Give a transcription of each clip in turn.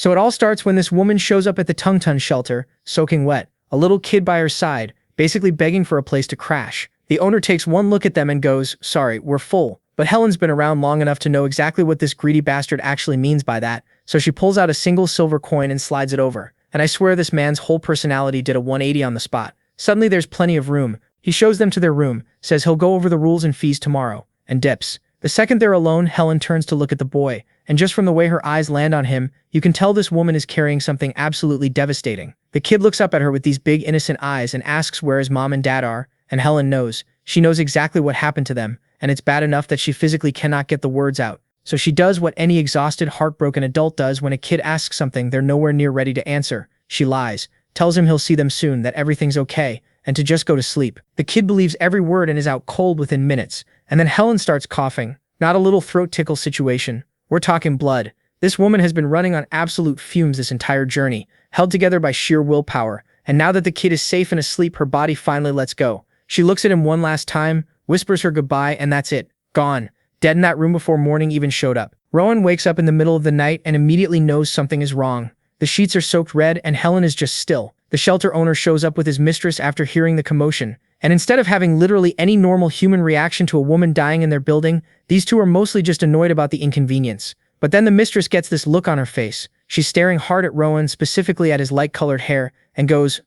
So it all starts when this woman shows up at the Tungtun shelter, soaking wet, a little kid by her side, basically begging for a place to crash. The owner takes one look at them and goes, "Sorry, we're full." But Helen's been around long enough to know exactly what this greedy bastard actually means by that, so she pulls out a single silver coin and slides it over. And I swear this man's whole personality did a 180 on the spot. Suddenly there's plenty of room. He shows them to their room, says he'll go over the rules and fees tomorrow, and dips. The second they're alone, Helen turns to look at the boy, and just from the way her eyes land on him, you can tell this woman is carrying something absolutely devastating. The kid looks up at her with these big innocent eyes and asks where his mom and dad are, and Helen knows. She knows exactly what happened to them, and it's bad enough that she physically cannot get the words out. So she does what any exhausted, heartbroken adult does when a kid asks something they're nowhere near ready to answer. She lies, tells him he'll see them soon, that everything's okay, and to just go to sleep. The kid believes every word and is out cold within minutes, and then Helen starts coughing. Not a little throat tickle situation. We're talking blood. This woman has been running on absolute fumes this entire journey, held together by sheer willpower, and now that the kid is safe and asleep, her body finally lets go. She looks at him one last time, whispers her goodbye, and that's it. Gone. Dead in that room before morning even showed up. Rowan wakes up in the middle of the night and immediately knows something is wrong. The sheets are soaked red and Helen is just still. The shelter owner shows up with his mistress after hearing the commotion, and instead of having literally any normal human reaction to a woman dying in their building, these two are mostly just annoyed about the inconvenience. But then the mistress gets this look on her face. She's staring hard at Rowan, specifically at his light-colored hair, and goes,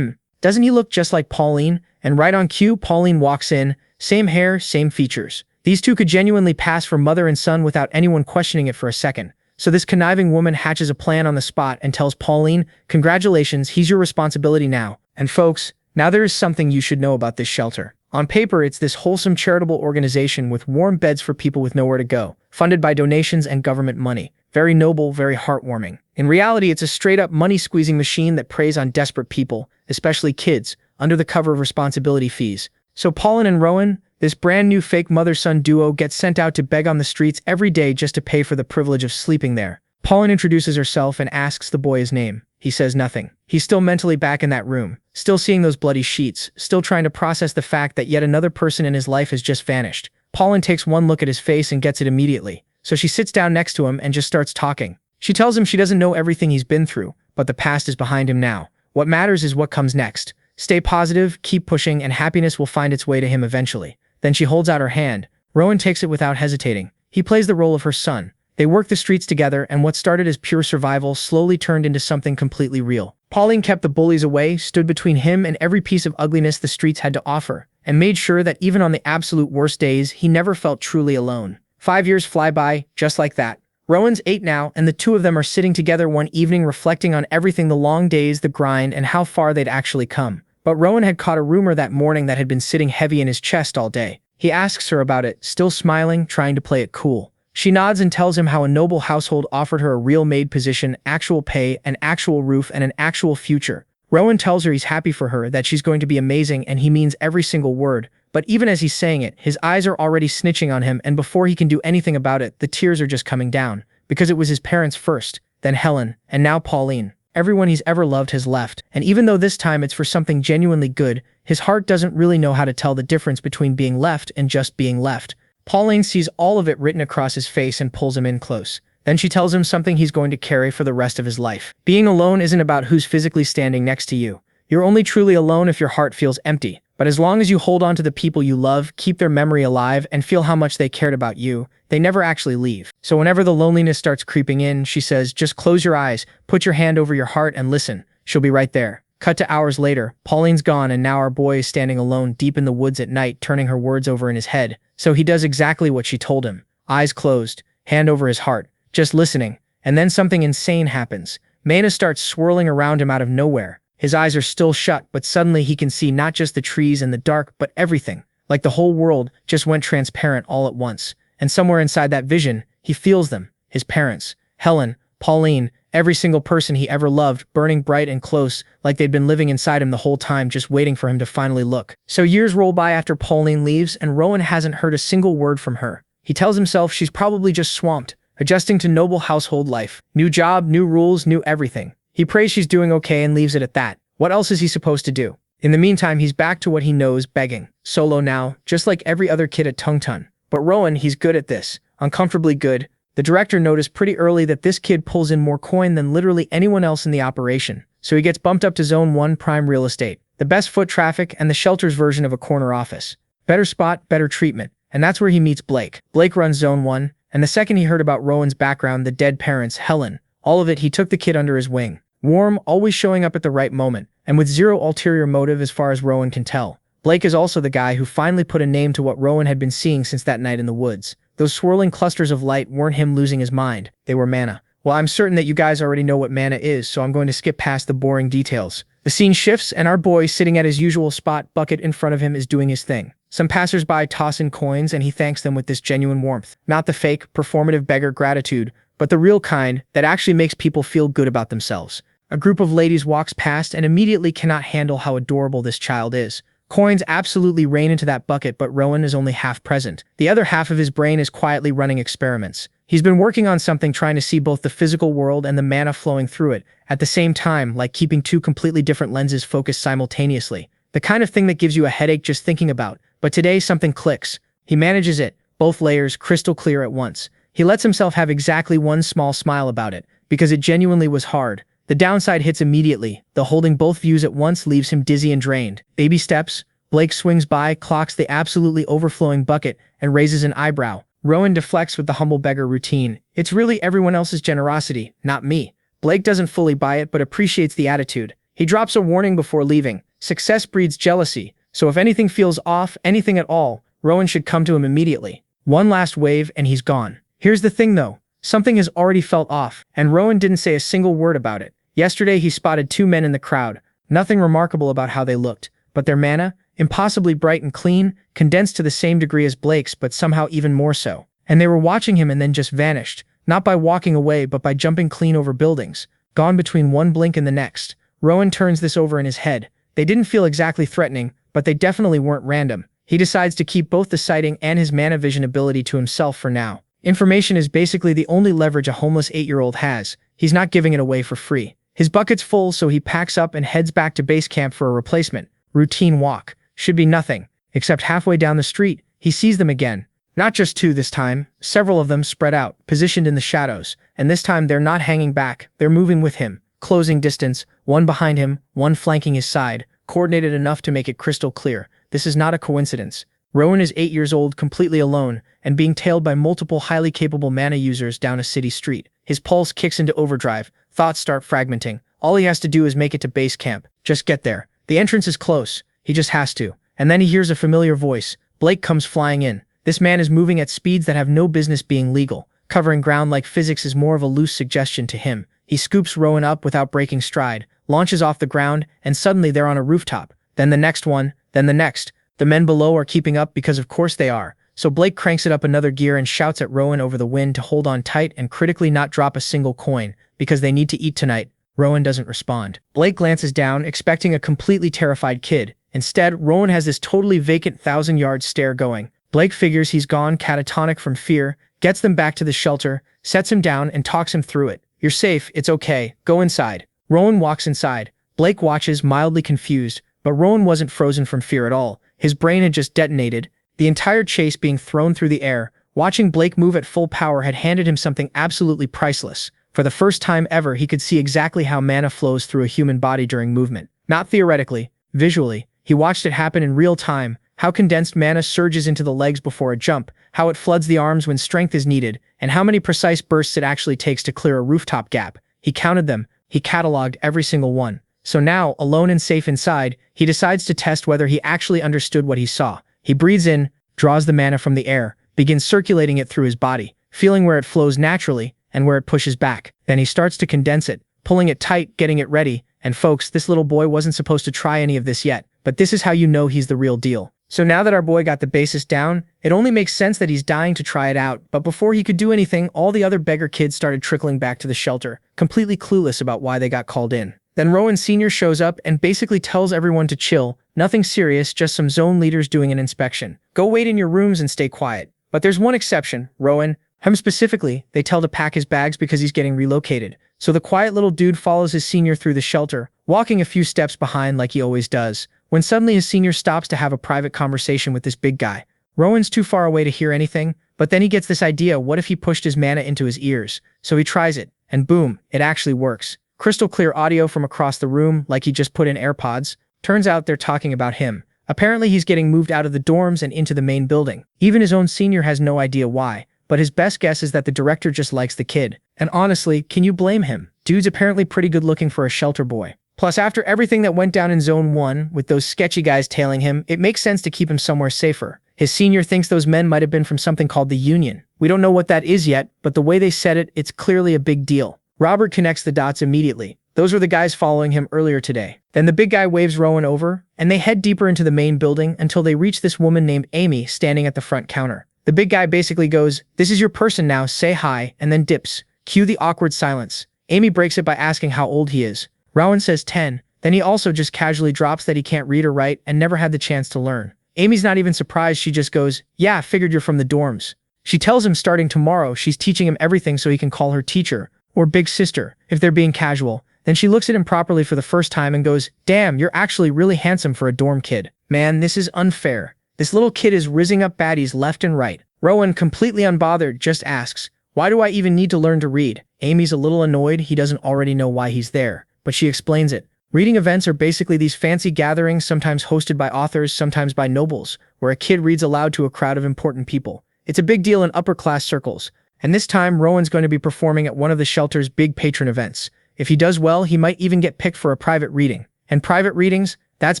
doesn't he look just like Pauline? And right on cue, Pauline walks in, same hair, same features. These two could genuinely pass for mother and son without anyone questioning it for a second. So this conniving woman hatches a plan on the spot and tells Pauline, "Congratulations, he's your responsibility now." And folks, now there is something you should know about this shelter. On paper, it's this wholesome charitable organization with warm beds for people with nowhere to go, funded by donations and government money. Very noble, very heartwarming. In reality, it's a straight-up money-squeezing machine that preys on desperate people, especially kids, under the cover of responsibility fees. So Pauline and Rowan, this brand new fake mother-son duo, gets sent out to beg on the streets every day just to pay for the privilege of sleeping there. Pauline introduces herself and asks the boy his name. He says nothing. He's still mentally back in that room, still seeing those bloody sheets, still trying to process the fact that yet another person in his life has just vanished. Pauline takes one look at his face and gets it immediately, so she sits down next to him and just starts talking. She tells him she doesn't know everything he's been through, but the past is behind him now. What matters is what comes next. Stay positive, keep pushing, and happiness will find its way to him eventually. Then she holds out her hand. Rowan takes it without hesitating. He plays the role of her son. They work the streets together, and what started as pure survival slowly turned into something completely real. Pauline kept the bullies away, stood between him and every piece of ugliness the streets had to offer, and made sure that even on the absolute worst days, he never felt truly alone. 5 years fly by, just like that. Rowan's 8 now, and the two of them are sitting together one evening reflecting on everything, the long days, the grind, and how far they'd actually come. But Rowan had caught a rumor that morning that had been sitting heavy in his chest all day. He asks her about it, still smiling, trying to play it cool. She nods and tells him how a noble household offered her a real maid position, actual pay, an actual roof, and an actual future. Rowan tells her he's happy for her, that she's going to be amazing, and he means every single word. But even as he's saying it, his eyes are already snitching on him, and before he can do anything about it, the tears are just coming down. Because it was his parents first, then Helen, and now Pauline. Everyone he's ever loved has left, and even though this time it's for something genuinely good, his heart doesn't really know how to tell the difference between being left and just being left. Pauline sees all of it written across his face and pulls him in close. Then she tells him something he's going to carry for the rest of his life. Being alone isn't about who's physically standing next to you. You're only truly alone if your heart feels empty. But as long as you hold on to the people you love, keep their memory alive, and feel how much they cared about you, they never actually leave. So whenever the loneliness starts creeping in, she says, just close your eyes, put your hand over your heart and listen. She'll be right there. Cut to hours later, Pauline's gone and now our boy is standing alone deep in the woods at night, turning her words over in his head. So he does exactly what she told him. Eyes closed, hand over his heart, just listening. And then something insane happens. Mayna starts swirling around him out of nowhere. His eyes are still shut, but suddenly he can see not just the trees and the dark, but everything. Like the whole world just went transparent all at once. And somewhere inside that vision, he feels them. His parents, Helen, Pauline, every single person he ever loved, burning bright and close, like they'd been living inside him the whole time, just waiting for him to finally look. So years roll by after Pauline leaves, and Rowan hasn't heard a single word from her. He tells himself she's probably just swamped, adjusting to noble household life. New job, new rules, new everything. He prays she's doing okay and leaves it at that. What else is he supposed to do? In the meantime, he's back to what he knows, begging. Solo now, just like every other kid at Tungtun. But Rowan, he's good at this. Uncomfortably good. The director noticed pretty early that this kid pulls in more coin than literally anyone else in the operation, so he gets bumped up to Zone 1 prime real estate, the best foot traffic and the shelter's version of a corner office. Better spot, better treatment, and that's where he meets Blake. Blake runs Zone 1, and the second he heard about Rowan's background, the dead parents, Helen, all of it, he took the kid under his wing. Warm, always showing up at the right moment, and with zero ulterior motive as far as Rowan can tell. Blake is also the guy who finally put a name to what Rowan had been seeing since that night in the woods. Those swirling clusters of light weren't him losing his mind, they were mana. Well, I'm certain that you guys already know what mana is, so I'm going to skip past the boring details. The scene shifts, and our boy, sitting at his usual spot, bucket in front of him, is doing his thing. Some passersby toss in coins, and he thanks them with this genuine warmth. Not the fake, performative beggar gratitude, but the real kind that actually makes people feel good about themselves. A group of ladies walks past and immediately cannot handle how adorable this child is. Coins absolutely rain into that bucket, but Rowan is only half present. The other half of his brain is quietly running experiments. He's been working on something, trying to see both the physical world and the mana flowing through it at the same time, like keeping two completely different lenses focused simultaneously. The kind of thing that gives you a headache just thinking about. But today something clicks. He manages it, both layers crystal clear at once. He lets himself have exactly one small smile about it, because it genuinely was hard. The downside hits immediately. The holding both views at once leaves him dizzy and drained. Baby steps. Blake swings by, clocks the absolutely overflowing bucket, and raises an eyebrow. Rowan deflects with the humble beggar routine. It's really everyone else's generosity, not me. Blake doesn't fully buy it but appreciates the attitude. He drops a warning before leaving. Success breeds jealousy, so if anything feels off, anything at all, Rowan should come to him immediately. One last wave and he's gone. Here's the thing though. Something has already felt off, and Rowan didn't say a single word about it. Yesterday he spotted two men in the crowd. Nothing remarkable about how they looked, but their mana, impossibly bright and clean, condensed to the same degree as Blake's but somehow even more so. And they were watching him and then just vanished, not by walking away but by jumping clean over buildings, gone between one blink and the next. Rowan turns this over in his head. They didn't feel exactly threatening, but they definitely weren't random. He decides to keep both the sighting and his mana vision ability to himself for now. Information is basically the only leverage a homeless 8-year-old has. He's not giving it away for free. His bucket's full, so he packs up and heads back to base camp for a replacement. Routine walk. Should be nothing. Except halfway down the street, he sees them again. Not just two this time, several of them spread out, positioned in the shadows. And this time they're not hanging back, they're moving with him. Closing distance, one behind him, one flanking his side, coordinated enough to make it crystal clear. This is not a coincidence. Rowan is 8 years old, completely alone, and being tailed by multiple highly capable mana users down a city street. His pulse kicks into overdrive, thoughts start fragmenting. All he has to do is make it to base camp. Just get there. The entrance is close. He just has to. And then he hears a familiar voice. Blake comes flying in. This man is moving at speeds that have no business being legal. Covering ground like physics is more of a loose suggestion to him. He scoops Rowan up without breaking stride, launches off the ground, and suddenly they're on a rooftop. Then the next one, then the next. The men below are keeping up because of course they are. So Blake cranks it up another gear and shouts at Rowan over the wind to hold on tight and critically not drop a single coin, because they need to eat tonight. Rowan doesn't respond. Blake glances down, expecting a completely terrified kid. Instead, Rowan has this totally vacant 1,000-yard stare going. Blake figures he's gone catatonic from fear, gets them back to the shelter, sets him down and talks him through it. You're safe, it's okay, go inside. Rowan walks inside. Blake watches, mildly confused, but Rowan wasn't frozen from fear at all. His brain had just detonated. The entire chase being thrown through the air, watching Blake move at full power had handed him something absolutely priceless. For the first time ever, he could see exactly how mana flows through a human body during movement. Not theoretically, visually. He watched it happen in real time, how condensed mana surges into the legs before a jump, how it floods the arms when strength is needed, and how many precise bursts it actually takes to clear a rooftop gap. He counted them, he cataloged every single one. So now, alone and safe inside, he decides to test whether he actually understood what he saw. He breathes in, draws the mana from the air, begins circulating it through his body, feeling where it flows naturally and where it pushes back. Then he starts to condense it, pulling it tight, getting it ready. And folks, this little boy wasn't supposed to try any of this yet, but this is how you know he's the real deal. So now that our boy got the basis down, it only makes sense that he's dying to try it out, but before he could do anything, all the other beggar kids started trickling back to the shelter, completely clueless about why they got called in. Then Rowan Sr. shows up and basically tells everyone to chill, nothing serious, just some zone leaders doing an inspection. Go wait in your rooms and stay quiet. But there's one exception, Rowan. Him specifically, they tell to pack his bags because he's getting relocated. So the quiet little dude follows his senior through the shelter, walking a few steps behind like he always does, when suddenly his senior stops to have a private conversation with this big guy. Rowan's too far away to hear anything, but then he gets this idea: what if he pushed his mana into his ears? So he tries it, and boom, it actually works. Crystal clear audio from across the room, like he just put in AirPods. Turns out they're talking about him. Apparently he's getting moved out of the dorms and into the main building. Even his own senior has no idea why, but his best guess is that the director just likes the kid. And honestly, can you blame him? Dude's apparently pretty good looking for a shelter boy. Plus, after everything that went down in Zone 1, with those sketchy guys tailing him, it makes sense to keep him somewhere safer. His senior thinks those men might have been from something called the Union. We don't know what that is yet, but the way they said it, it's clearly a big deal. Robert connects the dots immediately. Those were the guys following him earlier today. Then the big guy waves Rowan over, and they head deeper into the main building until they reach this woman named Amy standing at the front counter. The big guy basically goes, "This is your person now, say hi," and then dips. Cue the awkward silence. Amy breaks it by asking how old he is. Rowan says 10, then he also just casually drops that he can't read or write and never had the chance to learn. Amy's not even surprised, she just goes, "Yeah, figured you're from the dorms." She tells him starting tomorrow she's teaching him everything so he can call her teacher, or big sister, if they're being casual. Then she looks at him properly for the first time and goes, "Damn, you're actually really handsome for a dorm kid. Man, this is unfair. This little kid is rizzing up baddies left and right." Rowan, completely unbothered, just asks, "Why do I even need to learn to read?" Amy's a little annoyed he doesn't already know why he's there, but she explains it. Reading events are basically these fancy gatherings, sometimes hosted by authors, sometimes by nobles, where a kid reads aloud to a crowd of important people. It's a big deal in upper-class circles, and this time Rowan's going to be performing at one of the shelter's big patron events. If he does well, he might even get picked for a private reading. And private readings, that's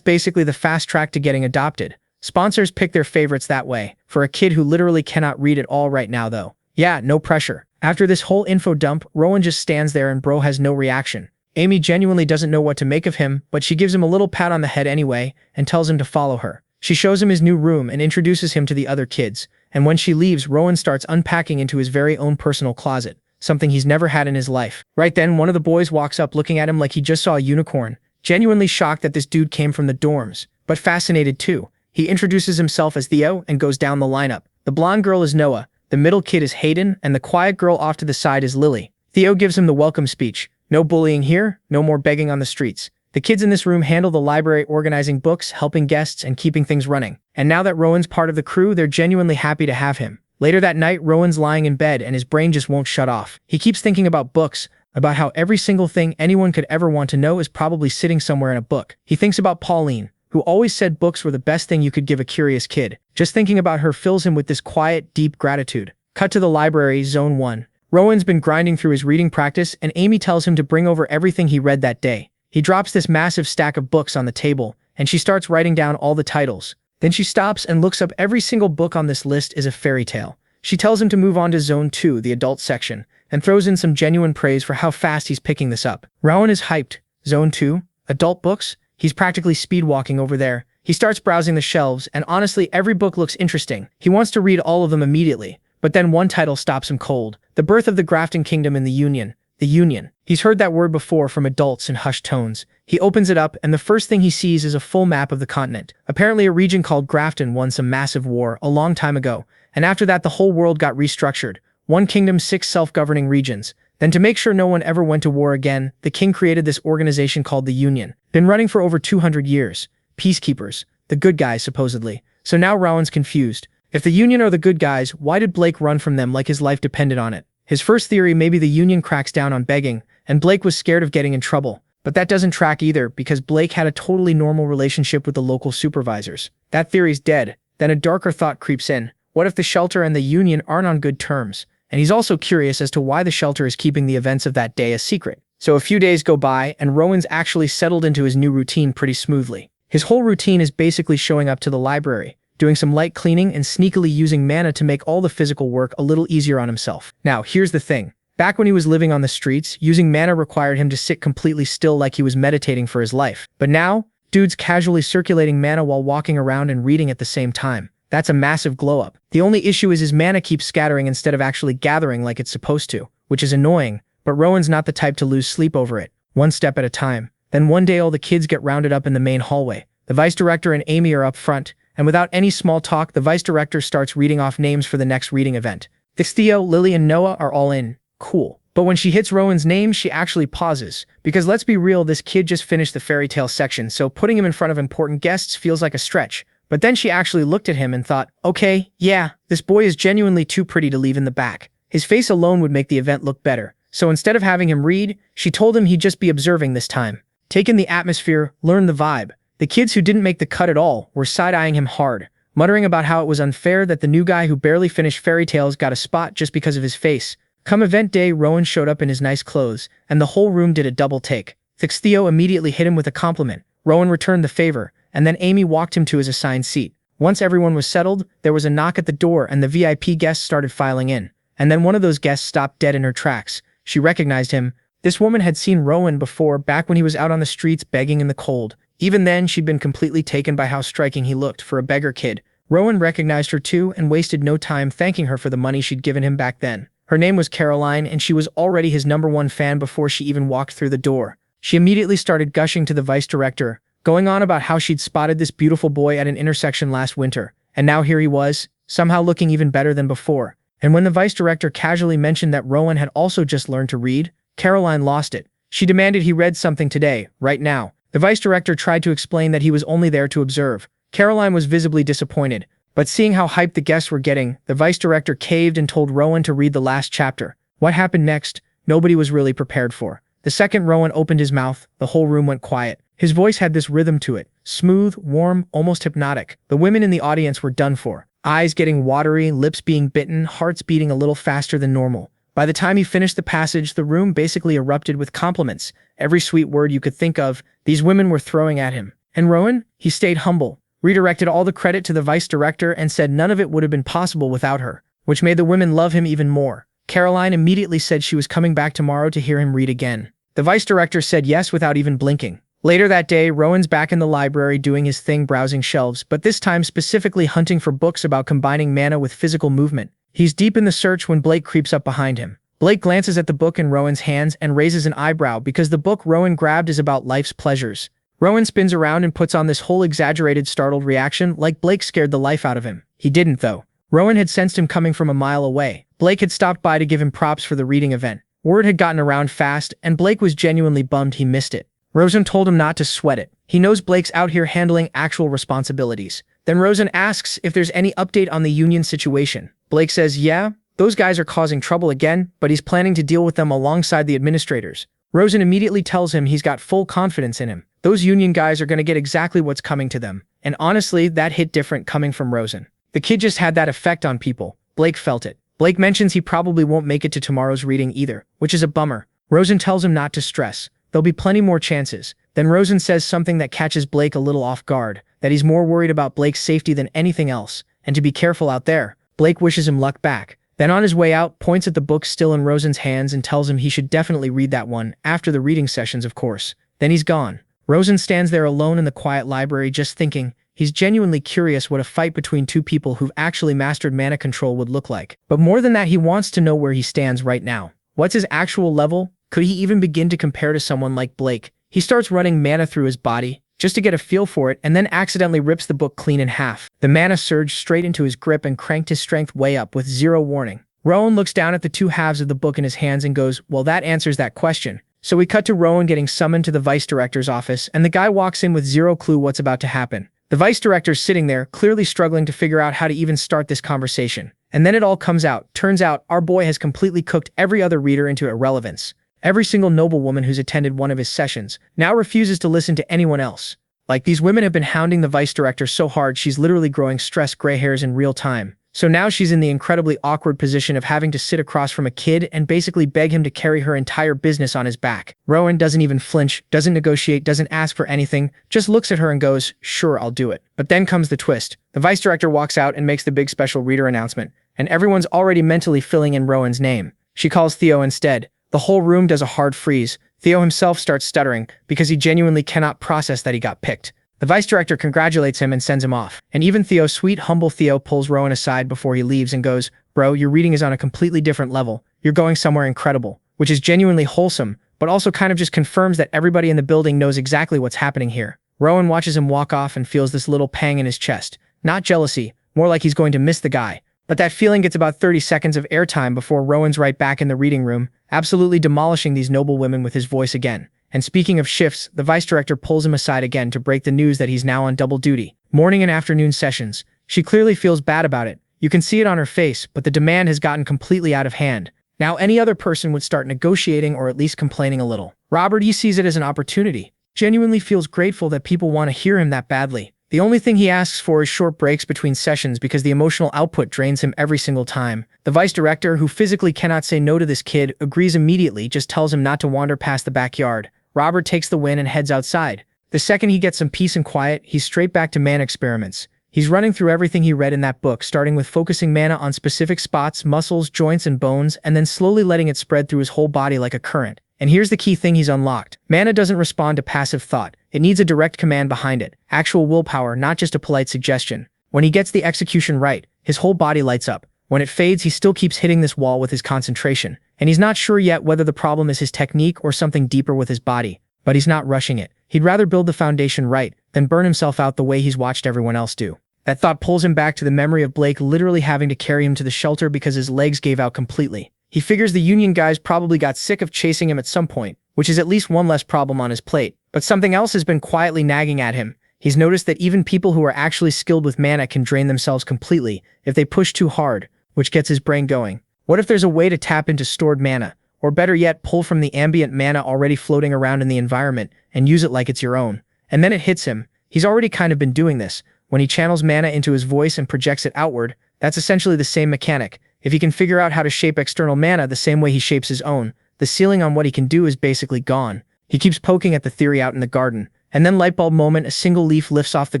basically the fast track to getting adopted. Sponsors pick their favorites that way. For a kid who literally cannot read at all right now though. Yeah, no pressure. After this whole info dump, Rowan just stands there and bro has no reaction. Amy genuinely doesn't know what to make of him, but she gives him a little pat on the head anyway, and tells him to follow her. She shows him his new room and introduces him to the other kids, and when she leaves, Rowan starts unpacking into his very own personal closet, something he's never had in his life. Right then, one of the boys walks up looking at him like he just saw a unicorn, genuinely shocked that this dude came from the dorms, but fascinated too. He introduces himself as Theo and goes down the lineup. The blonde girl is Noah, the middle kid is Hayden, and the quiet girl off to the side is Lily. Theo gives him the welcome speech. No bullying here, no more begging on the streets. The kids in this room handle the library, organizing books, helping guests, and keeping things running. And now that Rowan's part of the crew, they're genuinely happy to have him. Later that night, Rowan's lying in bed and his brain just won't shut off. He keeps thinking about books, about how every single thing anyone could ever want to know is probably sitting somewhere in a book. He thinks about Pauline, who always said books were the best thing you could give a curious kid. Just thinking about her fills him with this quiet, deep gratitude. Cut to the library, Zone 1. Rowan's been grinding through his reading practice, and Amy tells him to bring over everything he read that day. He drops this massive stack of books on the table, and she starts writing down all the titles. Then she stops and looks up every single book on this list is a fairy tale. She tells him to move on to Zone 2, the adult section, and throws in some genuine praise for how fast he's picking this up. Rowan is hyped. Zone 2? Adult books? He's practically speed-walking over there. He starts browsing the shelves, and honestly, every book looks interesting. He wants to read all of them immediately. But then one title stops him cold. The Birth of the Grafton Kingdom in the Union. The Union. He's heard that word before from adults in hushed tones. He opens it up, and the first thing he sees is a full map of the continent. Apparently a region called Grafton won some massive war a long time ago, and after that the whole world got restructured. One kingdom, 6 self-governing regions. Then to make sure no one ever went to war again, the king created this organization called the Union. Been running for over 200 years. Peacekeepers. The good guys, supposedly. So now Rowan's confused. If the Union are the good guys, why did Blake run from them like his life depended on it? His first theory, maybe the Union cracks down on begging, and Blake was scared of getting in trouble. But that doesn't track either, because Blake had a totally normal relationship with the local supervisors. That theory's dead. Then a darker thought creeps in. What if the shelter and the Union aren't on good terms? And he's also curious as to why the shelter is keeping the events of that day a secret. So a few days go by, and Rowan's actually settled into his new routine pretty smoothly. His whole routine is basically showing up to the library, doing some light cleaning, and sneakily using mana to make all the physical work a little easier on himself. Now, here's the thing. Back when he was living on the streets, using mana required him to sit completely still like he was meditating for his life. But now, dude's casually circulating mana while walking around and reading at the same time. That's a massive glow-up. The only issue is his mana keeps scattering instead of actually gathering like it's supposed to, which is annoying, but Rowan's not the type to lose sleep over it. One step at a time. Then one day all the kids get rounded up in the main hallway. The vice director and Amy are up front, and without any small talk, the vice director starts reading off names for the next reading event. Theo, Lily, and Noah are all in. Cool. But when she hits Rowan's name, she actually pauses. Because let's be real, this kid just finished the fairy tale section, so putting him in front of important guests feels like a stretch. But then she actually looked at him and thought, okay, yeah, this boy is genuinely too pretty to leave in the back. His face alone would make the event look better. So instead of having him read, she told him he'd just be observing this time. Take in the atmosphere, learn the vibe. The kids who didn't make the cut at all were side-eyeing him hard, muttering about how it was unfair that the new guy who barely finished Fairy Tales got a spot just because of his face. Come event day, Rowan showed up in his nice clothes, and the whole room did a double take. Theo immediately hit him with a compliment. Rowan returned the favor, and then Amy walked him to his assigned seat. Once everyone was settled, there was a knock at the door and the VIP guests started filing in. And then one of those guests stopped dead in her tracks. She recognized him. This woman had seen Rowan before, back when he was out on the streets begging in the cold. Even then, she'd been completely taken by how striking he looked for a beggar kid. Rowan recognized her too and wasted no time thanking her for the money she'd given him back then. Her name was Caroline, and she was already his #1 fan before she even walked through the door. She immediately started gushing to the vice director, going on about how she'd spotted this beautiful boy at an intersection last winter, and now here he was, somehow looking even better than before. And when the vice director casually mentioned that Rowan had also just learned to read, Caroline lost it. She demanded he read something today, right now. The vice director tried to explain that he was only there to observe. Caroline was visibly disappointed, but seeing how hyped the guests were getting, the vice director caved and told Rowan to read the last chapter. What happened next, nobody was really prepared for. The second Rowan opened his mouth, the whole room went quiet. His voice had this rhythm to it, smooth, warm, almost hypnotic. The women in the audience were done for. Eyes getting watery, lips being bitten, hearts beating a little faster than normal. By the time he finished the passage, the room basically erupted with compliments. Every sweet word you could think of, these women were throwing at him. And Rowan? He stayed humble, redirected all the credit to the vice director and said none of it would have been possible without her, which made the women love him even more. Caroline immediately said she was coming back tomorrow to hear him read again. The vice director said yes without even blinking. Later that day, Rowan's back in the library doing his thing, browsing shelves, but this time specifically hunting for books about combining mana with physical movement. He's deep in the search when Blake creeps up behind him. Blake glances at the book in Rowan's hands and raises an eyebrow because the book Rowan grabbed is about life's pleasures. Rowan spins around and puts on this whole exaggerated startled reaction like Blake scared the life out of him. He didn't though. Rowan had sensed him coming from a mile away. Blake had stopped by to give him props for the reading event. Word had gotten around fast, and Blake was genuinely bummed he missed it. Rosen told him not to sweat it. He knows Blake's out here handling actual responsibilities. Then Rosen asks if there's any update on the union situation. Blake says, yeah, those guys are causing trouble again, but he's planning to deal with them alongside the administrators. Rosen immediately tells him he's got full confidence in him. Those union guys are going to get exactly what's coming to them. And honestly, that hit different coming from Rosen. The kid just had that effect on people. Blake felt it. Blake mentions he probably won't make it to tomorrow's reading either, which is a bummer. Rosen tells him not to stress. There'll be plenty more chances. Then Rosen says something that catches Blake a little off guard, that he's more worried about Blake's safety than anything else, and to be careful out there. Blake wishes him luck back. Then on his way out, points at the book still in Rosen's hands and tells him he should definitely read that one, after the reading sessions of course. Then he's gone. Rosen stands there alone in the quiet library just thinking. He's genuinely curious what a fight between two people who've actually mastered mana control would look like. But more than that, he wants to know where he stands right now. What's his actual level? Could he even begin to compare to someone like Blake? He starts running mana through his body, just to get a feel for it, and then accidentally rips the book clean in half. The mana surged straight into his grip and cranked his strength way up with zero warning. Rowan looks down at the two halves of the book in his hands and goes, well, that answers that question. So we cut to Rowan getting summoned to the vice director's office, and the guy walks in with zero clue what's about to happen. The vice director's sitting there, clearly struggling to figure out how to even start this conversation. And then it all comes out. Turns out, our boy has completely cooked every other reader into irrelevance. Every single noblewoman who's attended one of his sessions now refuses to listen to anyone else. Like, these women have been hounding the vice director so hard she's literally growing stressed gray hairs in real time. So now she's in the incredibly awkward position of having to sit across from a kid and basically beg him to carry her entire business on his back. Rowan doesn't even flinch, doesn't negotiate, doesn't ask for anything, just looks at her and goes, sure, I'll do it. But then comes the twist. The vice director walks out and makes the big special reader announcement, and everyone's already mentally filling in Rowan's name. She calls Theo instead. The whole room does a hard freeze. Theo himself starts stuttering because he genuinely cannot process that he got picked. The vice director congratulates him and sends him off. And even Theo, sweet, humble Theo, pulls Rowan aside before he leaves and goes, bro, your reading is on a completely different level. You're going somewhere incredible. Which is genuinely wholesome, but also kind of just confirms that everybody in the building knows exactly what's happening here. Rowan watches him walk off and feels this little pang in his chest. Not jealousy, more like he's going to miss the guy. But that feeling gets about 30 seconds of airtime before Rowan's right back in the reading room, absolutely demolishing these noble women with his voice again. And speaking of shifts, the vice director pulls him aside again to break the news that he's now on double duty. Morning and afternoon sessions. She clearly feels bad about it. You can see it on her face, but the demand has gotten completely out of hand. Now any other person would start negotiating or at least complaining a little. Robert, he sees it as an opportunity. Genuinely feels grateful that people want to hear him that badly. The only thing he asks for is short breaks between sessions because the emotional output drains him every single time. The vice director, who physically cannot say no to this kid, agrees immediately, just tells him not to wander past the backyard. Robert takes the win and heads outside. The second he gets some peace and quiet, he's straight back to mana experiments. He's running through everything he read in that book, starting with focusing mana on specific spots, muscles, joints, and bones, and then slowly letting it spread through his whole body like a current. And here's the key thing he's unlocked. Mana doesn't respond to passive thought. It needs a direct command behind it. Actual willpower, not just a polite suggestion. When he gets the execution right, his whole body lights up. When it fades, he still keeps hitting this wall with his concentration. And he's not sure yet whether the problem is his technique or something deeper with his body. But he's not rushing it. He'd rather build the foundation right than burn himself out the way he's watched everyone else do. That thought pulls him back to the memory of Blake literally having to carry him to the shelter because his legs gave out completely. He figures the Union guys probably got sick of chasing him at some point, which is at least one less problem on his plate. But something else has been quietly nagging at him. He's noticed that even people who are actually skilled with mana can drain themselves completely if they push too hard, which gets his brain going. What if there's a way to tap into stored mana, or better yet, pull from the ambient mana already floating around in the environment and use it like it's your own? And then it hits him. He's already kind of been doing this. When he channels mana into his voice and projects it outward, that's essentially the same mechanic. If he can figure out how to shape external mana the same way he shapes his own, the ceiling on what he can do is basically gone. He keeps poking at the theory out in the garden, and then lightbulb moment, a single leaf lifts off the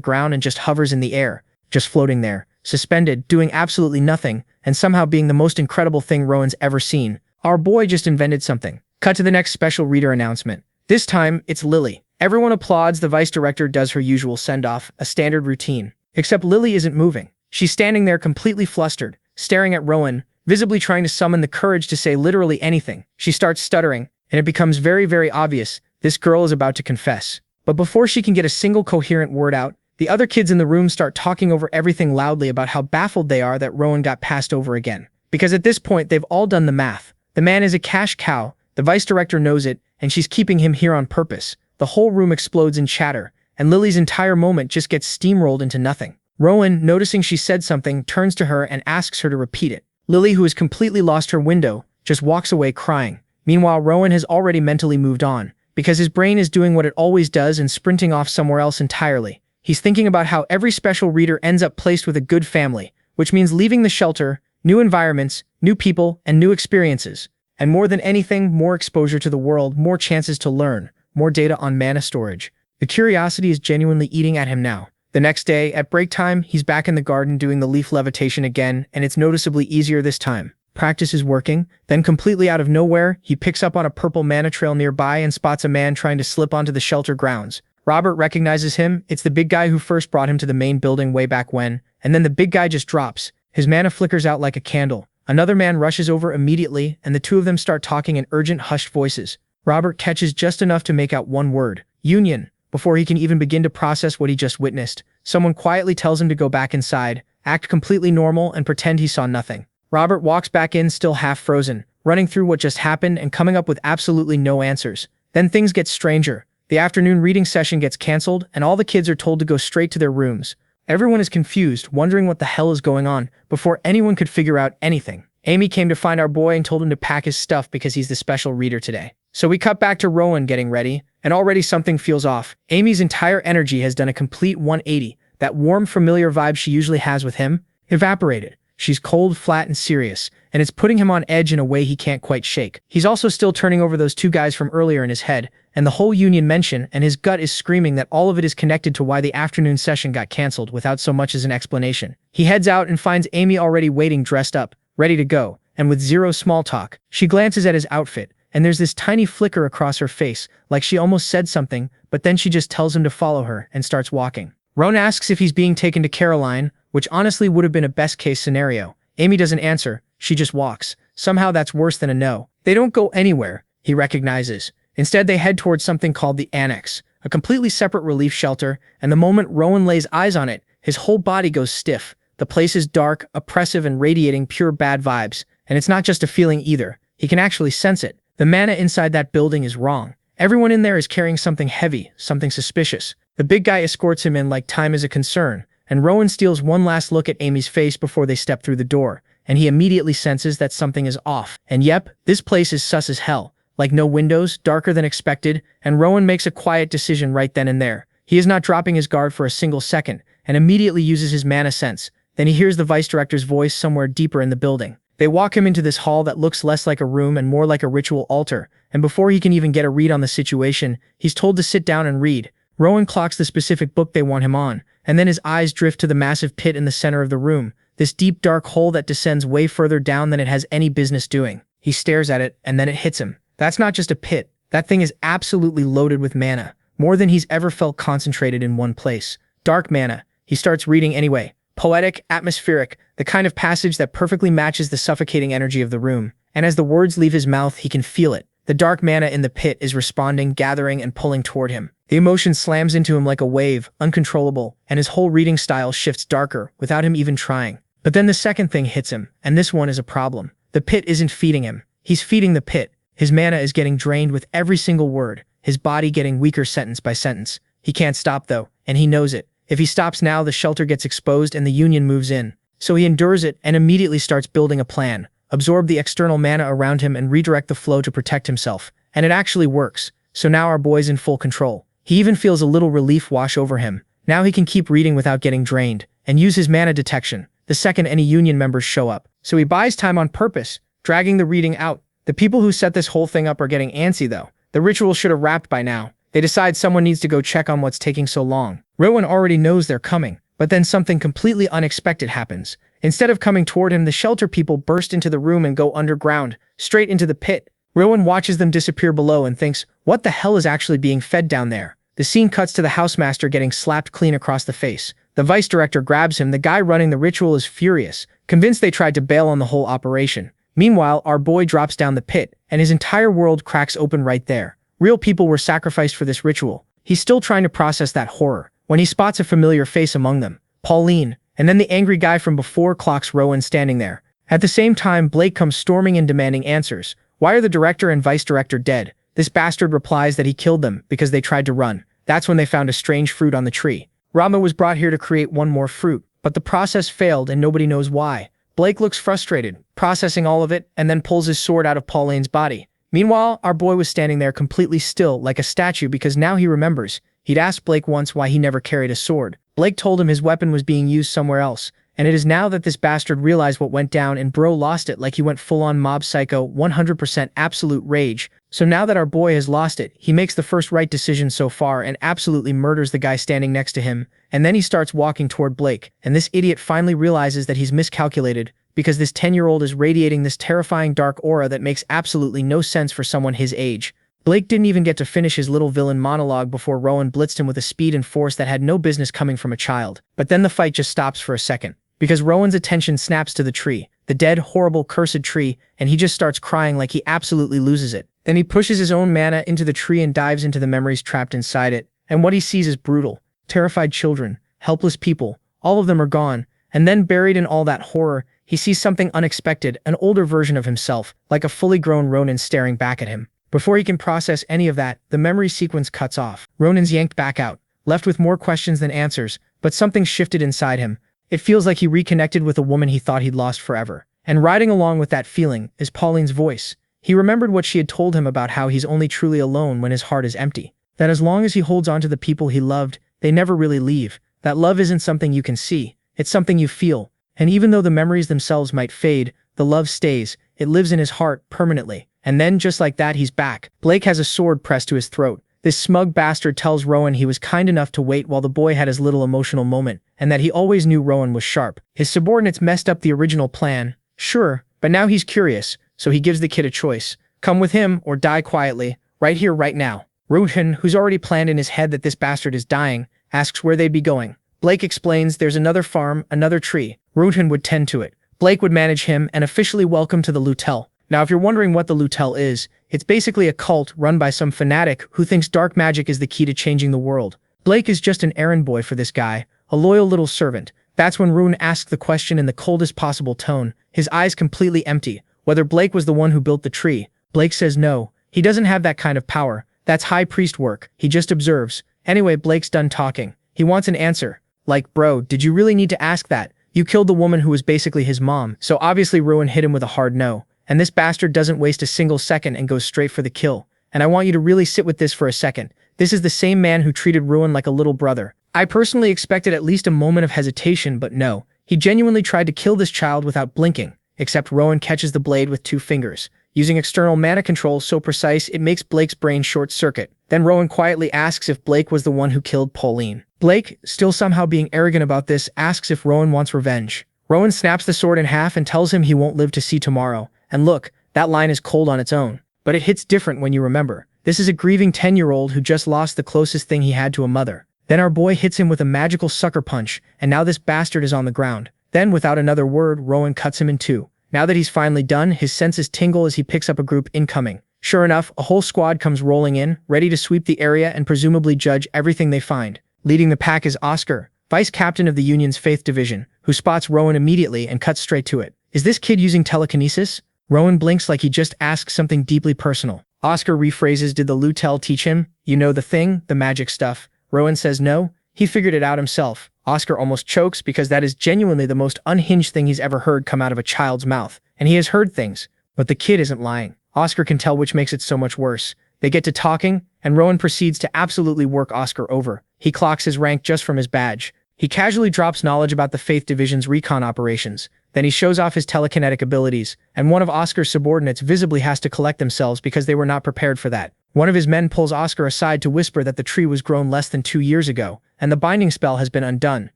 ground and just hovers in the air, just floating there, suspended, doing absolutely nothing, and somehow being the most incredible thing Rowan's ever seen. Our boy just invented something. Cut to the next special reader announcement. This time, it's Lily. Everyone applauds. The vice director does her usual send-off, a standard routine. Except Lily isn't moving. She's standing there completely flustered, staring at Rowan, visibly trying to summon the courage to say literally anything. She starts stuttering, and it becomes very, very obvious this girl is about to confess. But before she can get a single coherent word out, the other kids in the room start talking over everything loudly about how baffled they are that Rowan got passed over again. Because at this point, they've all done the math. The man is a cash cow, the vice director knows it, and she's keeping him here on purpose. The whole room explodes in chatter, and Lily's entire moment just gets steamrolled into nothing. Rowan, noticing she said something, turns to her and asks her to repeat it. Lily, who has completely lost her window, just walks away crying. Meanwhile, Rowan has already mentally moved on, because his brain is doing what it always does and sprinting off somewhere else entirely. He's thinking about how every special reader ends up placed with a good family, which means leaving the shelter, new environments, new people, and new experiences. And more than anything, more exposure to the world, more chances to learn, more data on mana storage. The curiosity is genuinely eating at him now. The next day, at break time, he's back in the garden doing the leaf levitation again, and it's noticeably easier this time. Practice is working. Then completely out of nowhere, he picks up on a purple mana trail nearby and spots a man trying to slip onto the shelter grounds. Robert recognizes him. It's the big guy who first brought him to the main building way back when, and then the big guy just drops. His mana flickers out like a candle. Another man rushes over immediately, and the two of them start talking in urgent, hushed voices. Robert catches just enough to make out one word, Union. Before he can even begin to process what he just witnessed, someone quietly tells him to go back inside, act completely normal, and pretend he saw nothing. Robert walks back in, still half frozen, running through what just happened and coming up with absolutely no answers. Then things get stranger. The afternoon reading session gets canceled, and all the kids are told to go straight to their rooms. Everyone is confused, wondering what the hell is going on, before anyone could figure out anything. Amy came to find our boy and told him to pack his stuff because he's the special reader today. So we cut back to Rowan getting ready, and already something feels off. Amy's entire energy has done a complete 180. That warm, familiar vibe she usually has with him evaporated. She's cold, flat, and serious, and it's putting him on edge in a way he can't quite shake. He's also still turning over those two guys from earlier in his head, and the whole Union mention, and his gut is screaming that all of it is connected to why the afternoon session got canceled without so much as an explanation. He heads out and finds Amy already waiting, dressed up, ready to go, and with zero small talk. She glances at his outfit, and there's this tiny flicker across her face, like she almost said something, but then she just tells him to follow her and starts walking. Rowan asks if he's being taken to Caroline, which honestly would have been a best-case scenario. Amy doesn't answer, she just walks. Somehow that's worse than a no. They don't go anywhere, he recognizes. Instead, they head towards something called the Annex, a completely separate relief shelter, and the moment Rowan lays eyes on it, his whole body goes stiff. The place is dark, oppressive, and radiating pure bad vibes. And it's not just a feeling either. He can actually sense it. The mana inside that building is wrong. Everyone in there is carrying something heavy, something suspicious. The big guy escorts him in like time is a concern, and Rowan steals one last look at Amy's face before they step through the door, and he immediately senses that something is off. And yep, this place is sus as hell. Like no windows, darker than expected, and Rowan makes a quiet decision right then and there. He is not dropping his guard for a single second, and immediately uses his mana sense. Then he hears the vice director's voice somewhere deeper in the building. They walk him into this hall that looks less like a room and more like a ritual altar, and before he can even get a read on the situation, he's told to sit down and read. Rowan clocks the specific book they want him on, and then his eyes drift to the massive pit in the center of the room, this deep dark hole that descends way further down than it has any business doing. He stares at it, and then it hits him. That's not just a pit. That thing is absolutely loaded with mana, more than he's ever felt concentrated in one place. Dark mana. He starts reading anyway. Poetic, atmospheric, the kind of passage that perfectly matches the suffocating energy of the room. And as the words leave his mouth, he can feel it. The dark mana in the pit is responding, gathering, and pulling toward him. The emotion slams into him like a wave, uncontrollable, and his whole reading style shifts darker, without him even trying. But then the second thing hits him, and this one is a problem. The pit isn't feeding him. He's feeding the pit. His mana is getting drained with every single word, his body getting weaker sentence by sentence. He can't stop though, and he knows it. If he stops now, the shelter gets exposed and the Union moves in. So he endures it and immediately starts building a plan. Absorb the external mana around him and redirect the flow to protect himself. And it actually works. So now our boy's in full control. He even feels a little relief wash over him. Now he can keep reading without getting drained, and use his mana detection the second any Union members show up. So he buys time on purpose, dragging the reading out. The people who set this whole thing up are getting antsy though. The ritual should have wrapped by now. They decide someone needs to go check on what's taking so long. Rowan already knows they're coming, but then something completely unexpected happens. Instead of coming toward him, the shelter people burst into the room and go underground, straight into the pit. Rowan watches them disappear below and thinks, what the hell is actually being fed down there? The scene cuts to the housemaster getting slapped clean across the face. The vice director grabs him. The guy running the ritual is furious, convinced they tried to bail on the whole operation. Meanwhile, our boy drops down the pit, and his entire world cracks open right there. Real people were sacrificed for this ritual. He's still trying to process that horror, when he spots a familiar face among them. Pauline, and then the angry guy from before clocks Rowan standing there. At the same time, Blake comes storming in demanding answers. Why are the director and vice director dead? This bastard replies that he killed them because they tried to run. That's when they found a strange fruit on the tree. Rama was brought here to create one more fruit, but the process failed and nobody knows why. Blake looks frustrated, processing all of it, and then pulls his sword out of Pauline's body. Meanwhile, our boy was standing there completely still, like a statue, because now he remembers. He'd asked Blake once why he never carried a sword. Blake told him his weapon was being used somewhere else, and it is now that this bastard realized what went down and bro lost it, like he went full-on mob psycho, 100% absolute rage. So now that our boy has lost it, he makes the first right decision so far and absolutely murders the guy standing next to him, and then he starts walking toward Blake, and this idiot finally realizes that he's miscalculated, because this 10-year-old is radiating this terrifying dark aura that makes absolutely no sense for someone his age. Blake didn't even get to finish his little villain monologue before Rowan blitzed him with a speed and force that had no business coming from a child. But then the fight just stops for a second, because Rowan's attention snaps to the tree, the dead, horrible, cursed tree, and he just starts crying like he absolutely loses it. Then he pushes his own mana into the tree and dives into the memories trapped inside it, and what he sees is brutal. Terrified children, helpless people, all of them are gone, and then buried in all that horror, he sees something unexpected, an older version of himself, like a fully grown Ronan staring back at him. Before he can process any of that, the memory sequence cuts off. Ronan's yanked back out, left with more questions than answers, but something shifted inside him. It feels like he reconnected with a woman he thought he'd lost forever. And riding along with that feeling is Pauline's voice. He remembered what she had told him about how he's only truly alone when his heart is empty. That as long as he holds on to the people he loved, they never really leave. That love isn't something you can see, it's something you feel. And even though the memories themselves might fade, the love stays. It lives in his heart permanently. And then, just like that, he's back. Blake has a sword pressed to his throat. This smug bastard tells Rowan he was kind enough to wait while the boy had his little emotional moment, and that he always knew Rowan was sharp. His subordinates messed up the original plan, sure, but now he's curious, so he gives the kid a choice. Come with him, or die quietly, right here, right now. Rowan, who's already planned in his head that this bastard is dying, asks where they'd be going. Blake explains there's another farm, another tree. Rowan would tend to it. Blake would manage him and officially welcome to the Lutel. Now, if you're wondering what the Lutel is, it's basically a cult run by some fanatic who thinks dark magic is the key to changing the world. Blake is just an errand boy for this guy, a loyal little servant. That's when Rowan asked the question in the coldest possible tone, his eyes completely empty, whether Blake was the one who built the tree. Blake says no, he doesn't have that kind of power. That's high priest work, he just observes, Anyway, Blake's done talking. He wants an answer. Like, bro, did you really need to ask that? You killed the woman who was basically his mom, so obviously Rowan hit him with a hard no. And this bastard doesn't waste a single second and goes straight for the kill. And I want you to really sit with this for a second. This is the same man who treated Rowan like a little brother. I personally expected at least a moment of hesitation, but no. He genuinely tried to kill this child without blinking, except Rowan catches the blade with 2 fingers, using external mana control so precise it makes Blake's brain short-circuit. Then Rowan quietly asks if Blake was the one who killed Pauline. Blake, still somehow being arrogant about this, asks if Rowan wants revenge. Rowan snaps the sword in half and tells him he won't live to see tomorrow. And look, that line is cold on its own. But it hits different when you remember. This is a grieving 10-year-old who just lost the closest thing he had to a mother. Then our boy hits him with a magical sucker punch, and now this bastard is on the ground. Then, without another word, Rowan cuts him in 2. Now that he's finally done, his senses tingle as he picks up a group incoming. Sure enough, a whole squad comes rolling in, ready to sweep the area and presumably judge everything they find. Leading the pack is Oscar, vice captain of the Union's Faith Division, who spots Rowan immediately and cuts straight to it. Is this kid using telekinesis? Rowan blinks like he just asked something deeply personal. Oscar rephrases, did the Lutel teach him? You know the thing, the magic stuff. Rowan says no, he figured it out himself. Oscar almost chokes because that is genuinely the most unhinged thing he's ever heard come out of a child's mouth. And he has heard things, but the kid isn't lying. Oscar can tell, which makes it so much worse. They get to talking, and Rowan proceeds to absolutely work Oscar over. He clocks his rank just from his badge. He casually drops knowledge about the Faith Division's recon operations. Then he shows off his telekinetic abilities, and one of Oscar's subordinates visibly has to collect themselves because they were not prepared for that. One of his men pulls Oscar aside to whisper that the tree was grown less than 2 years ago, and the binding spell has been undone,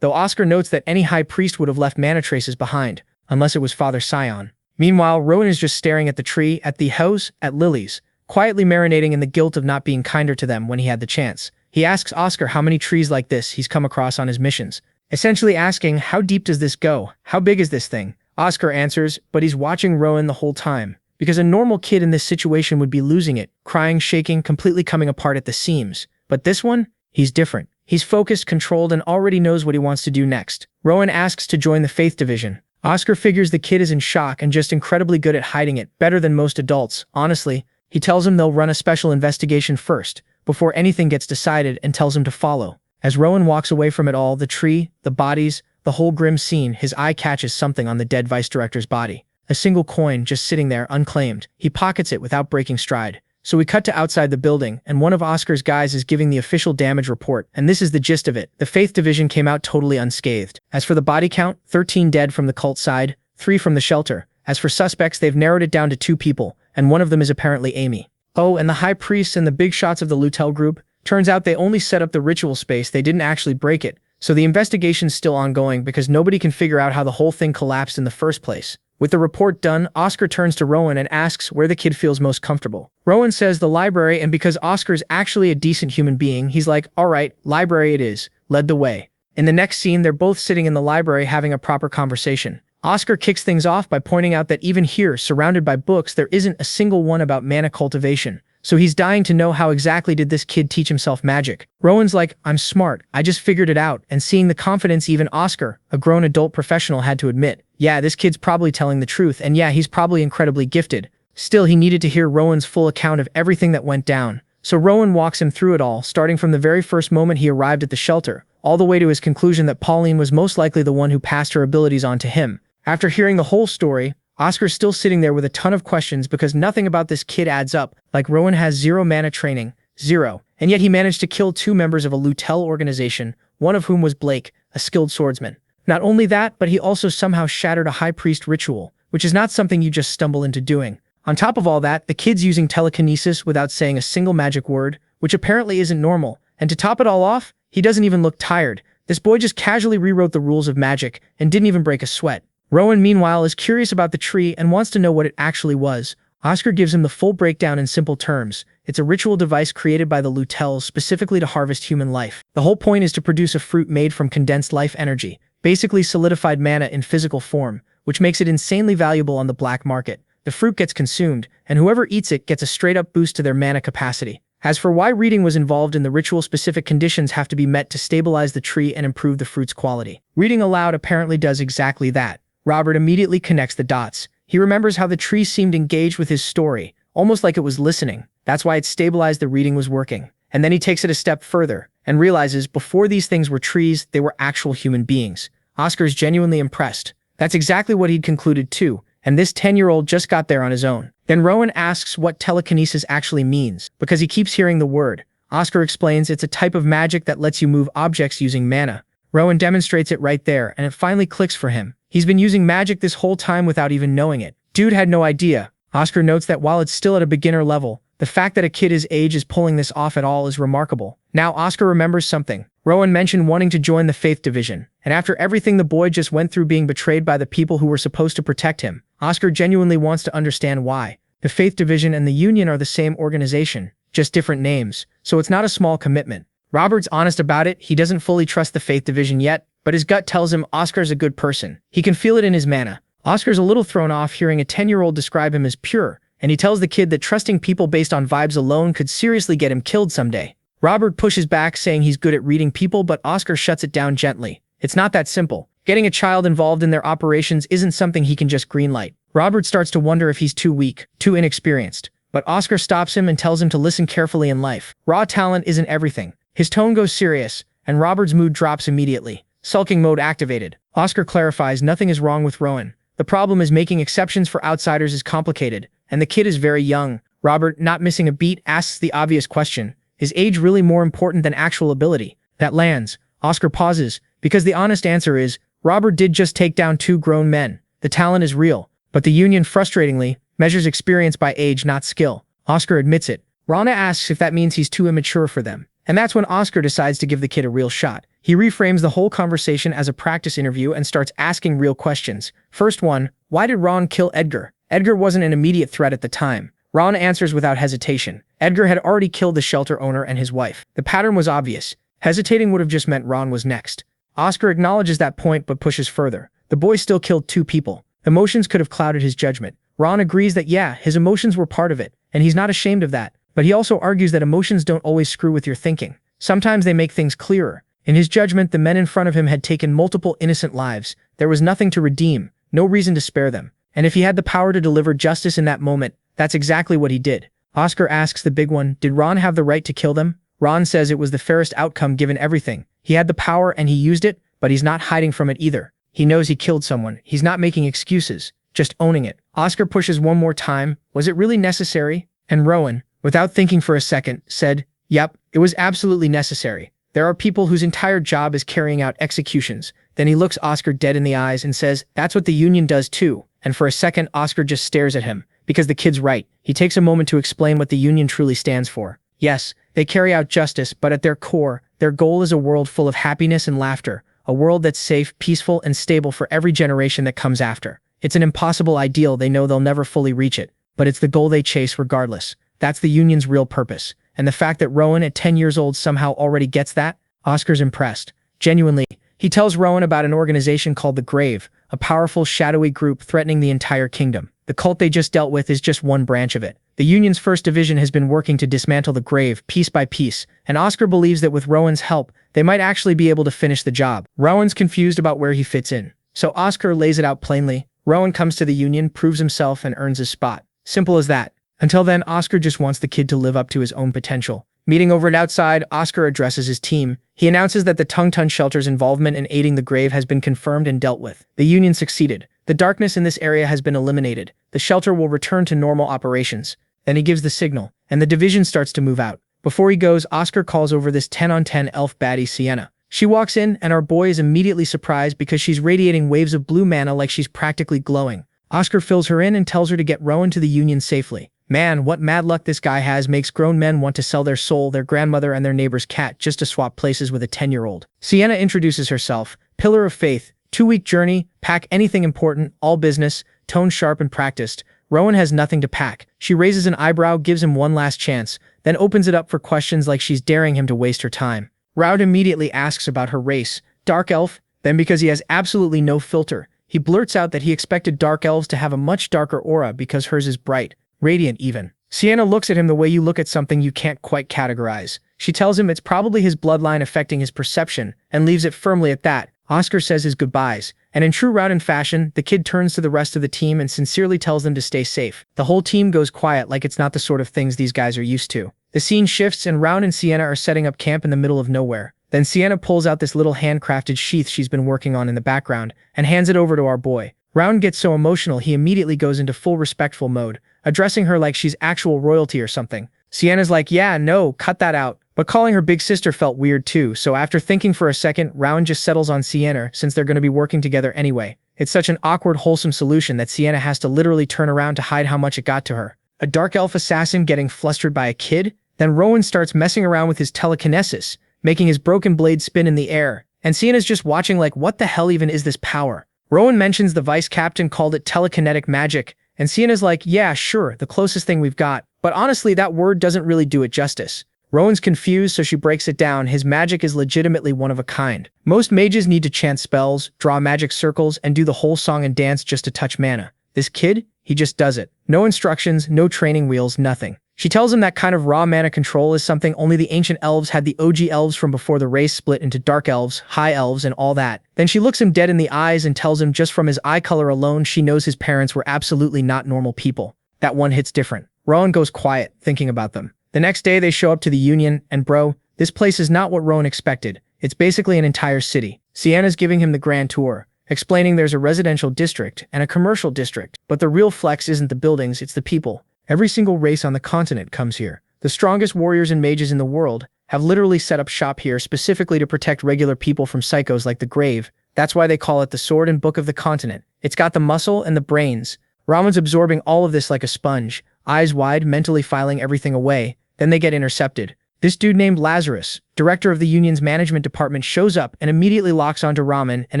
though Oscar notes that any high priest would have left mana traces behind, unless it was Father Sion. Meanwhile, Rowan is just staring at the tree, at the house, at lilies, quietly marinating in the guilt of not being kinder to them when he had the chance. He asks Oscar how many trees like this he's come across on his missions, essentially asking, how deep does this go? How big is this thing? Oscar answers, but he's watching Rowan the whole time, because a normal kid in this situation would be losing it, crying, shaking, completely coming apart at the seams. But this one, he's different. He's focused, controlled, and already knows what he wants to do next. Rowan asks to join the Faith Division. Oscar figures the kid is in shock and just incredibly good at hiding it, better than most adults, honestly. He tells him they'll run a special investigation first, before anything gets decided, and tells him to follow. As Rowan walks away from it all, the tree, the bodies, the whole grim scene, his eye catches something on the dead vice director's body. A single coin just sitting there unclaimed. He pockets it without breaking stride. So we cut to outside the building, and one of Oscar's guys is giving the official damage report, and this is the gist of it. The Faith Division came out totally unscathed. As for the body count, 13 dead from the cult side, 3 from the shelter. As for suspects, they've narrowed it down to 2 people, and one of them is apparently Amy. Oh, and the high priests and the big shots of the Lutel group? Turns out they only set up the ritual space, they didn't actually break it. So the investigation's still ongoing because nobody can figure out how the whole thing collapsed in the first place. With the report done, Oscar turns to Rowan and asks where the kid feels most comfortable. Rowan says the library, and because Oscar's actually a decent human being, he's like, alright, library it is, led the way. In the next scene, they're both sitting in the library having a proper conversation. Oscar kicks things off by pointing out that even here, surrounded by books, there isn't a single one about mana cultivation. So he's dying to know how exactly did this kid teach himself magic. Rowan's like, I'm smart, I just figured it out, and seeing the confidence even Oscar, a grown adult professional, had to admit. Yeah, this kid's probably telling the truth, and yeah, he's probably incredibly gifted. Still, he needed to hear Rowan's full account of everything that went down. So Rowan walks him through it all, starting from the very first moment he arrived at the shelter, all the way to his conclusion that Pauline was most likely the one who passed her abilities on to him. After hearing the whole story, Oscar's still sitting there with a ton of questions because nothing about this kid adds up, like Rowan has 0 mana training, 0, and yet he managed to kill 2 members of a Lutel organization, one of whom was Blake, a skilled swordsman. Not only that, but he also somehow shattered a high priest ritual, which is not something you just stumble into doing. On top of all that, the kid's using telekinesis without saying a single magic word, which apparently isn't normal, and to top it all off, he doesn't even look tired. This boy just casually rewrote the rules of magic and didn't even break a sweat. Rowan, meanwhile, is curious about the tree and wants to know what it actually was. Oscar gives him the full breakdown in simple terms. It's a ritual device created by the Lutels specifically to harvest human life. The whole point is to produce a fruit made from condensed life energy, basically solidified mana in physical form, which makes it insanely valuable on the black market. The fruit gets consumed, and whoever eats it gets a straight-up boost to their mana capacity. As for why reading was involved in the ritual, specific conditions have to be met to stabilize the tree and improve the fruit's quality. Reading aloud apparently does exactly that. Robert immediately connects the dots. He remembers how the tree seemed engaged with his story, almost like it was listening. That's why it stabilized the reading was working. And then he takes it a step further and realizes before these things were trees, they were actual human beings. Oscar's genuinely impressed. That's exactly what he'd concluded too, and this 10-year-old just got there on his own. Then Rowan asks what telekinesis actually means, because he keeps hearing the word. Oscar explains it's a type of magic that lets you move objects using mana. Rowan demonstrates it right there, and it finally clicks for him. He's been using magic this whole time without even knowing it. Dude had no idea. Oscar notes that while it's still at a beginner level, the fact that a kid his age is pulling this off at all is remarkable. Now Oscar remembers something. Rowan mentioned wanting to join the Faith Division, and after everything the boy just went through being betrayed by the people who were supposed to protect him, Oscar genuinely wants to understand why. The Faith Division and the Union are the same organization, just different names, so it's not a small commitment. Robert's honest about it. He doesn't fully trust the Faith Division yet, but his gut tells him Oscar's a good person. He can feel it in his mana. Oscar's a little thrown off hearing a 10-year-old describe him as pure, and he tells the kid that trusting people based on vibes alone could seriously get him killed someday. Robert pushes back, saying he's good at reading people, but Oscar shuts it down gently. It's not that simple. Getting a child involved in their operations isn't something he can just greenlight. Robert starts to wonder if he's too weak, too inexperienced. But Oscar stops him and tells him to listen carefully in life. Raw talent isn't everything. His tone goes serious, and Robert's mood drops immediately. Sulking mode activated. Oscar clarifies nothing is wrong with Rowan. The problem is making exceptions for outsiders is complicated, and the kid is very young. Robert, not missing a beat, asks the obvious question. Is age really more important than actual ability? That lands. Oscar pauses, because the honest answer is, Robert did just take down 2 grown men. The talent is real, but the Union, frustratingly, measures experience by age, not skill. Oscar admits it. Rana asks if that means he's too immature for them. And that's when Oscar decides to give the kid a real shot. He reframes the whole conversation as a practice interview and starts asking real questions. First one, why did Ron kill Edgar? Edgar wasn't an immediate threat at the time. Ron answers without hesitation. Edgar had already killed the shelter owner and his wife. The pattern was obvious. Hesitating would have just meant Ron was next. Oscar acknowledges that point but pushes further. The boy still killed 2 people. Emotions could have clouded his judgment. Ron agrees that yeah, his emotions were part of it, and he's not ashamed of that. But he also argues that emotions don't always screw with your thinking. Sometimes they make things clearer. In his judgment, the men in front of him had taken multiple innocent lives. There was nothing to redeem, no reason to spare them. And if he had the power to deliver justice in that moment, that's exactly what he did. Oscar asks the big one, did Ron have the right to kill them? Ron says it was the fairest outcome given everything. He had the power and he used it, but he's not hiding from it either. He knows he killed someone. He's not making excuses, just owning it. Oscar pushes one more time. Was it really necessary? And Rowan, without thinking for a second, said, yep, it was absolutely necessary. There are people whose entire job is carrying out executions. Then he looks Oscar dead in the eyes and says, that's what the Union does too. And for a second, Oscar just stares at him, because the kid's right. He takes a moment to explain what the Union truly stands for. Yes, they carry out justice, but at their core, their goal is a world full of happiness and laughter, a world that's safe, peaceful, and stable for every generation that comes after. It's an impossible ideal. They know they'll never fully reach it, but it's the goal they chase regardless. That's the Union's real purpose. And the fact that Rowan at 10 years old somehow already gets that? Oscar's impressed. Genuinely. He tells Rowan about an organization called the Grave, a powerful, shadowy group threatening the entire kingdom. The cult they just dealt with is just one branch of it. The Union's first division has been working to dismantle the Grave, piece by piece, and Oscar believes that with Rowan's help, they might actually be able to finish the job. Rowan's confused about where he fits in. So Oscar lays it out plainly. Rowan comes to the Union, proves himself, and earns his spot. Simple as that. Until then, Oscar just wants the kid to live up to his own potential. Meeting over at outside, Oscar addresses his team. He announces that the Tungtun Shelter's involvement in aiding the Grave has been confirmed and dealt with. The Union succeeded. The darkness in this area has been eliminated. The shelter will return to normal operations. Then he gives the signal, and the division starts to move out. Before he goes, Oscar calls over this 10-on-10 elf baddie Sienna. She walks in, and our boy is immediately surprised because she's radiating waves of blue mana like she's practically glowing. Oscar fills her in and tells her to get Rowan to the Union safely. Man, what mad luck this guy has makes grown men want to sell their soul, their grandmother, and their neighbor's cat just to swap places with a 10-year-old. Sienna introduces herself. Pillar of faith, 2-week journey, pack anything important, all business, tone sharp and practiced. Rowan has nothing to pack. She raises an eyebrow, gives him one last chance, then opens it up for questions like she's daring him to waste her time. Raud immediately asks about her race. Dark elf? Then because he has absolutely no filter, he blurts out that he expected dark elves to have a much darker aura because hers is bright. Radiant even. Sienna looks at him the way you look at something you can't quite categorize. She tells him it's probably his bloodline affecting his perception, and leaves it firmly at that. Oscar says his goodbyes, and in true Rauden fashion, the kid turns to the rest of the team and sincerely tells them to stay safe. The whole team goes quiet like it's not the sort of things these guys are used to. The scene shifts and Rowan and Sienna are setting up camp in the middle of nowhere. Then Sienna pulls out this little handcrafted sheath she's been working on in the background and hands it over to our boy. Rowan gets so emotional he immediately goes into full respectful mode, addressing her like she's actual royalty or something. Sienna's like, yeah, no, cut that out. But calling her big sister felt weird too, so after thinking for a second, Rowan just settles on Sienna since they're going to be working together anyway. It's such an awkward, wholesome solution that Sienna has to literally turn around to hide how much it got to her. A dark elf assassin getting flustered by a kid? Then Rowan starts messing around with his telekinesis, making his broken blade spin in the air, and Sienna's just watching like, what the hell even is this power? Rowan mentions the vice captain called it telekinetic magic, and Sienna's like, yeah, sure, the closest thing we've got, but honestly that word doesn't really do it justice. Rowan's confused, so she breaks it down. His magic is legitimately one of a kind. Most mages need to chant spells, draw magic circles, and do the whole song and dance just to touch mana. This kid, he just does it. No instructions, no training wheels, nothing. She tells him that kind of raw mana control is something only the ancient elves had, the OG elves from before the race split into dark elves, high elves, and all that. Then she looks him dead in the eyes and tells him just from his eye color alone she knows his parents were absolutely not normal people. That one hits different. Rowan goes quiet, thinking about them. The next day they show up to the Union, and bro, this place is not what Rowan expected. It's basically an entire city. Sienna's giving him the grand tour, explaining there's a residential district and a commercial district, but the real flex isn't the buildings, it's the people. Every single race on the continent comes here. The strongest warriors and mages in the world have literally set up shop here specifically to protect regular people from psychos like the Grave. That's why they call it the sword and book of the continent. It's got the muscle and the brains. Rowan's absorbing all of this like a sponge, eyes wide, mentally filing everything away. Then they get intercepted. This dude named Lazarus, director of the Union's management department, shows up and immediately locks onto Raman, and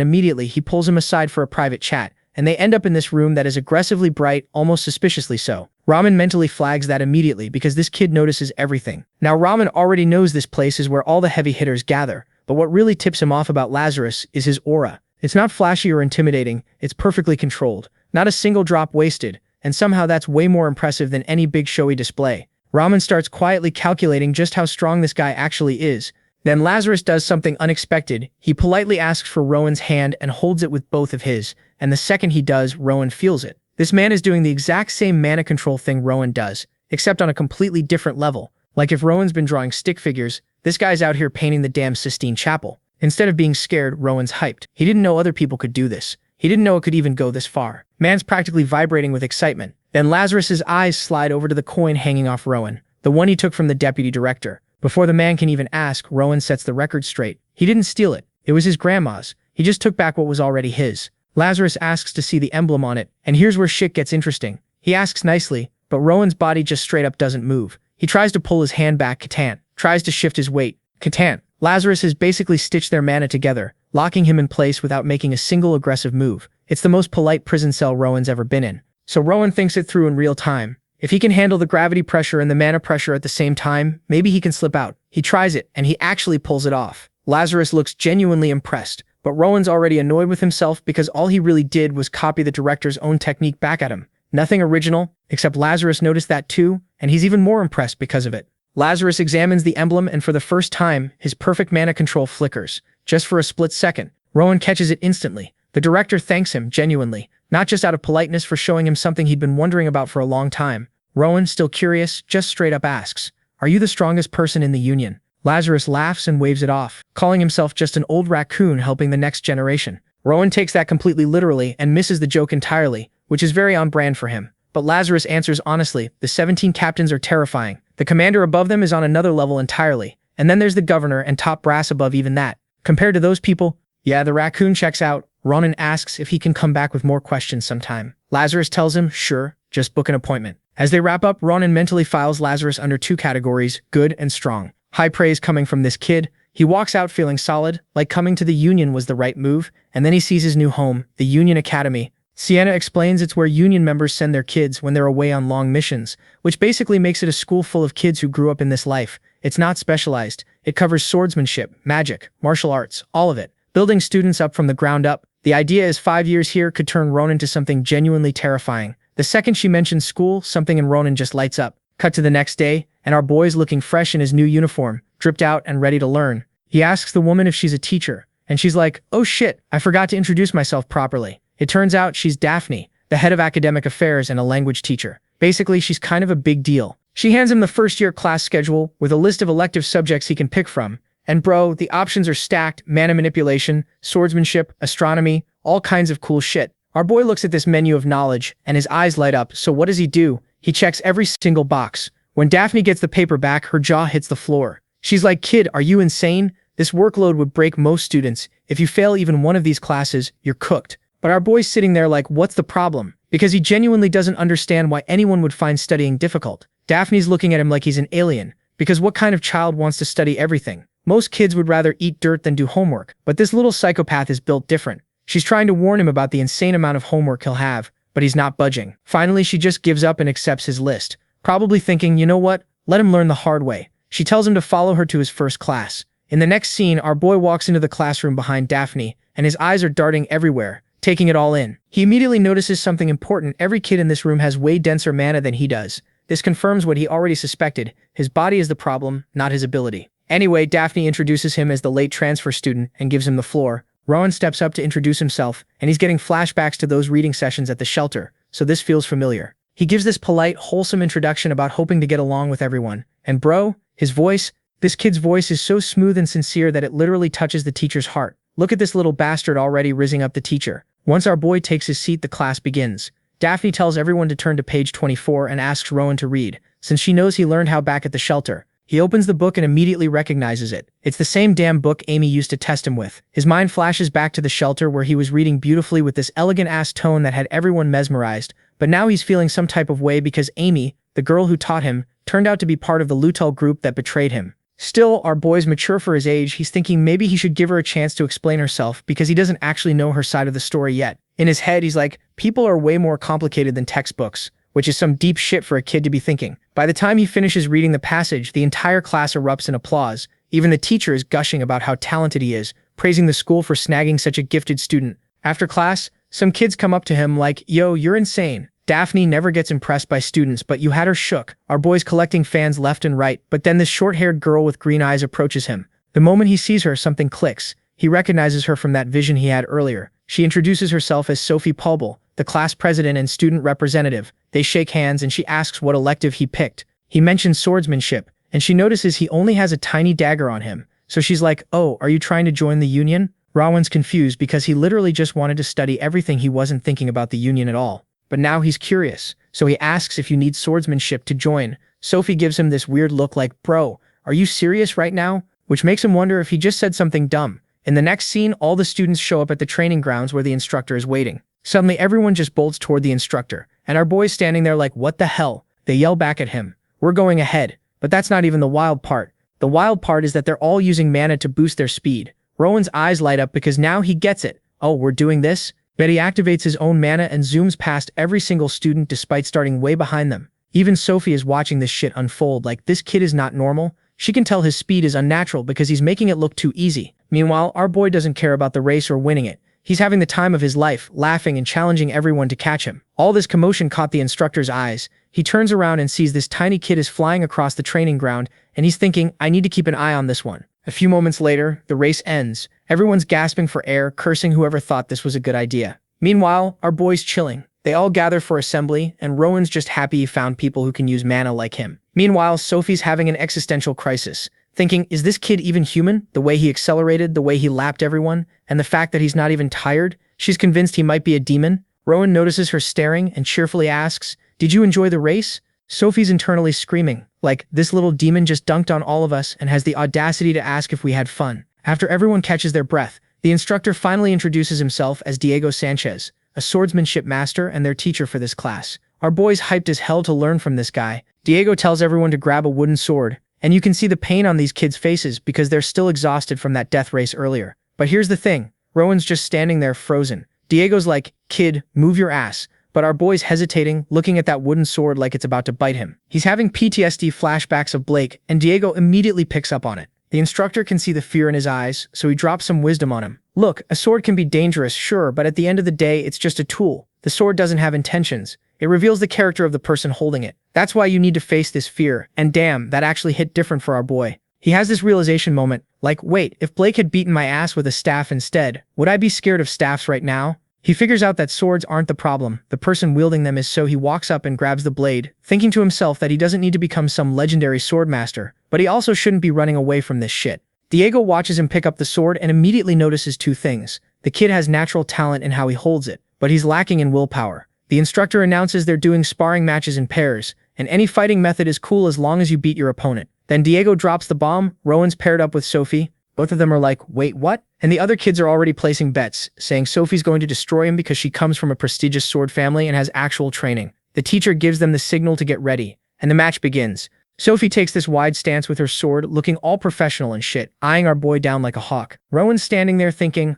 immediately he pulls him aside for a private chat, and they end up in this room that is aggressively bright, almost suspiciously so. Raman mentally flags that immediately because this kid notices everything. Now Raman already knows this place is where all the heavy hitters gather, but what really tips him off about Lazarus is his aura. It's not flashy or intimidating, it's perfectly controlled. Not a single drop wasted, and somehow that's way more impressive than any big showy display. Raman starts quietly calculating just how strong this guy actually is. Then Lazarus does something unexpected. He politely asks for Rowan's hand and holds it with both of his, and the second he does, Rowan feels it. This man is doing the exact same mana control thing Rowan does, except on a completely different level. Like if Rowan's been drawing stick figures, this guy's out here painting the damn Sistine Chapel. Instead of being scared, Rowan's hyped. He didn't know other people could do this. He didn't know it could even go this far. Man's practically vibrating with excitement. Then Lazarus's eyes slide over to the coin hanging off Rowan, the one he took from the deputy director. Before the man can even ask, Rowan sets the record straight. He didn't steal it. It was his grandma's. He just took back what was already his. Lazarus asks to see the emblem on it, and here's where shit gets interesting. He asks nicely, but Rowan's body just straight up doesn't move. He tries to pull his hand back, Catan. Tries to shift his weight, Catan. Lazarus has basically stitched their mana together, locking him in place without making a single aggressive move. It's the most polite prison cell Rowan's ever been in. So Rowan thinks it through in real time. If he can handle the gravity pressure and the mana pressure at the same time, maybe he can slip out. He tries it, and he actually pulls it off. Lazarus looks genuinely impressed, but Rowan's already annoyed with himself because all he really did was copy the director's own technique back at him. Nothing original, except Lazarus noticed that too, and he's even more impressed because of it. Lazarus examines the emblem, and for the first time, his perfect mana control flickers. Just for a split second, Rowan catches it instantly. The director thanks him genuinely, not just out of politeness for showing him something he'd been wondering about for a long time. Rowan, still curious, just straight up asks, "Are you the strongest person in the Union?" Lazarus laughs and waves it off, calling himself just an old raccoon helping the next generation. Rowan takes that completely literally and misses the joke entirely, which is very on brand for him. But Lazarus answers honestly, the 17 captains are terrifying. The commander above them is on another level entirely. And then there's the governor and top brass above even that. Compared to those people, yeah, the raccoon checks out. Ronan asks if he can come back with more questions sometime. Lazarus tells him, sure, just book an appointment. As they wrap up, Ronan mentally files Lazarus under two categories, good and strong. High praise coming from this kid. He walks out feeling solid, like coming to the Union was the right move, and then he sees his new home, the Union Academy. Sienna explains it's where Union members send their kids when they're away on long missions, which basically makes it a school full of kids who grew up in this life. It's not specialized. It covers swordsmanship, magic, martial arts, all of it. Building students up from the ground up. The idea is 5 years here could turn Ronan to something genuinely terrifying. The second she mentions school, something in Ronan just lights up. Cut to the next day, and our boy's looking fresh in his new uniform, dripped out and ready to learn. He asks the woman if she's a teacher, and she's like, oh shit, I forgot to introduce myself properly. It turns out she's Daphne, the head of academic affairs and a language teacher. Basically, she's kind of a big deal. She hands him the first-year class schedule with a list of elective subjects he can pick from. And bro, the options are stacked: mana manipulation, swordsmanship, astronomy, all kinds of cool shit. Our boy looks at this menu of knowledge, and his eyes light up. So what does he do? He checks every single box. When Daphne gets the paper back, her jaw hits the floor. She's like, "Kid, are you insane? This workload would break most students. If you fail even one of these classes, you're cooked." But our boy's sitting there like, what's the problem? Because he genuinely doesn't understand why anyone would find studying difficult. Daphne's looking at him like he's an alien. Because what kind of child wants to study everything? Most kids would rather eat dirt than do homework. But this little psychopath is built different. She's trying to warn him about the insane amount of homework he'll have, but he's not budging. Finally, she just gives up and accepts his list, probably thinking, you know what? Let him learn the hard way. She tells him to follow her to his first class. In the next scene, our boy walks into the classroom behind Daphne, and his eyes are darting everywhere, taking it all in. He immediately notices something important. Every kid in this room has way denser mana than he does. This confirms what he already suspected. His body is the problem, not his ability. Anyway, Daphne introduces him as the late transfer student and gives him the floor. Rowan steps up to introduce himself, and he's getting flashbacks to those reading sessions at the shelter, so this feels familiar. He gives this polite, wholesome introduction about hoping to get along with everyone. And bro, his voice, this kid's voice is so smooth and sincere that it literally touches the teacher's heart. Look at this little bastard already rizzing up the teacher. Once our boy takes his seat, the class begins. Daphne tells everyone to turn to page 24 and asks Rowan to read, since she knows he learned how back at the shelter. He opens the book and immediately recognizes it. It's the same damn book Amy used to test him with. His mind flashes back to the shelter where he was reading beautifully with this elegant-ass tone that had everyone mesmerized, but now he's feeling some type of way because Amy, the girl who taught him, turned out to be part of the Lutul group that betrayed him. Still, our boy's mature for his age. He's thinking maybe he should give her a chance to explain herself because he doesn't actually know her side of the story yet. In his head, he's like, people are way more complicated than textbooks, which is some deep shit for a kid to be thinking. By the time he finishes reading the passage, the entire class erupts in applause. Even the teacher is gushing about how talented he is, praising the school for snagging such a gifted student. After class, some kids come up to him like, yo, you're insane. Daphne never gets impressed by students, but you had her shook. Our boy's collecting fans left and right, but then this short-haired girl with green eyes approaches him. The moment he sees her, something clicks. He recognizes her from that vision he had earlier. She introduces herself as Sophie Pulbel, the class president and student representative. They shake hands and she asks what elective he picked. He mentions swordsmanship, and she notices he only has a tiny dagger on him. So she's like, oh, are you trying to join the Union? Rowan's confused because he literally just wanted to study everything. He wasn't thinking about the Union at all. But now he's curious, so he asks if you need swordsmanship to join. Sophie gives him this weird look like, bro, are you serious right now? Which makes him wonder if he just said something dumb. In the next scene, all the students show up at the training grounds where the instructor is waiting. Suddenly, everyone just bolts toward the instructor, and our boy's standing there like, what the hell? They yell back at him. We're going ahead. But that's not even the wild part. The wild part is that they're all using mana to boost their speed. Rowan's eyes light up because now he gets it. Oh, we're doing this? But he activates his own mana and zooms past every single student despite starting way behind them. Even Sophie is watching this shit unfold like this kid is not normal. She can tell his speed is unnatural because he's making it look too easy. Meanwhile, our boy doesn't care about the race or winning it. He's having the time of his life, laughing and challenging everyone to catch him. All this commotion caught the instructor's eyes. He turns around and sees this tiny kid is flying across the training ground, and he's thinking, I need to keep an eye on this one. A few moments later, the race ends. Everyone's gasping for air, cursing whoever thought this was a good idea. Meanwhile, our boy's chilling. They all gather for assembly, and Rowan's just happy he found people who can use mana like him. Meanwhile, Sophie's having an existential crisis, thinking, is this kid even human? The way he accelerated, the way he lapped everyone, and the fact that he's not even tired? She's convinced he might be a demon. Rowan notices her staring and cheerfully asks, did you enjoy the race? Sophie's internally screaming, like, this little demon just dunked on all of us and has the audacity to ask if we had fun. After everyone catches their breath, the instructor finally introduces himself as Diego Sanchez, a swordsmanship master and their teacher for this class. Our boy's hyped as hell to learn from this guy. Diego tells everyone to grab a wooden sword, and you can see the pain on these kids' faces because they're still exhausted from that death race earlier. But here's the thing, Rowan's just standing there frozen. Diego's like, kid, move your ass. But our boy's hesitating, looking at that wooden sword like it's about to bite him. He's having PTSD flashbacks of Blake, and Diego immediately picks up on it. The instructor can see the fear in his eyes, so he drops some wisdom on him. Look, a sword can be dangerous, sure, but at the end of the day, it's just a tool. The sword doesn't have intentions. It reveals the character of the person holding it. That's why you need to face this fear, and damn, that actually hit different for our boy. He has this realization moment, like, wait, if Blake had beaten my ass with a staff instead, would I be scared of staffs right now? He figures out that swords aren't the problem, the person wielding them is, so he walks up and grabs the blade, thinking to himself that he doesn't need to become some legendary swordmaster, but he also shouldn't be running away from this shit. Diego watches him pick up the sword and immediately notices two things. The kid has natural talent in how he holds it, but he's lacking in willpower. The instructor announces they're doing sparring matches in pairs, and any fighting method is cool as long as you beat your opponent. Then Diego drops the bomb. Rowan's paired up with Sophie. Both of them are like, wait, what? And the other kids are already placing bets, saying Sophie's going to destroy him because she comes from a prestigious sword family and has actual training. The teacher gives them the signal to get ready, and the match begins. Sophie takes this wide stance with her sword, looking all professional and shit, eyeing our boy down like a hawk. Rowan's standing there thinking,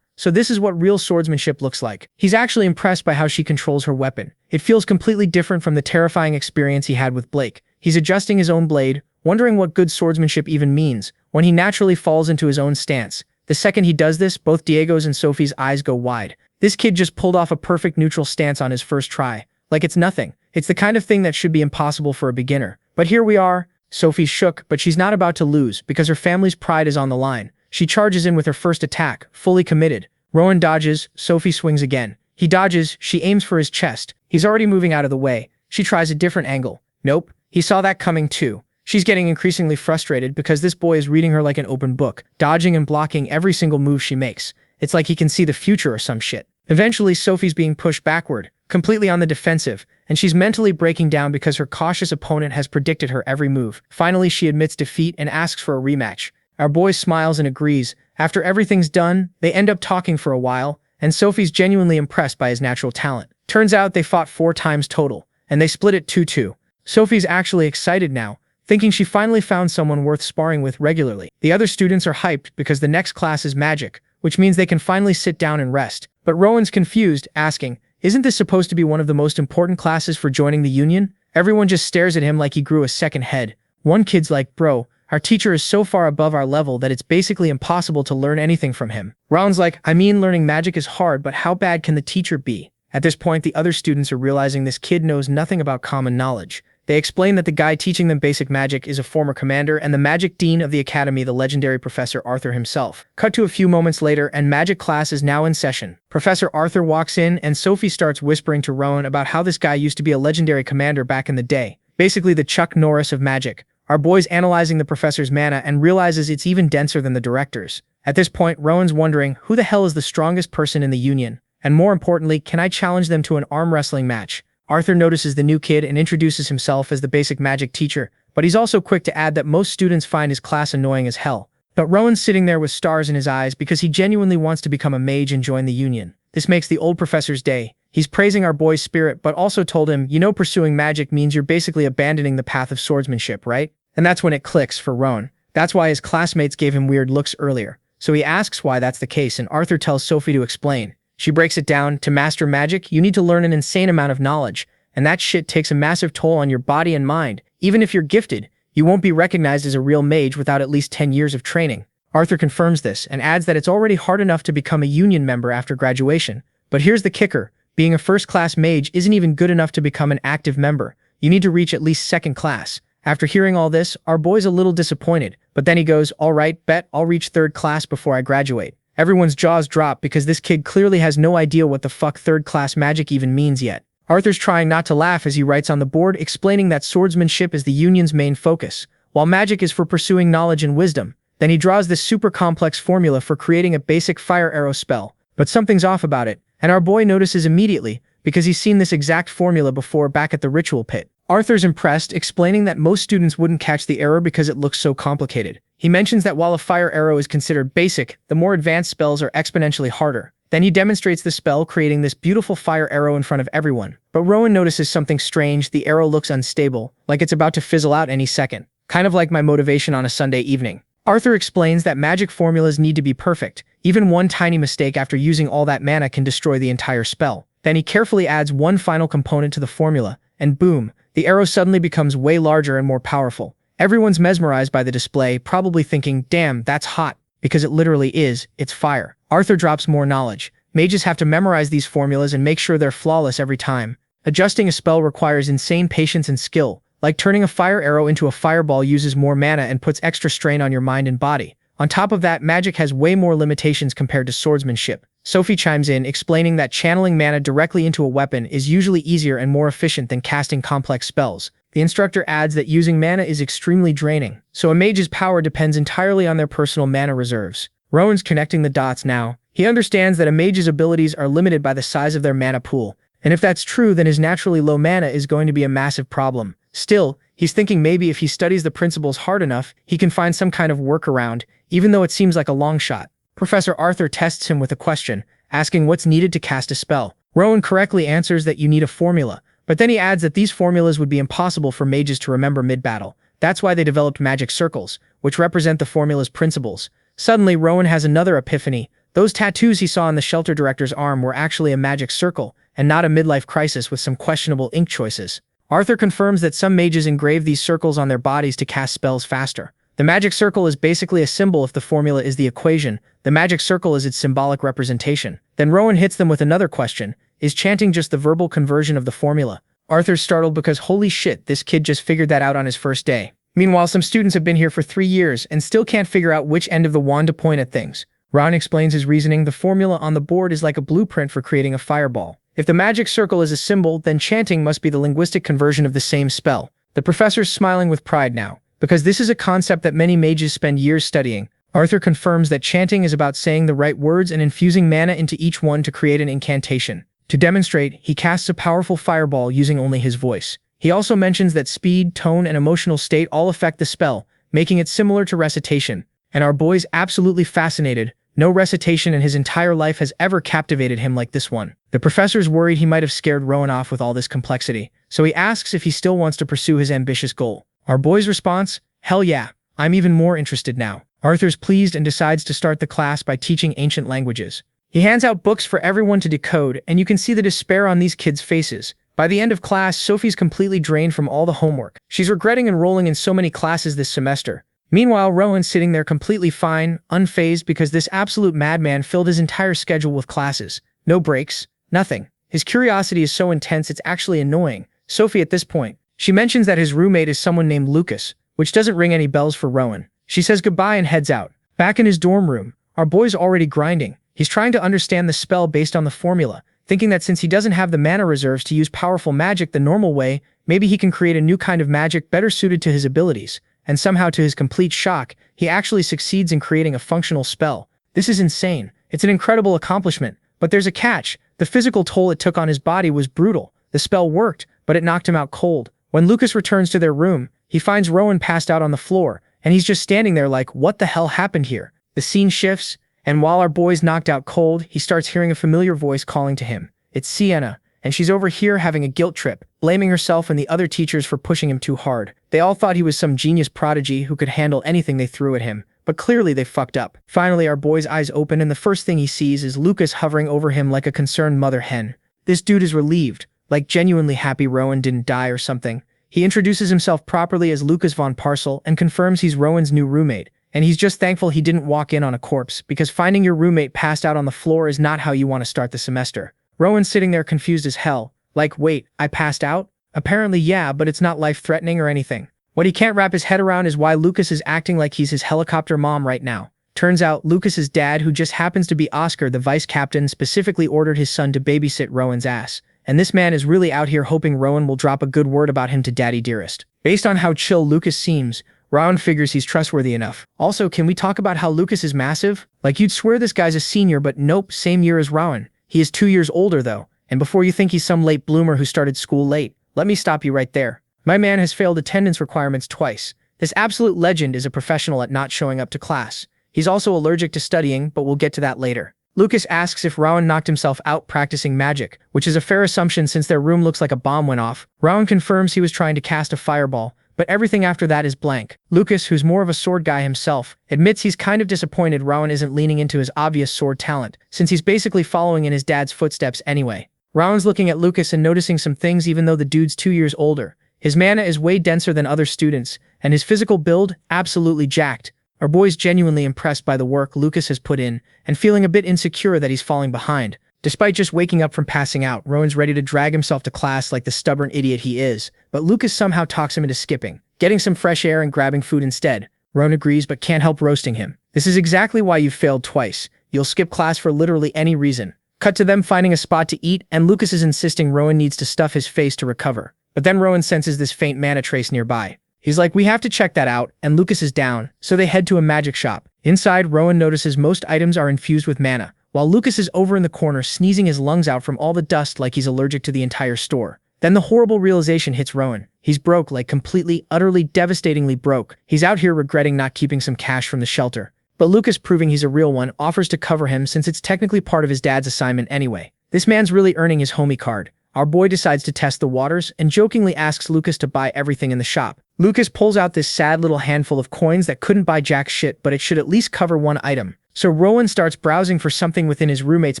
so this is what real swordsmanship looks like. He's actually impressed by how she controls her weapon. It feels completely different from the terrifying experience he had with Blake. He's adjusting his own blade, wondering what good swordsmanship even means, when he naturally falls into his own stance. The second he does this, both Diego's and Sophie's eyes go wide. This kid just pulled off a perfect neutral stance on his first try. Like it's nothing. It's the kind of thing that should be impossible for a beginner. But here we are. Sophie's shook, but she's not about to lose, because her family's pride is on the line. She charges in with her first attack, fully committed. Rowan dodges, Sophie swings again. He dodges, she aims for his chest. He's already moving out of the way. She tries a different angle. Nope. He saw that coming too. She's getting increasingly frustrated because this boy is reading her like an open book, dodging and blocking every single move she makes. It's like he can see the future or some shit. Eventually, Sophie's being pushed backward, completely on the defensive, and she's mentally breaking down because her cautious opponent has predicted her every move. Finally, she admits defeat and asks for a rematch. Our boy smiles and agrees. After everything's done, they end up talking for a while, and Sophie's genuinely impressed by his natural talent. Turns out they fought 4 times total, and they split it 2-2. Sophie's actually excited now, thinking she finally found someone worth sparring with regularly. The other students are hyped because the next class is magic, which means they can finally sit down and rest. But Rowan's confused, asking, isn't this supposed to be one of the most important classes for joining the union? Everyone just stares at him like he grew a second head. One kid's like, bro, our teacher is so far above our level that it's basically impossible to learn anything from him. Rowan's like, I mean, learning magic is hard, but how bad can the teacher be? At this point, the other students are realizing this kid knows nothing about common knowledge. They explain that the guy teaching them basic magic is a former commander and the magic dean of the academy, the legendary Professor Arthur himself. Cut to a few moments later, and magic class is now in session. Professor Arthur walks in, and Sophie starts whispering to Rowan about how this guy used to be a legendary commander back in the day. Basically the Chuck Norris of magic. Our boy's analyzing the professor's mana and realizes it's even denser than the director's. At this point, Rowan's wondering, who the hell is the strongest person in the union? And more importantly, can I challenge them to an arm wrestling match? Arthur notices the new kid and introduces himself as the basic magic teacher, but he's also quick to add that most students find his class annoying as hell. But Rowan's sitting there with stars in his eyes because he genuinely wants to become a mage and join the union. This makes the old professor's day. He's praising our boy's spirit, but also told him, you know, pursuing magic means you're basically abandoning the path of swordsmanship, right? And that's when it clicks for Rowan. That's why his classmates gave him weird looks earlier. So he asks why that's the case, and Arthur tells Sophie to explain. She breaks it down. To master magic, you need to learn an insane amount of knowledge, and that shit takes a massive toll on your body and mind. Even if you're gifted, you won't be recognized as a real mage without at least 10 years of training. Arthur confirms this and adds that it's already hard enough to become a union member after graduation. But here's the kicker. Being a first-class mage isn't even good enough to become an active member. You need to reach at least second class. After hearing all this, our boy's a little disappointed, but then he goes, all right, bet I'll reach third class before I graduate. Everyone's jaws drop because this kid clearly has no idea what the fuck third-class magic even means yet. Arthur's trying not to laugh as he writes on the board explaining that swordsmanship is the union's main focus, while magic is for pursuing knowledge and wisdom. Then he draws this super complex formula for creating a basic fire arrow spell. But something's off about it, and our boy notices immediately, because he's seen this exact formula before back at the ritual pit. Arthur's impressed, explaining that most students wouldn't catch the error because it looks so complicated. He mentions that while a fire arrow is considered basic, the more advanced spells are exponentially harder. Then he demonstrates the spell, creating this beautiful fire arrow in front of everyone. But Rowan notices something strange. The arrow looks unstable, like it's about to fizzle out any second. Kind of like my motivation on a Sunday evening. Arthur explains that magic formulas need to be perfect. Even one tiny mistake after using all that mana can destroy the entire spell. Then he carefully adds one final component to the formula, and boom, the arrow suddenly becomes way larger and more powerful. Everyone's mesmerized by the display, probably thinking, damn, that's hot, because it literally is, it's fire. Arthur drops more knowledge. Mages have to memorize these formulas and make sure they're flawless every time. Adjusting a spell requires insane patience and skill. Like turning a fire arrow into a fireball uses more mana and puts extra strain on your mind and body. On top of that, magic has way more limitations compared to swordsmanship. Sophie chimes in, explaining that channeling mana directly into a weapon is usually easier and more efficient than casting complex spells. The instructor adds that using mana is extremely draining, so a mage's power depends entirely on their personal mana reserves. Rowan's connecting the dots now. He understands that a mage's abilities are limited by the size of their mana pool, and if that's true, then his naturally low mana is going to be a massive problem. Still, he's thinking maybe if he studies the principles hard enough, he can find some kind of workaround, even though it seems like a long shot. Professor Arthur tests him with a question, asking what's needed to cast a spell. Rowan correctly answers that you need a formula, but then he adds that these formulas would be impossible for mages to remember mid-battle. That's why they developed magic circles, which represent the formula's principles. Suddenly, Rowan has another epiphany. Those tattoos he saw on the shelter director's arm were actually a magic circle, and not a midlife crisis with some questionable ink choices. Arthur confirms that some mages engrave these circles on their bodies to cast spells faster. The magic circle is basically a symbol if the formula is the equation. The magic circle is its symbolic representation. Then Rowan hits them with another question. Is chanting just the verbal conversion of the formula? Arthur's startled because holy shit, this kid just figured that out on his first day. Meanwhile, some students have been here for 3 years and still can't figure out which end of the wand to point at things. Rowan explains his reasoning. The formula on the board is like a blueprint for creating a fireball. If the magic circle is a symbol, then chanting must be the linguistic conversion of the same spell. The professor's smiling with pride now, because this is a concept that many mages spend years studying. Arthur confirms that chanting is about saying the right words and infusing mana into each one to create an incantation. To demonstrate, he casts a powerful fireball using only his voice. He also mentions that speed, tone, and emotional state all affect the spell, making it similar to recitation. And our boy's absolutely fascinated. No recitation in his entire life has ever captivated him like this one. The professor's worried he might have scared Rowan off with all this complexity, so he asks if he still wants to pursue his ambitious goal. Our boy's response? Hell yeah, I'm even more interested now. Arthur's pleased and decides to start the class by teaching ancient languages. He hands out books for everyone to decode, and you can see the despair on these kids' faces. By the end of class, Sophie's completely drained from all the homework. She's regretting enrolling in so many classes this semester. Meanwhile, Rowan's sitting there completely fine, unfazed because this absolute madman filled his entire schedule with classes. No breaks, nothing. His curiosity is so intense it's actually annoying. Sophie at this point. She mentions that his roommate is someone named Lucas, which doesn't ring any bells for Rowan. She says goodbye and heads out. Back in his dorm room, our boy's already grinding. He's trying to understand the spell based on the formula, thinking that since he doesn't have the mana reserves to use powerful magic the normal way, maybe he can create a new kind of magic better suited to his abilities. And somehow, to his complete shock, he actually succeeds in creating a functional spell. This is insane. It's an incredible accomplishment, but there's a catch. The physical toll it took on his body was brutal. The spell worked, but it knocked him out cold. When Lucas returns to their room, he finds Rowan passed out on the floor, and he's just standing there like, what the hell happened here? The scene shifts, and while our boy's knocked out cold, he starts hearing a familiar voice calling to him. It's Sienna, and she's over here having a guilt trip, blaming herself and the other teachers for pushing him too hard. They all thought he was some genius prodigy who could handle anything they threw at him, but clearly they fucked up. Finally, our boy's eyes open, and the first thing he sees is Lucas hovering over him like a concerned mother hen. This dude is relieved, like genuinely happy Rowan didn't die or something. He introduces himself properly as Lucas von Parcel and confirms he's Rowan's new roommate, and he's just thankful he didn't walk in on a corpse, because finding your roommate passed out on the floor is not how you want to start the semester. Rowan's sitting there confused as hell, like, wait, I passed out? Apparently yeah, but it's not life-threatening or anything. What he can't wrap his head around is why Lucas is acting like he's his helicopter mom right now. Turns out, Lucas's dad, who just happens to be Oscar, the vice captain, specifically ordered his son to babysit Rowan's ass. And this man is really out here hoping Rowan will drop a good word about him to Daddy Dearest. Based on how chill Lucas seems, Rowan figures he's trustworthy enough. Also, can we talk about how Lucas is massive? Like, you'd swear this guy's a senior, but nope, same year as Rowan. He is 2 years older though, and before you think he's some late bloomer who started school late, let me stop you right there. My man has failed attendance requirements twice. This absolute legend is a professional at not showing up to class. He's also allergic to studying, but we'll get to that later. Lucas asks if Rowan knocked himself out practicing magic, which is a fair assumption since their room looks like a bomb went off. Rowan confirms he was trying to cast a fireball, but everything after that is blank. Lucas, who's more of a sword guy himself, admits he's kind of disappointed Rowan isn't leaning into his obvious sword talent, since he's basically following in his dad's footsteps anyway. Rowan's looking at Lucas and noticing some things even though the dude's 2 years older. His mana is way denser than other students, and his physical build, absolutely jacked. Our boy's genuinely impressed by the work Lucas has put in, and feeling a bit insecure that he's falling behind. Despite just waking up from passing out, Rowan's ready to drag himself to class like the stubborn idiot he is, but Lucas somehow talks him into skipping, getting some fresh air and grabbing food instead. Rowan agrees but can't help roasting him. This is exactly why you failed twice. You'll skip class for literally any reason. Cut to them finding a spot to eat, and Lucas is insisting Rowan needs to stuff his face to recover. But then Rowan senses this faint mana trace nearby. He's like, we have to check that out, and Lucas is down, so they head to a magic shop. Inside, Rowan notices most items are infused with mana, while Lucas is over in the corner sneezing his lungs out from all the dust like he's allergic to the entire store. Then the horrible realization hits Rowan. He's broke, like completely, utterly, devastatingly broke. He's out here regretting not keeping some cash from the shelter. But Lucas, proving he's a real one, offers to cover him since it's technically part of his dad's assignment anyway. This man's really earning his homie card. Our boy decides to test the waters and jokingly asks Lucas to buy everything in the shop. Lucas pulls out this sad little handful of coins that couldn't buy jack shit, but it should at least cover one item. So Rowan starts browsing for something within his roommate's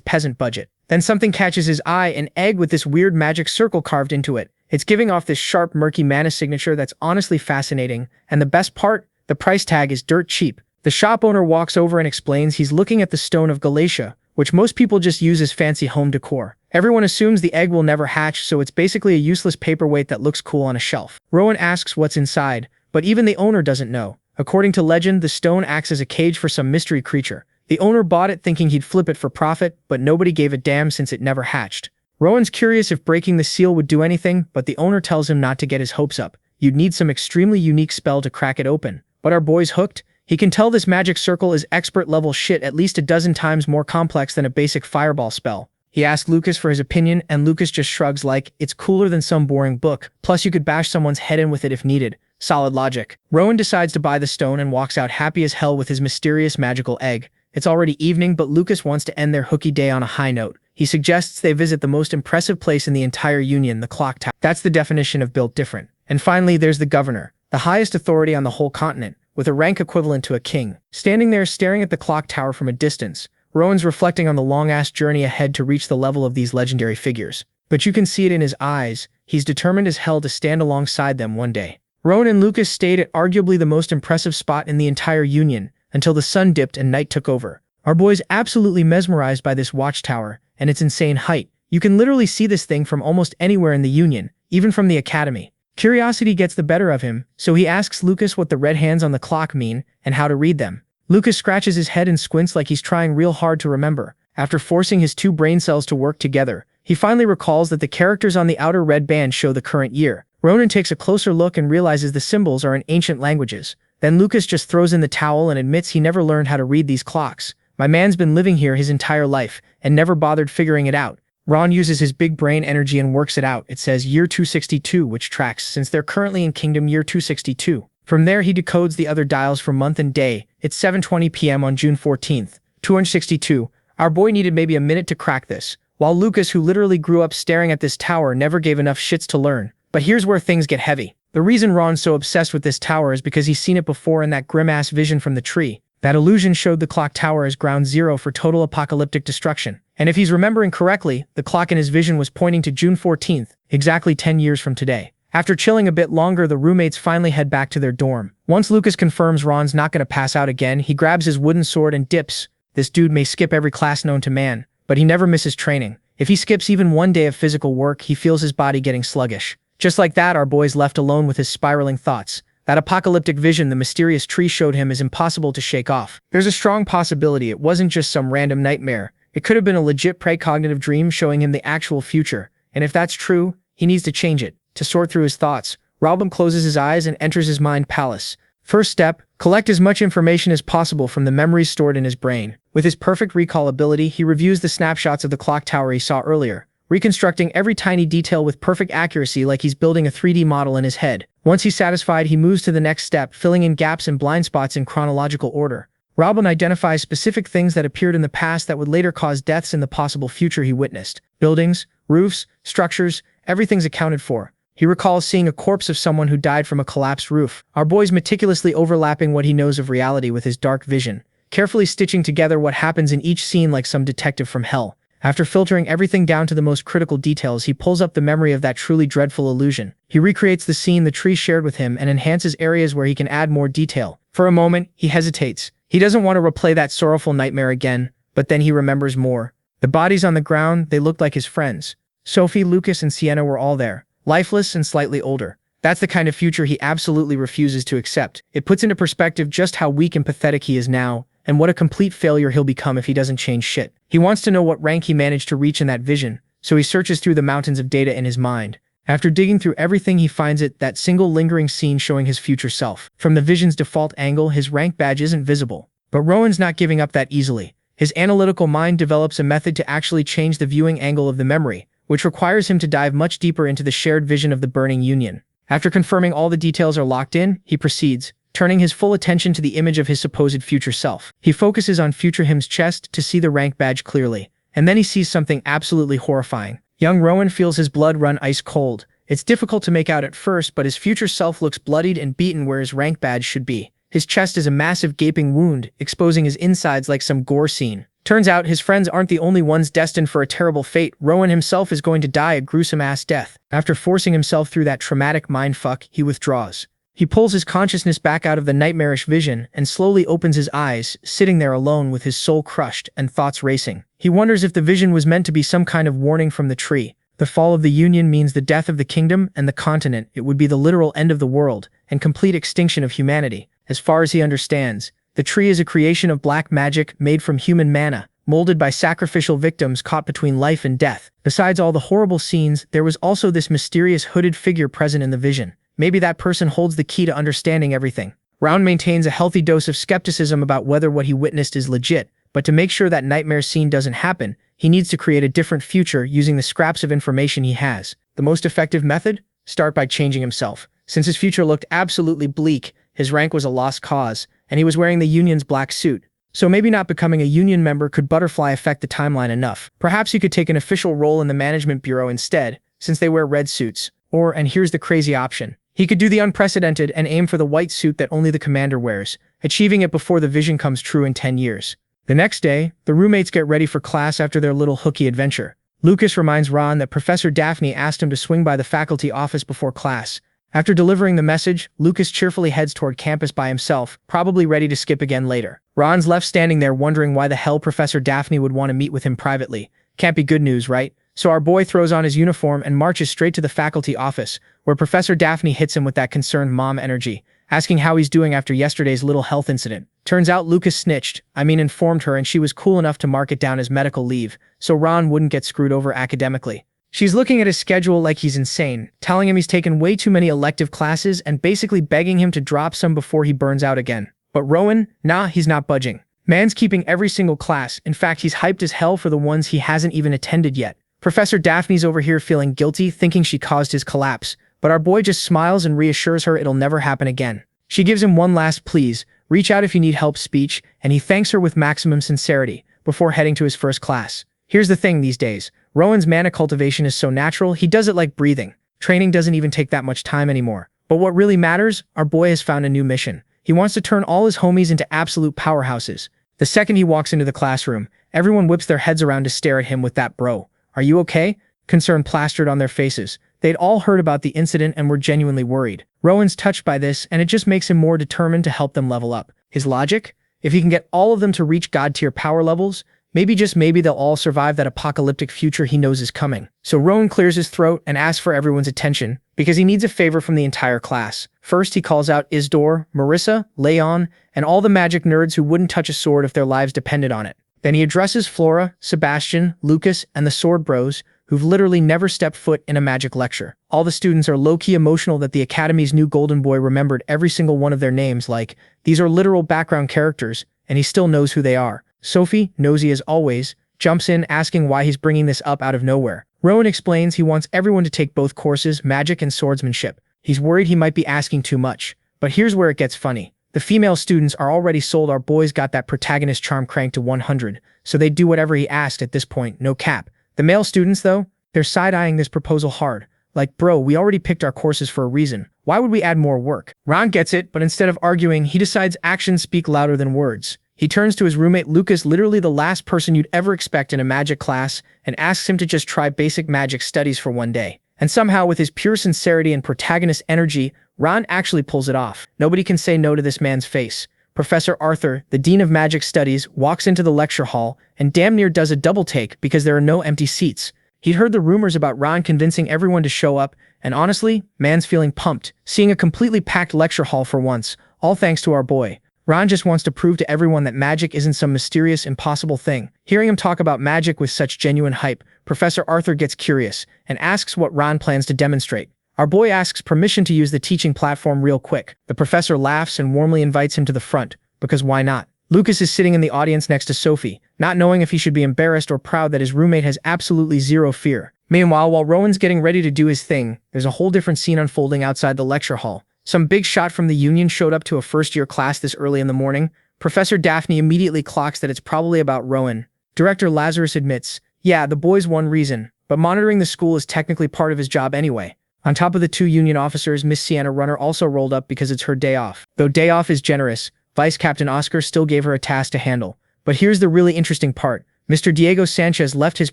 peasant budget. Then something catches his eye, an egg with this weird magic circle carved into it. It's giving off this sharp, murky mana signature that's honestly fascinating, and the best part, the price tag is dirt cheap. The shop owner walks over and explains he's looking at the Stone of Galatia, which most people just use as fancy home decor. Everyone assumes the egg will never hatch, so it's basically a useless paperweight that looks cool on a shelf. Rowan asks what's inside, but even the owner doesn't know. According to legend, the stone acts as a cage for some mystery creature. The owner bought it thinking he'd flip it for profit, but nobody gave a damn since it never hatched. Rowan's curious if breaking the seal would do anything, but the owner tells him not to get his hopes up. You'd need some extremely unique spell to crack it open. But our boy's hooked. He can tell this magic circle is expert level shit, at least a dozen times more complex than a basic fireball spell. He asks Lucas for his opinion, and Lucas just shrugs like, it's cooler than some boring book, plus you could bash someone's head in with it if needed. Solid logic. Rowan decides to buy the stone and walks out happy as hell with his mysterious magical egg. It's already evening, but Lucas wants to end their hooky day on a high note. He suggests they visit the most impressive place in the entire Union, the clock tower. That's the definition of built different. And finally, there's the governor, the highest authority on the whole continent, with a rank equivalent to a king. Standing there staring at the clock tower from a distance, Rowan's reflecting on the long-ass journey ahead to reach the level of these legendary figures. But you can see it in his eyes, he's determined as hell to stand alongside them one day. Rowan and Lucas stayed at arguably the most impressive spot in the entire Union, until the sun dipped and night took over. Our boy's absolutely mesmerized by this watchtower, and its insane height. You can literally see this thing from almost anywhere in the Union, even from the academy. Curiosity gets the better of him, so he asks Lucas what the red hands on the clock mean, and how to read them. Lucas scratches his head and squints like he's trying real hard to remember. After forcing his two brain cells to work together, he finally recalls that the characters on the outer red band show the current year. Rowan takes a closer look and realizes the symbols are in ancient languages. Then Lucas just throws in the towel and admits he never learned how to read these clocks. My man's been living here his entire life, and never bothered figuring it out. Ron uses his big brain energy and works it out. It says year 262, which tracks since they're currently in Kingdom year 262. From there he decodes the other dials for month and day. It's 7:20 p.m. on June 14th, 262. Our boy needed maybe a minute to crack this, while Lucas, who literally grew up staring at this tower, never gave enough shits to learn. But here's where things get heavy. The reason Ron's so obsessed with this tower is because he's seen it before in that grim-ass vision from the tree. That illusion showed the clock tower as ground zero for total apocalyptic destruction. And if he's remembering correctly, the clock in his vision was pointing to June 14th, exactly 10 years from today. After chilling a bit longer, the roommates finally head back to their dorm. Once Lucas confirms Ron's not gonna pass out again, he grabs his wooden sword and dips. This dude may skip every class known to man, but he never misses training. If he skips even one day of physical work, he feels his body getting sluggish. Just like that, our boy's left alone with his spiraling thoughts. That apocalyptic vision the mysterious tree showed him is impossible to shake off. There's a strong possibility it wasn't just some random nightmare. It could have been a legit precognitive dream showing him the actual future. And if that's true, he needs to change it. To sort through his thoughts, Robin closes his eyes and enters his mind palace. First step, collect as much information as possible from the memories stored in his brain. With his perfect recall ability, he reviews the snapshots of the clock tower he saw earlier, reconstructing every tiny detail with perfect accuracy like he's building a 3D model in his head. Once he's satisfied, he moves to the next step, filling in gaps and blind spots in chronological order. Robin identifies specific things that appeared in the past that would later cause deaths in the possible future he witnessed. Buildings, roofs, structures, everything's accounted for. He recalls seeing a corpse of someone who died from a collapsed roof. Our boy's meticulously overlapping what he knows of reality with his dark vision, carefully stitching together what happens in each scene like some detective from hell. After filtering everything down to the most critical details, he pulls up the memory of that truly dreadful illusion. He recreates the scene the tree shared with him and enhances areas where he can add more detail. For a moment, he hesitates. He doesn't want to replay that sorrowful nightmare again, but then he remembers more. The bodies on the ground, they looked like his friends. Sophie, Lucas, and Sienna were all there, lifeless and slightly older. That's the kind of future he absolutely refuses to accept. It puts into perspective just how weak and pathetic he is now, and what a complete failure he'll become if he doesn't change shit. He wants to know what rank he managed to reach in that vision, so he searches through the mountains of data in his mind. After digging through everything, he finds that single lingering scene showing his future self. From the vision's default angle, his rank badge isn't visible. But Rowan's not giving up that easily. His analytical mind develops a method to actually change the viewing angle of the memory, which requires him to dive much deeper into the shared vision of the Burning Union. After confirming all the details are locked in, he proceeds, turning his full attention to the image of his supposed future self. He focuses on future him's chest to see the rank badge clearly, and then he sees something absolutely horrifying. Young Rowan feels his blood run ice cold. It's difficult to make out at first, but his future self looks bloodied and beaten where his rank badge should be. His chest is a massive gaping wound, exposing his insides like some gore scene. Turns out his friends aren't the only ones destined for a terrible fate. Rowan himself is going to die a gruesome-ass death. After forcing himself through that traumatic mindfuck, he withdraws. He pulls his consciousness back out of the nightmarish vision and slowly opens his eyes, sitting there alone with his soul crushed and thoughts racing. He wonders if the vision was meant to be some kind of warning from the tree. The fall of the Union means the death of the kingdom and the continent. It would be the literal end of the world and complete extinction of humanity. As far as he understands, the tree is a creation of black magic made from human mana, molded by sacrificial victims caught between life and death. Besides all the horrible scenes, there was also this mysterious hooded figure present in the vision. Maybe that person holds the key to understanding everything. Rowan maintains a healthy dose of skepticism about whether what he witnessed is legit, but to make sure that nightmare scene doesn't happen, he needs to create a different future using the scraps of information he has. The most effective method? Start by changing himself. Since his future looked absolutely bleak, his rank was a lost cause, and he was wearing the Union's black suit. So maybe not becoming a Union member could butterfly affect the timeline enough. Perhaps he could take an official role in the management bureau instead, since they wear red suits. Or, and here's the crazy option, he could do the unprecedented and aim for the white suit that only the commander wears, achieving it before the vision comes true in 10 years. The next day, the roommates get ready for class after their little hooky adventure. Lucas reminds Ron that Professor Daphne asked him to swing by the faculty office before class. After delivering the message, Lucas cheerfully heads toward campus by himself, probably ready to skip again later. Ron's left standing there wondering why the hell Professor Daphne would want to meet with him privately. Can't be good news, right? So our boy throws on his uniform and marches straight to the faculty office, where Professor Daphne hits him with that concerned mom energy, asking how he's doing after yesterday's little health incident. Turns out Lucas informed her, and she was cool enough to mark it down as medical leave, so Ron wouldn't get screwed over academically. She's looking at his schedule like he's insane, telling him he's taken way too many elective classes and basically begging him to drop some before he burns out again. But Rowan, nah, he's not budging. Man's keeping every single class. In fact, he's hyped as hell for the ones he hasn't even attended yet. Professor Daphne's over here feeling guilty, thinking she caused his collapse, but our boy just smiles and reassures her it'll never happen again. She gives him one last please, reach out if you need help speech, and he thanks her with maximum sincerity, before heading to his first class. Here's the thing these days, Rowan's mana cultivation is so natural, he does it like breathing. Training doesn't even take that much time anymore. But what really matters, our boy has found a new mission. He wants to turn all his homies into absolute powerhouses. The second he walks into the classroom, everyone whips their heads around to stare at him with that "Bro, are you okay?" concern plastered on their faces. They'd all heard about the incident and were genuinely worried. Rowan's touched by this, and it just makes him more determined to help them level up. His logic? If he can get all of them to reach god-tier power levels, maybe just maybe they'll all survive that apocalyptic future he knows is coming. So Rowan clears his throat and asks for everyone's attention, because he needs a favor from the entire class. First, he calls out Isidore, Marissa, Leon, and all the magic nerds who wouldn't touch a sword if their lives depended on it. Then he addresses Flora, Sebastian, Lucas, and the Sword Bros, who've literally never stepped foot in a magic lecture. All the students are low-key emotional that the Academy's new golden boy remembered every single one of their names, like, these are literal background characters, and he still knows who they are. Sophie, nosy as always, jumps in asking why he's bringing this up out of nowhere. Rowan explains he wants everyone to take both courses, magic and swordsmanship. He's worried he might be asking too much. But here's where it gets funny. The female students are already sold. Our boy's got that protagonist charm cranked to 100, so they'd do whatever he asked at this point, no cap. The male students, though, they're side-eyeing this proposal hard. Like, bro, we already picked our courses for a reason. Why would we add more work? Ron gets it, but instead of arguing, he decides actions speak louder than words. He turns to his roommate Lucas, literally the last person you'd ever expect in a magic class, and asks him to just try basic magic studies for one day. And somehow, with his pure sincerity and protagonist energy, Ron actually pulls it off. Nobody can say no to this man's face. Professor Arthur, the Dean of Magic Studies, walks into the lecture hall and damn near does a double take because there are no empty seats. He'd heard the rumors about Ron convincing everyone to show up, and honestly, man's feeling pumped, seeing a completely packed lecture hall for once, all thanks to our boy. Ron just wants to prove to everyone that magic isn't some mysterious, impossible thing. Hearing him talk about magic with such genuine hype, Professor Arthur gets curious and asks what Ron plans to demonstrate. Our boy asks permission to use the teaching platform real quick. The professor laughs and warmly invites him to the front, because why not? Lucas is sitting in the audience next to Sophie, not knowing if he should be embarrassed or proud that his roommate has absolutely zero fear. Meanwhile, while Rowan's getting ready to do his thing, there's a whole different scene unfolding outside the lecture hall. Some big shot from the Union showed up to a first-year class this early in the morning. Professor Daphne immediately clocks that it's probably about Rowan. Director Lazarus admits, yeah, the boy's one reason, but monitoring the school is technically part of his job anyway. On top of the two Union officers, Miss Sienna Runner also rolled up because it's her day off. Though day off is generous, Vice Captain Oscar still gave her a task to handle. But here's the really interesting part. Mr. Diego Sanchez left his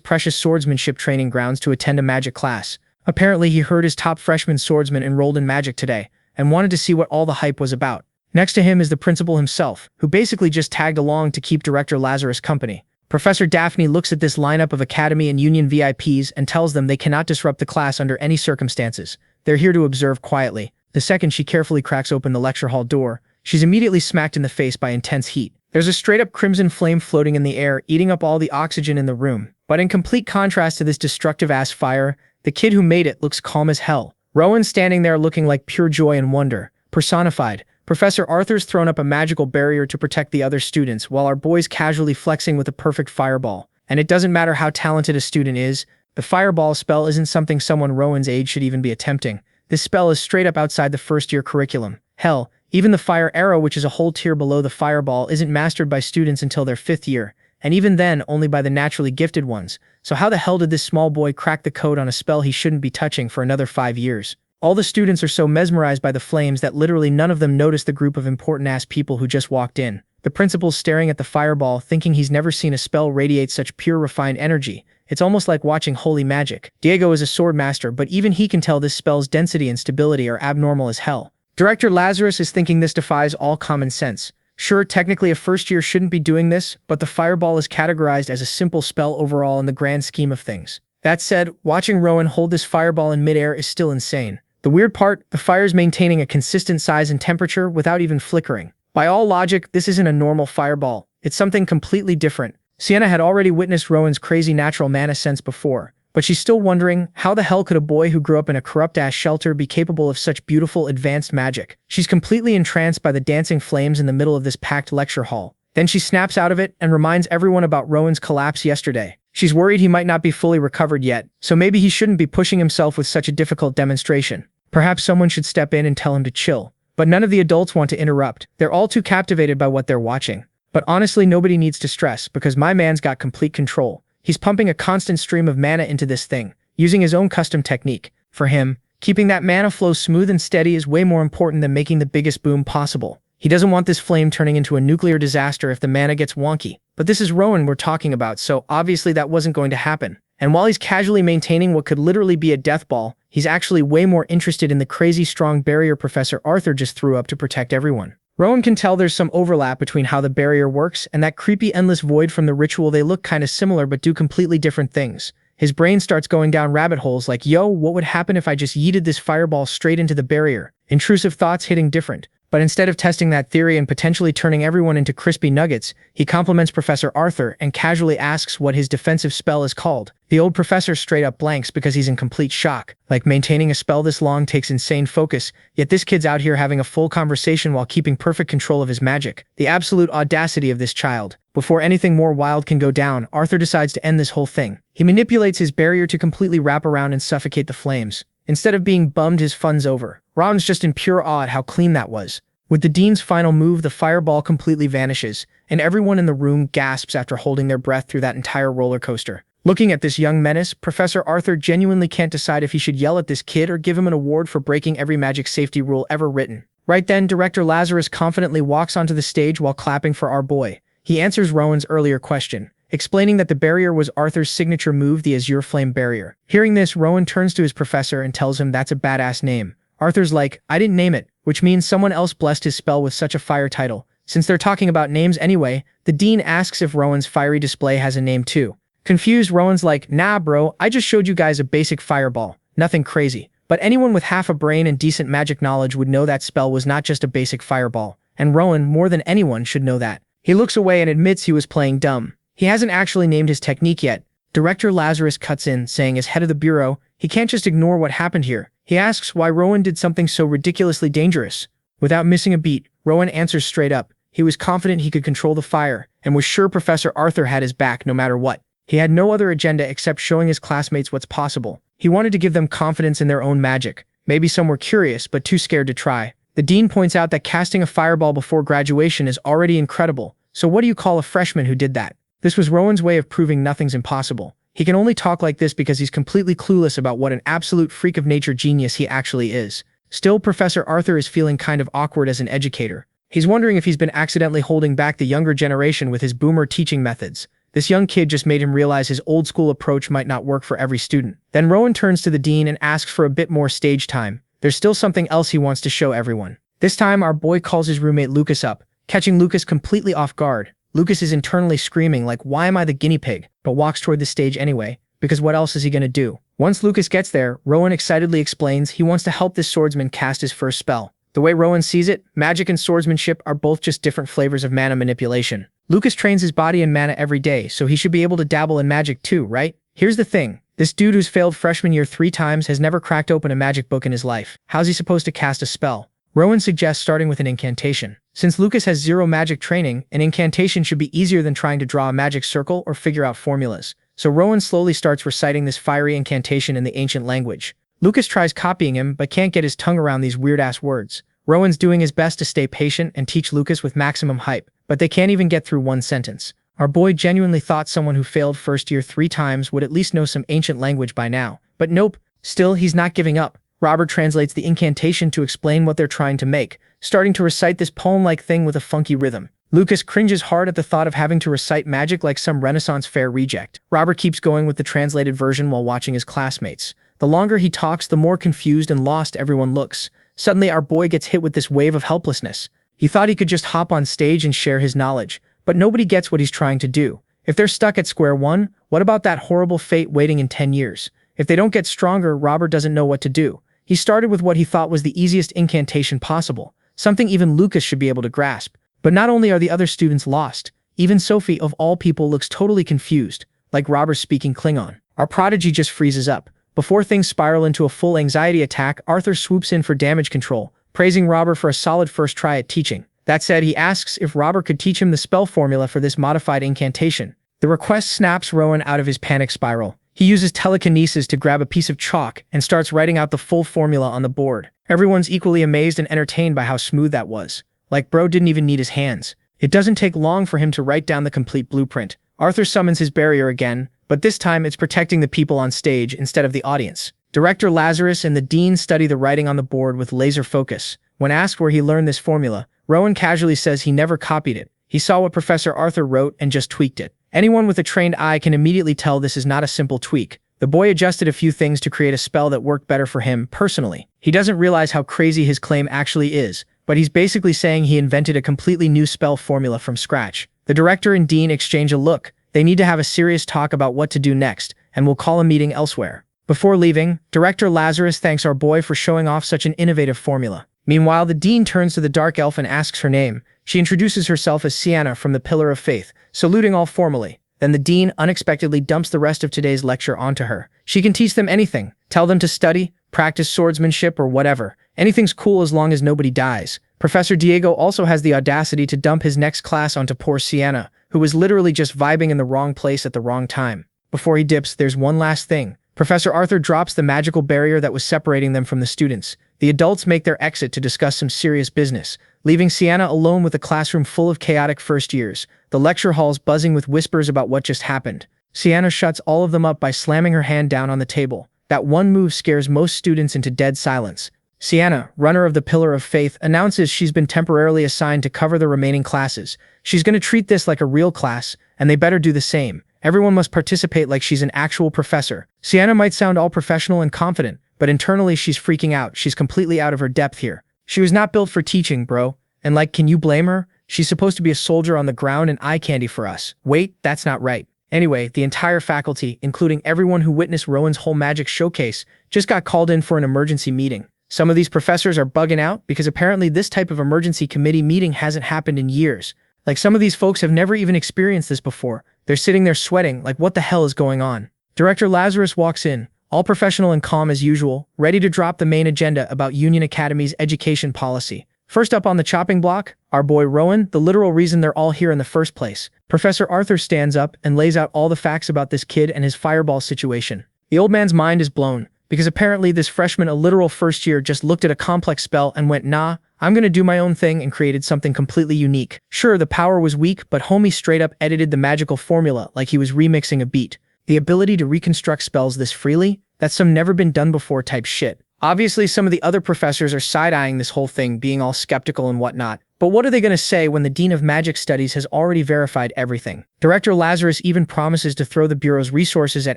precious swordsmanship training grounds to attend a magic class. Apparently, he heard his top freshman swordsman enrolled in magic today, and wanted to see what all the hype was about. Next to him is the principal himself, who basically just tagged along to keep Director Lazarus company. Professor Daphne looks at this lineup of Academy and Union VIPs and tells them they cannot disrupt the class under any circumstances. They're here to observe quietly. The second she carefully cracks open the lecture hall door, she's immediately smacked in the face by intense heat. There's a straight-up crimson flame floating in the air, eating up all the oxygen in the room. But in complete contrast to this destructive-ass fire, the kid who made it looks calm as hell. Rowan's standing there looking like pure joy and wonder, personified. Professor Arthur's thrown up a magical barrier to protect the other students, while our boy's casually flexing with a perfect fireball. And it doesn't matter how talented a student is, the fireball spell isn't something someone Rowan's age should even be attempting. This spell is straight up outside the first-year curriculum. Hell, even the fire arrow, which is a whole tier below the fireball, isn't mastered by students until their 5th year, and even then only by the naturally gifted ones. So how the hell did this small boy crack the code on a spell he shouldn't be touching for another 5 years? All the students are so mesmerized by the flames that literally none of them notice the group of important-ass people who just walked in. The principal's staring at the fireball, thinking he's never seen a spell radiate such pure, refined energy. It's almost like watching holy magic. Diego is a sword master, but even he can tell this spell's density and stability are abnormal as hell. Director Lazarus is thinking this defies all common sense. Sure, technically a first year shouldn't be doing this, but the fireball is categorized as a simple spell overall in the grand scheme of things. That said, watching Rowan hold this fireball in midair is still insane. The weird part, the fire's maintaining a consistent size and temperature without even flickering. By all logic, this isn't a normal fireball. It's something completely different. Sienna had already witnessed Rowan's crazy natural mana sense before, but she's still wondering, how the hell could a boy who grew up in a corrupt-ass shelter be capable of such beautiful, advanced magic? She's completely entranced by the dancing flames in the middle of this packed lecture hall. Then she snaps out of it and reminds everyone about Rowan's collapse yesterday. She's worried he might not be fully recovered yet, so maybe he shouldn't be pushing himself with such a difficult demonstration. Perhaps someone should step in and tell him to chill. But none of the adults want to interrupt. They're all too captivated by what they're watching. But honestly, nobody needs to stress, because my man's got complete control. He's pumping a constant stream of mana into this thing, using his own custom technique. For him, keeping that mana flow smooth and steady is way more important than making the biggest boom possible. He doesn't want this flame turning into a nuclear disaster if the mana gets wonky. But this is Rowan we're talking about, so obviously that wasn't going to happen. And while he's casually maintaining what could literally be a death ball, he's actually way more interested in the crazy strong barrier Professor Arthur just threw up to protect everyone. Rowan can tell there's some overlap between how the barrier works and that creepy endless void from the ritual. They look kinda similar but do completely different things. His brain starts going down rabbit holes like, yo, what would happen if I just yeeted this fireball straight into the barrier? Intrusive thoughts hitting different. But instead of testing that theory and potentially turning everyone into crispy nuggets, he compliments Professor Arthur and casually asks what his defensive spell is called. The old professor straight up blanks because he's in complete shock. Like, maintaining a spell this long takes insane focus, yet this kid's out here having a full conversation while keeping perfect control of his magic. The absolute audacity of this child. Before anything more wild can go down, Arthur decides to end this whole thing. He manipulates his barrier to completely wrap around and suffocate the flames. Instead of being bummed his fun's over, Ron's just in pure awe at how clean that was. With the dean's final move, the fireball completely vanishes, and everyone in the room gasps after holding their breath through that entire roller coaster. Looking at this young menace, Professor Arthur genuinely can't decide if he should yell at this kid or give him an award for breaking every magic safety rule ever written. Right then, Director Lazarus confidently walks onto the stage while clapping for our boy. He answers Rowan's earlier question, explaining that the barrier was Arthur's signature move, the Azure Flame Barrier. Hearing this, Rowan turns to his professor and tells him that's a badass name. Arthur's like, I didn't name it, which means someone else blessed his spell with such a fire title. Since they're talking about names anyway, the dean asks if Rowan's fiery display has a name too. Confused, Rowan's like, nah bro, I just showed you guys a basic fireball. Nothing crazy. But anyone with half a brain and decent magic knowledge would know that spell was not just a basic fireball. And Rowan, more than anyone, should know that. He looks away and admits he was playing dumb. He hasn't actually named his technique yet. Director Lazarus cuts in, saying as head of the bureau, he can't just ignore what happened here. He asks why Rowan did something so ridiculously dangerous. Without missing a beat, Rowan answers straight up. He was confident he could control the fire, and was sure Professor Arthur had his back no matter what. He had no other agenda except showing his classmates what's possible. He wanted to give them confidence in their own magic. Maybe some were curious, but too scared to try. The dean points out that casting a fireball before graduation is already incredible, so what do you call a freshman who did that? This was Rowan's way of proving nothing's impossible. He can only talk like this because he's completely clueless about what an absolute freak of nature genius he actually is. Still, Professor Arthur is feeling kind of awkward as an educator. He's wondering if he's been accidentally holding back the younger generation with his boomer teaching methods. This young kid just made him realize his old-school approach might not work for every student. Then Rowan turns to the dean and asks for a bit more stage time. There's still something else he wants to show everyone. This time, our boy calls his roommate Lucas up, catching Lucas completely off guard. Lucas is internally screaming like, why am I the guinea pig? But walks toward the stage anyway, because what else is he gonna do? Once Lucas gets there, Rowan excitedly explains he wants to help this swordsman cast his first spell. The way Rowan sees it, magic and swordsmanship are both just different flavors of mana manipulation. Lucas trains his body in mana every day, so he should be able to dabble in magic too, right? Here's the thing. This dude who's failed freshman year 3 times has never cracked open a magic book in his life. How's he supposed to cast a spell? Rowan suggests starting with an incantation. Since Lucas has zero magic training, an incantation should be easier than trying to draw a magic circle or figure out formulas. So Rowan slowly starts reciting this fiery incantation in the ancient language. Lucas tries copying him, but can't get his tongue around these weird-ass words. Rowan's doing his best to stay patient and teach Lucas with maximum hype, but they can't even get through one sentence. Our boy genuinely thought someone who failed first year 3 times would at least know some ancient language by now. But nope, still he's not giving up. Robert translates the incantation to explain what they're trying to make, starting to recite this poem-like thing with a funky rhythm. Lucas cringes hard at the thought of having to recite magic like some Renaissance fair reject. Robert keeps going with the translated version while watching his classmates. The longer he talks, the more confused and lost everyone looks. Suddenly, our boy gets hit with this wave of helplessness. He thought he could just hop on stage and share his knowledge, but nobody gets what he's trying to do. If they're stuck at square one, what about that horrible fate waiting in 10 years? If they don't get stronger, Robert doesn't know what to do. He started with what he thought was the easiest incantation possible, something even Lucas should be able to grasp. But not only are the other students lost, even Sophie, of all people, looks totally confused, like Robert speaking Klingon. Our prodigy just freezes up. Before things spiral into a full anxiety attack, Arthur swoops in for damage control, praising Robert for a solid first try at teaching. That said, he asks if Robert could teach him the spell formula for this modified incantation. The request snaps Rowan out of his panic spiral. He uses telekinesis to grab a piece of chalk and starts writing out the full formula on the board. Everyone's equally amazed and entertained by how smooth that was. Like bro didn't even need his hands. It doesn't take long for him to write down the complete blueprint. Arthur summons his barrier again, but this time it's protecting the people on stage instead of the audience. Director Lazarus and the dean study the writing on the board with laser focus. When asked where he learned this formula, Rowan casually says he never copied it. He saw what Professor Arthur wrote and just tweaked it. Anyone with a trained eye can immediately tell this is not a simple tweak. The boy adjusted a few things to create a spell that worked better for him personally. He doesn't realize how crazy his claim actually is, but he's basically saying he invented a completely new spell formula from scratch. The director and dean exchange a look. They need to have a serious talk about what to do next, and will call a meeting elsewhere. Before leaving, Director Lazarus thanks our boy for showing off such an innovative formula. Meanwhile, the dean turns to the dark elf and asks her name. She introduces herself as Sienna from the Pillar of Faith, saluting all formally. Then the dean unexpectedly dumps the rest of today's lecture onto her. She can teach them anything, tell them to study, practice swordsmanship, or whatever. Anything's cool as long as nobody dies. Professor Diego also has the audacity to dump his next class onto poor Sienna, who was literally just vibing in the wrong place at the wrong time. Before he dips, there's one last thing. Professor Arthur drops the magical barrier that was separating them from the students. The adults make their exit to discuss some serious business, leaving Sienna alone with a classroom full of chaotic first years, the lecture halls buzzing with whispers about what just happened. Sienna shuts all of them up by slamming her hand down on the table. That one move scares most students into dead silence. Sienna, runner of the Pillar of Faith, announces she's been temporarily assigned to cover the remaining classes. She's going to treat this like a real class, and they better do the same. Everyone must participate like she's an actual professor. Sienna might sound all professional and confident, but internally she's freaking out. She's completely out of her depth here. She was not built for teaching, bro. And like, can you blame her? She's supposed to be a soldier on the ground and eye candy for us. Wait, that's not right. Anyway, the entire faculty, including everyone who witnessed Rowan's whole magic showcase, just got called in for an emergency meeting. Some of these professors are bugging out because apparently this type of emergency committee meeting hasn't happened in years. Like some of these folks have never even experienced this before. They're sitting there sweating like what the hell is going on. Director Lazarus walks in, all professional and calm as usual, ready to drop the main agenda about Union Academy's education policy. First up on the chopping block, our boy Rowan, the literal reason they're all here in the first place. Professor Arthur stands up and lays out all the facts about this kid and his fireball situation. The old man's mind is blown, because apparently this freshman, a literal first year, just looked at a complex spell and went, nah, I'm gonna do my own thing, and created something completely unique. Sure, the power was weak, but homie straight up edited the magical formula like he was remixing a beat. The ability to reconstruct spells this freely? That's some never been done before type shit. Obviously, some of the other professors are side-eyeing this whole thing, being all skeptical and whatnot. But what are they gonna say when the Dean of Magic Studies has already verified everything? Director Lazarus even promises to throw the Bureau's resources at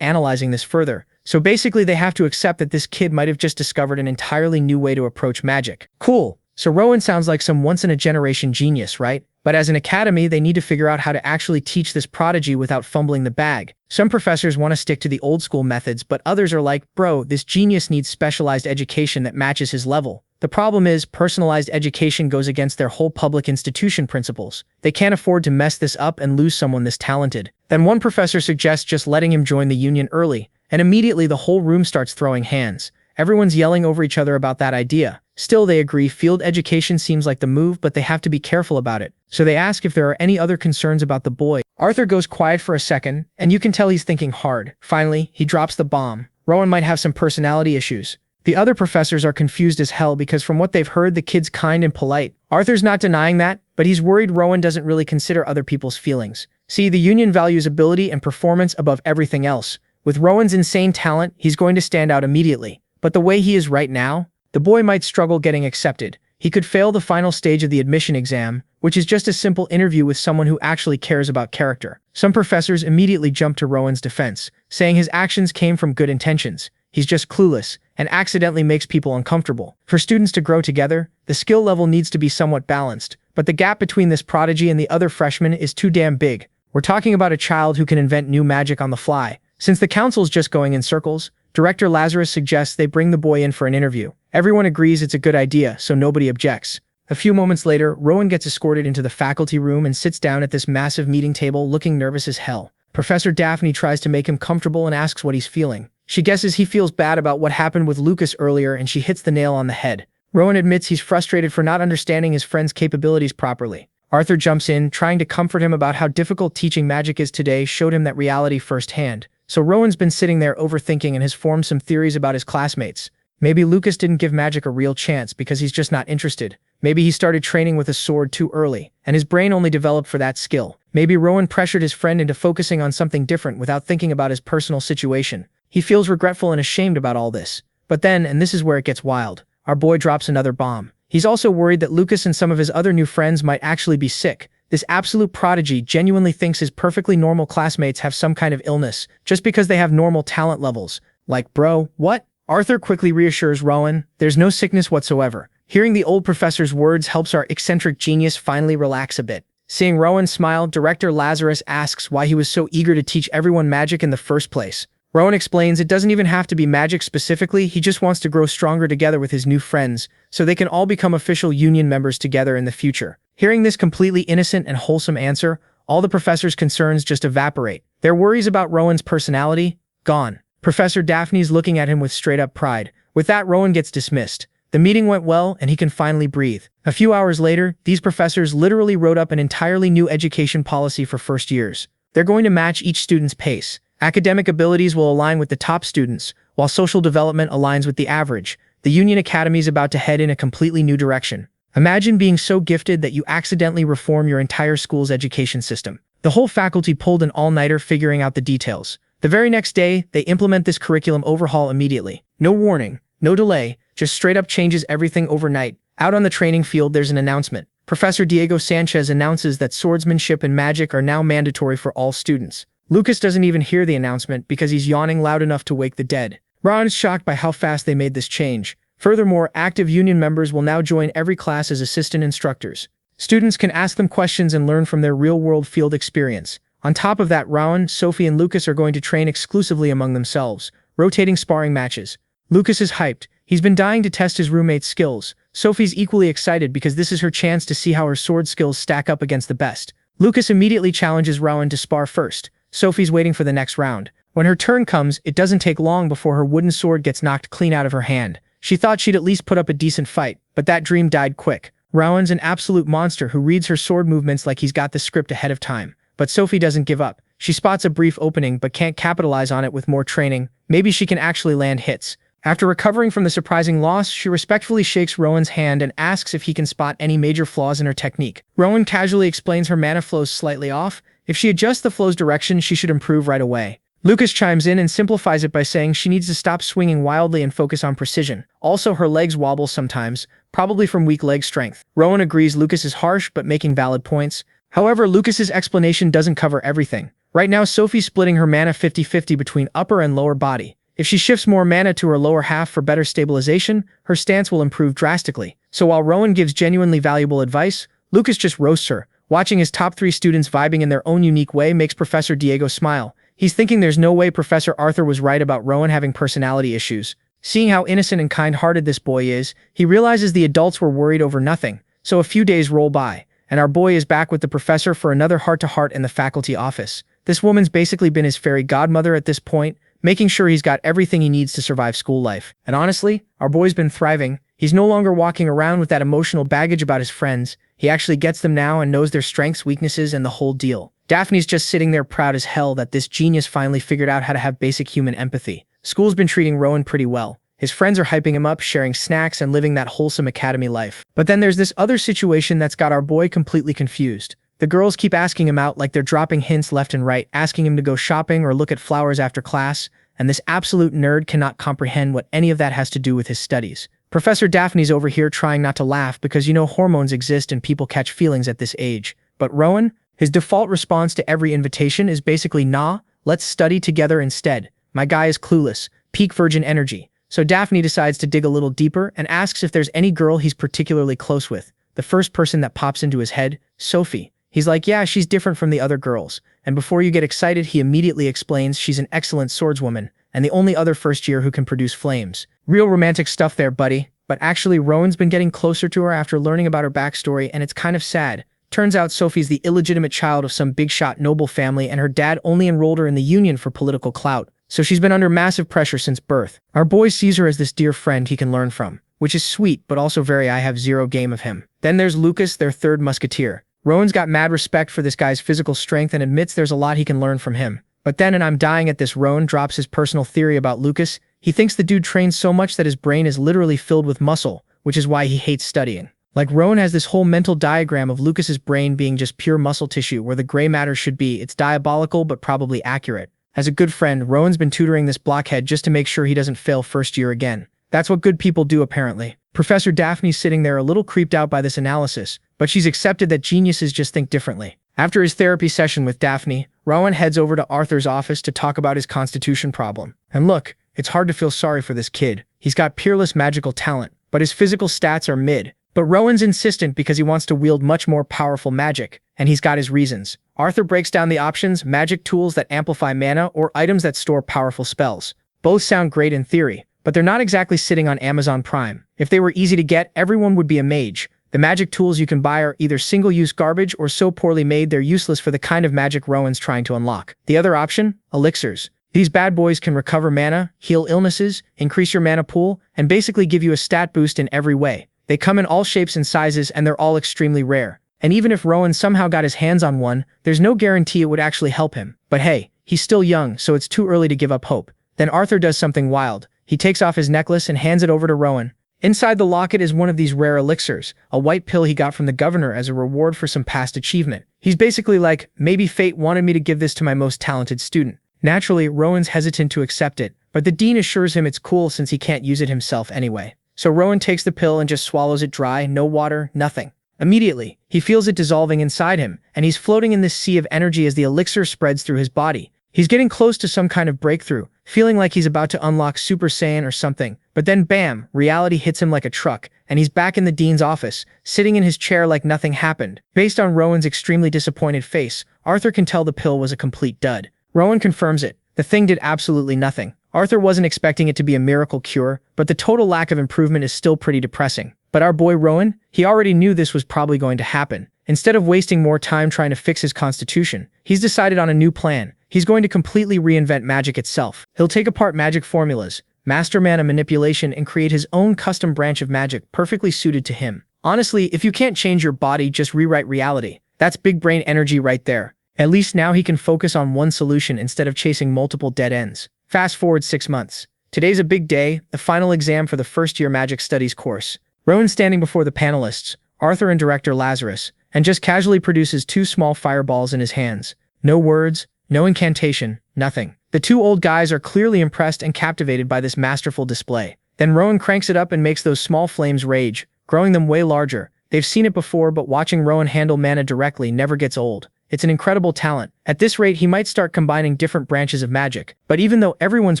analyzing this further. So basically, they have to accept that this kid might have just discovered an entirely new way to approach magic. Cool. So Rowan sounds like some once-in-a-generation genius, right? But as an academy, they need to figure out how to actually teach this prodigy without fumbling the bag. Some professors want to stick to the old-school methods, but others are like, bro, this genius needs specialized education that matches his level. The problem is, personalized education goes against their whole public institution principles. They can't afford to mess this up and lose someone this talented. Then one professor suggests just letting him join the union early, and immediately the whole room starts throwing hands. Everyone's yelling over each other about that idea. Still, they agree field education seems like the move, but they have to be careful about it. So they ask if there are any other concerns about the boy. Arthur goes quiet for a second, and you can tell he's thinking hard. Finally, he drops the bomb. Rowan might have some personality issues. The other professors are confused as hell because from what they've heard, the kid's kind and polite. Arthur's not denying that, but he's worried Rowan doesn't really consider other people's feelings. See, the union values ability and performance above everything else. With Rowan's insane talent, he's going to stand out immediately. But the way he is right now, the boy might struggle getting accepted. He could fail the final stage of the admission exam, which is just a simple interview with someone who actually cares about character. Some professors immediately jump to Rowan's defense, saying his actions came from good intentions. He's just clueless, and accidentally makes people uncomfortable. For students to grow together, the skill level needs to be somewhat balanced, but the gap between this prodigy and the other freshmen is too damn big. We're talking about a child who can invent new magic on the fly. Since the council's just going in circles, Director Lazarus suggests they bring the boy in for an interview. Everyone agrees it's a good idea, so nobody objects. A few moments later, Rowan gets escorted into the faculty room and sits down at this massive meeting table looking nervous as hell. Professor Daphne tries to make him comfortable and asks what he's feeling. She guesses he feels bad about what happened with Lucas earlier, and she hits the nail on the head. Rowan admits he's frustrated for not understanding his friend's capabilities properly. Arthur jumps in, trying to comfort him about how difficult teaching magic is today, showed him that reality firsthand. So Rowan's been sitting there overthinking and has formed some theories about his classmates. Maybe Lucas didn't give magic a real chance because he's just not interested. Maybe he started training with a sword too early, and his brain only developed for that skill. Maybe Rowan pressured his friend into focusing on something different without thinking about his personal situation. He feels regretful and ashamed about all this. But then, and this is where it gets wild, our boy drops another bomb. He's also worried that Lucas and some of his other new friends might actually be sick. This absolute prodigy genuinely thinks his perfectly normal classmates have some kind of illness, just because they have normal talent levels. Like, bro, what? Arthur quickly reassures Rowan, there's no sickness whatsoever. Hearing the old professor's words helps our eccentric genius finally relax a bit. Seeing Rowan smile, Director Lazarus asks why he was so eager to teach everyone magic in the first place. Rowan explains it doesn't even have to be magic specifically, he just wants to grow stronger together with his new friends, so they can all become official union members together in the future. Hearing this completely innocent and wholesome answer, all the professor's concerns just evaporate. Their worries about Rowan's personality? Gone. Professor Daphne's looking at him with straight-up pride. With that, Rowan gets dismissed. The meeting went well, and he can finally breathe. A few hours later, these professors literally wrote up an entirely new education policy for first years. They're going to match each student's pace. Academic abilities will align with the top students, while social development aligns with the average. The Union Academy is about to head in a completely new direction. Imagine being so gifted that you accidentally reform your entire school's education system. The whole faculty pulled an all-nighter figuring out the details. The very next day, they implement this curriculum overhaul immediately. No warning, no delay, just straight up changes everything overnight. Out on the training field, there's an announcement. Professor Diego Sanchez announces that swordsmanship and magic are now mandatory for all students. Lucas doesn't even hear the announcement because he's yawning loud enough to wake the dead. Ron is shocked by how fast they made this change. Furthermore, active union members will now join every class as assistant instructors. Students can ask them questions and learn from their real-world field experience. On top of that, Rowan, Sophie, and Lucas are going to train exclusively among themselves, rotating sparring matches. Lucas is hyped. He's been dying to test his roommate's skills. Sophie's equally excited because this is her chance to see how her sword skills stack up against the best. Lucas immediately challenges Rowan to spar first. Sophie's waiting for the next round. When her turn comes, it doesn't take long before her wooden sword gets knocked clean out of her hand. She thought she'd at least put up a decent fight, but that dream died quick. Rowan's an absolute monster who reads her sword movements like he's got the script ahead of time. But Sophie doesn't give up. She spots a brief opening but can't capitalize on it with more training. Maybe she can actually land hits. After recovering from the surprising loss, she respectfully shakes Rowan's hand and asks if he can spot any major flaws in her technique. Rowan casually explains her mana flow's slightly off. If she adjusts the flow's direction, she should improve right away. Lucas chimes in and simplifies it by saying she needs to stop swinging wildly and focus on precision. Also, her legs wobble sometimes, probably from weak leg strength. Rowan agrees Lucas is harsh but making valid points. However, Lucas's explanation doesn't cover everything. Right now, Sophie's splitting her mana 50-50 between upper and lower body. If she shifts more mana to her lower half for better stabilization, her stance will improve drastically. So while Rowan gives genuinely valuable advice, Lucas just roasts her. Watching his top 3 students vibing in their own unique way makes Professor Diego smile. He's thinking there's no way Professor Arthur was right about Rowan having personality issues. Seeing how innocent and kind-hearted this boy is, he realizes the adults were worried over nothing. So a few days roll by, and our boy is back with the professor for another heart-to-heart in the faculty office. This woman's basically been his fairy godmother at this point, making sure he's got everything he needs to survive school life. And honestly, our boy's been thriving. He's no longer walking around with that emotional baggage about his friends. He actually gets them now and knows their strengths, weaknesses, and the whole deal. Daphne's just sitting there proud as hell that this genius finally figured out how to have basic human empathy. School's been treating Rowan pretty well. His friends are hyping him up, sharing snacks, and living that wholesome academy life. But then there's this other situation that's got our boy completely confused. The girls keep asking him out like they're dropping hints left and right, asking him to go shopping or look at flowers after class, and this absolute nerd cannot comprehend what any of that has to do with his studies. Professor Daphne's over here trying not to laugh because hormones exist and people catch feelings at this age. But Rowan, his default response to every invitation is basically, nah, let's study together instead. My guy is clueless, peak virgin energy. So Daphne decides to dig a little deeper and asks if there's any girl he's particularly close with. The first person that pops into his head, Sophie. He's like, yeah, she's different from the other girls. And before you get excited, he immediately explains she's an excellent swordswoman and the only other first year who can produce flames. Real romantic stuff there, buddy. But actually, Rowan's been getting closer to her after learning about her backstory, and it's kind of sad. Turns out Sophie's the illegitimate child of some big-shot noble family, and her dad only enrolled her in the Union for political clout. So she's been under massive pressure since birth. Our boy sees her as this dear friend he can learn from, which is sweet, but also very I have zero game of him. Then there's Lucas, their third musketeer. Rowan's got mad respect for this guy's physical strength and admits there's a lot he can learn from him. But then, and I'm dying at this, Rowan drops his personal theory about Lucas. He thinks the dude trains so much that his brain is literally filled with muscle, which is why he hates studying. Like, Rowan has this whole mental diagram of Lucas's brain being just pure muscle tissue where the gray matter should be. It's diabolical but probably accurate. As a good friend, Rowan's been tutoring this blockhead just to make sure he doesn't fail first year again. That's what good people do, apparently. Professor Daphne's sitting there a little creeped out by this analysis, but she's accepted that geniuses just think differently. After his therapy session with Daphne, Rowan heads over to Arthur's office to talk about his constitution problem. And look, it's hard to feel sorry for this kid. He's got peerless magical talent, but his physical stats are mid. But Rowan's insistent because he wants to wield much more powerful magic, and he's got his reasons. Arthur breaks down the options: magic tools that amplify mana or items that store powerful spells. Both sound great in theory, but they're not exactly sitting on Amazon Prime. If they were easy to get, everyone would be a mage. The magic tools you can buy are either single-use garbage or so poorly made they're useless for the kind of magic Rowan's trying to unlock. The other option? Elixirs. These bad boys can recover mana, heal illnesses, increase your mana pool, and basically give you a stat boost in every way. They come in all shapes and sizes, and they're all extremely rare. And even if Rowan somehow got his hands on one, there's no guarantee it would actually help him. But hey, he's still young, so it's too early to give up hope. Then Arthur does something wild. He takes off his necklace and hands it over to Rowan. Inside the locket is one of these rare elixirs, a white pill he got from the governor as a reward for some past achievement. He's basically like, maybe fate wanted me to give this to my most talented student. Naturally, Rowan's hesitant to accept it, but the dean assures him it's cool since he can't use it himself anyway. So Rowan takes the pill and just swallows it dry, no water, nothing. Immediately, he feels it dissolving inside him, and he's floating in this sea of energy as the elixir spreads through his body. He's getting close to some kind of breakthrough, feeling like he's about to unlock Super Saiyan or something. But then bam, reality hits him like a truck, and he's back in the dean's office, sitting in his chair like nothing happened. Based on Rowan's extremely disappointed face, Arthur can tell the pill was a complete dud. Rowan confirms it. The thing did absolutely nothing. Arthur wasn't expecting it to be a miracle cure, but the total lack of improvement is still pretty depressing. But our boy Rowan, he already knew this was probably going to happen. Instead of wasting more time trying to fix his constitution, he's decided on a new plan. He's going to completely reinvent magic itself. He'll take apart magic formulas, master mana manipulation, and create his own custom branch of magic perfectly suited to him. Honestly, if you can't change your body, just rewrite reality. That's big brain energy right there. At least now he can focus on one solution instead of chasing multiple dead ends. Fast forward 6 months. Today's a big day, the final exam for the first-year Magic Studies course. Rowan's standing before the panelists, Arthur and director Lazarus, and just casually produces 2 small fireballs in his hands. No words, no incantation, nothing. The 2 old guys are clearly impressed and captivated by this masterful display. Then Rowan cranks it up and makes those small flames rage, growing them way larger. They've seen it before, but watching Rowan handle mana directly never gets old. It's an incredible talent. At this rate, he might start combining different branches of magic. But even though everyone's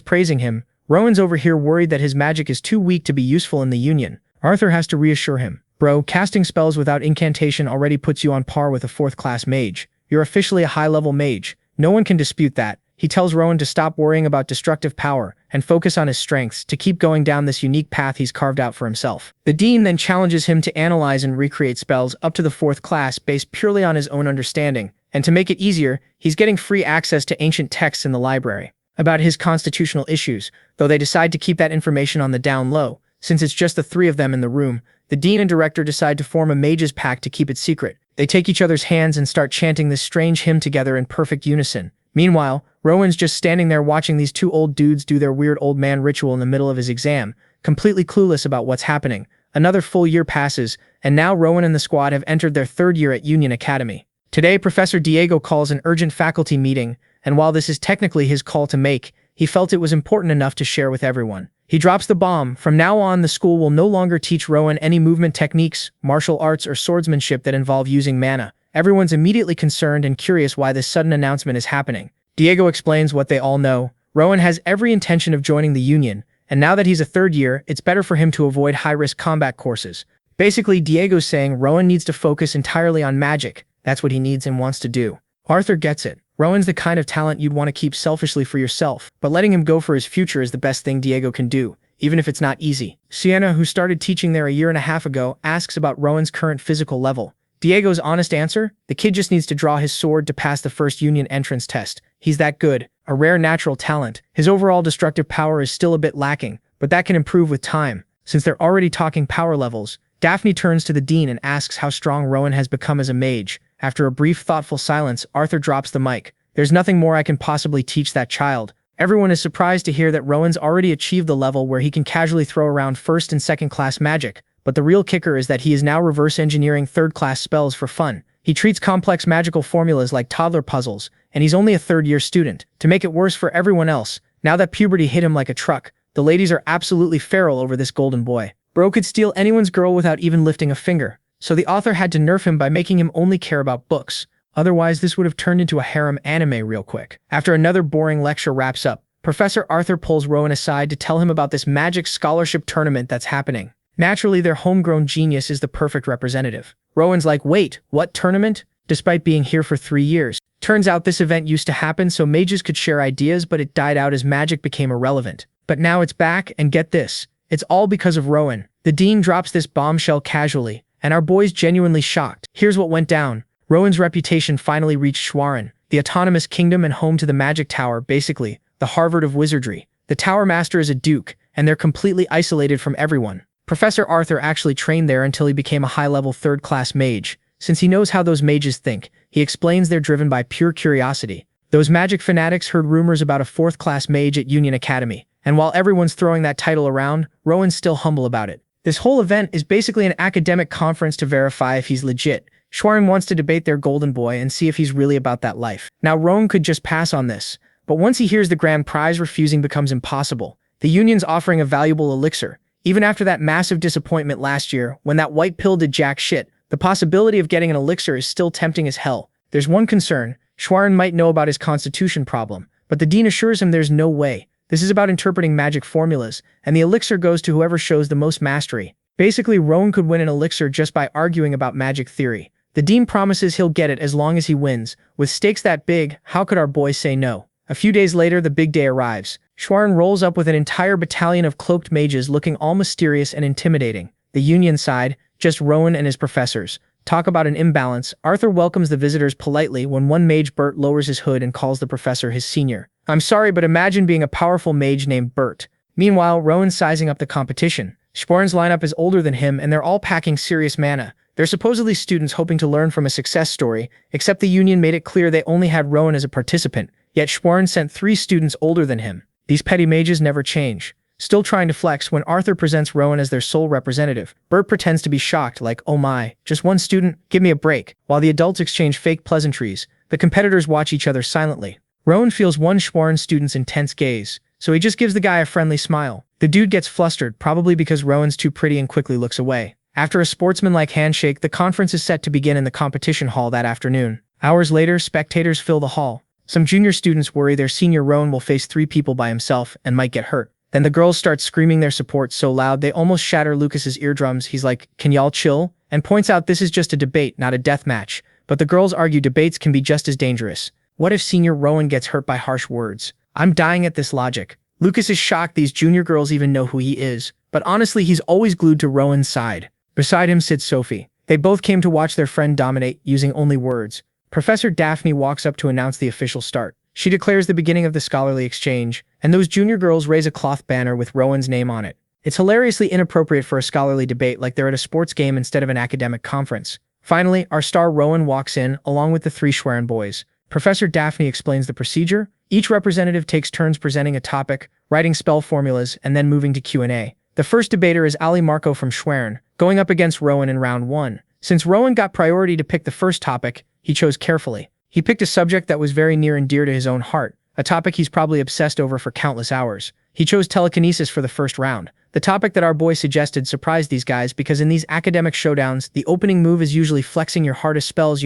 praising him, Rowan's over here worried that his magic is too weak to be useful in the Union. Arthur has to reassure him. Bro, casting spells without incantation already puts you on par with a 4th-class mage. You're officially a high-level mage. No one can dispute that. He tells Rowan to stop worrying about destructive power and focus on his strengths, to keep going down this unique path he's carved out for himself. The dean then challenges him to analyze and recreate spells up to the 4th class based purely on his own understanding. And to make it easier, he's getting free access to ancient texts in the library about his constitutional issues, though they decide to keep that information on the down low. Since it's just the 3 of them in the room, the dean and director decide to form a mages pact to keep it secret. They take each other's hands and start chanting this strange hymn together in perfect unison. Meanwhile, Rowan's just standing there watching these 2 old dudes do their weird old man ritual in the middle of his exam, completely clueless about what's happening. Another full year passes, and now Rowan and the squad have entered their 3rd year at Union Academy. Today, Professor Diego calls an urgent faculty meeting, and while this is technically his call to make, he felt it was important enough to share with everyone. He drops the bomb. From now on, the school will no longer teach Rowan any movement techniques, martial arts, or swordsmanship that involve using mana. Everyone's immediately concerned and curious why this sudden announcement is happening. Diego explains what they all know. Rowan has every intention of joining the Union, and now that he's a 3rd year, it's better for him to avoid high-risk combat courses. Basically, Diego's saying Rowan needs to focus entirely on magic. That's what he needs and wants to do. Arthur gets it. Rowan's the kind of talent you'd want to keep selfishly for yourself, but letting him go for his future is the best thing Diego can do, even if it's not easy. Sienna, who started teaching there a year and a half ago, asks about Rowan's current physical level. Diego's honest answer? The kid just needs to draw his sword to pass the first Union entrance test. He's that good. A rare natural talent. His overall destructive power is still a bit lacking, but that can improve with time. Since they're already talking power levels, Daphne turns to the dean and asks how strong Rowan has become as a mage. After a brief, thoughtful silence, Arthur drops the mic. There's nothing more I can possibly teach that child. Everyone is surprised to hear that Rowan's already achieved the level where he can casually throw around 1st and 2nd class magic, but the real kicker is that he is now reverse engineering 3rd class spells for fun. He treats complex magical formulas like toddler puzzles, and he's only a 3rd year student. To make it worse for everyone else, now that puberty hit him like a truck, the ladies are absolutely feral over this golden boy. Bro could steal anyone's girl without even lifting a finger. So the author had to nerf him by making him only care about books. Otherwise, this would have turned into a harem anime real quick. After another boring lecture wraps up, Professor Arthur pulls Rowan aside to tell him about this magic scholarship tournament that's happening. Naturally, their homegrown genius is the perfect representative. Rowan's like, wait, what tournament? Despite being here for 3 years. Turns out this event used to happen so mages could share ideas, but it died out as magic became irrelevant. But now it's back, and get this. It's all because of Rowan. The dean drops this bombshell casually, and our boy's genuinely shocked. Here's what went down. Rowan's reputation finally reached Schwarin, the autonomous kingdom and home to the Magic Tower, basically, the Harvard of wizardry. The Tower Master is a duke, and they're completely isolated from everyone. Professor Arthur actually trained there until he became a high-level 3rd class mage. Since he knows how those mages think, he explains they're driven by pure curiosity. Those magic fanatics heard rumors about a 4th class mage at Union Academy, and while everyone's throwing that title around, Rowan's still humble about it. This whole event is basically an academic conference to verify if he's legit. Schwarin wants to debate their golden boy and see if he's really about that life. Now, Rowan could just pass on this, but once he hears the grand prize, refusing becomes impossible. The Union's offering a valuable elixir. Even after that massive disappointment last year, when that white pill did jack shit, the possibility of getting an elixir is still tempting as hell. There's one concern. Schwarin might know about his constitution problem, but the dean assures him there's no way. This is about interpreting magic formulas, and the elixir goes to whoever shows the most mastery. Basically, Rowan could win an elixir just by arguing about magic theory. The dean promises he'll get it as long as he wins. With stakes that big, how could our boy say no? A few days later, the big day arrives. Schwarn rolls up with an entire battalion of cloaked mages looking all mysterious and intimidating. The Union side, just Rowan and his professors. Talk about an imbalance. Arthur welcomes the visitors politely when one mage, Bert, lowers his hood and calls the professor his senior. I'm sorry, but imagine being a powerful mage named Bert. Meanwhile, Rowan's sizing up the competition. Schwarn's lineup is older than him and they're all packing serious mana. They're supposedly students hoping to learn from a success story, except the Union made it clear they only had Rowan as a participant, yet Schwarn sent 3 students older than him. These petty mages never change. Still trying to flex when Arthur presents Rowan as their sole representative. Bert pretends to be shocked, like, oh my, just one student? Give me a break. While the adults exchange fake pleasantries, the competitors watch each other silently. Rowan feels one Schwarn student's intense gaze, so he just gives the guy a friendly smile. The dude gets flustered, probably because Rowan's too pretty, and quickly looks away. After a sportsmanlike handshake, the conference is set to begin in the competition hall that afternoon. Hours later, spectators fill the hall. Some junior students worry their senior Rowan will face 3 people by himself and might get hurt. Then the girls start screaming their support so loud they almost shatter Lucas's eardrums. He's like, can y'all chill? And points out this is just a debate, not a death match. But the girls argue debates can be just as dangerous. What if senior Rowan gets hurt by harsh words? I'm dying at this logic. Lucas is shocked these junior girls even know who he is. But honestly, he's always glued to Rowan's side. Beside him sits Sophie. They both came to watch their friend dominate, using only words. Professor Daphne walks up to announce the official start. She declares the beginning of the scholarly exchange, and those junior girls raise a cloth banner with Rowan's name on it. It's hilariously inappropriate for a scholarly debate, like they're at a sports game instead of an academic conference. Finally, our star Rowan walks in, along with the 3 Schwerin boys. Professor Daphne explains the procedure. Each representative takes turns presenting a topic, writing spell formulas, and then moving to Q&A. The first debater is Ali Marco from Schwerin, going up against Rowan in round 1. Since Rowan got priority to pick the first topic, he chose carefully. He picked a subject that was very near and dear to his own heart, a topic he's probably obsessed over for countless hours. He chose telekinesis for the first round. The topic that our boy suggested surprised these guys because in these academic showdowns, the opening move is usually flexing your hardest spells,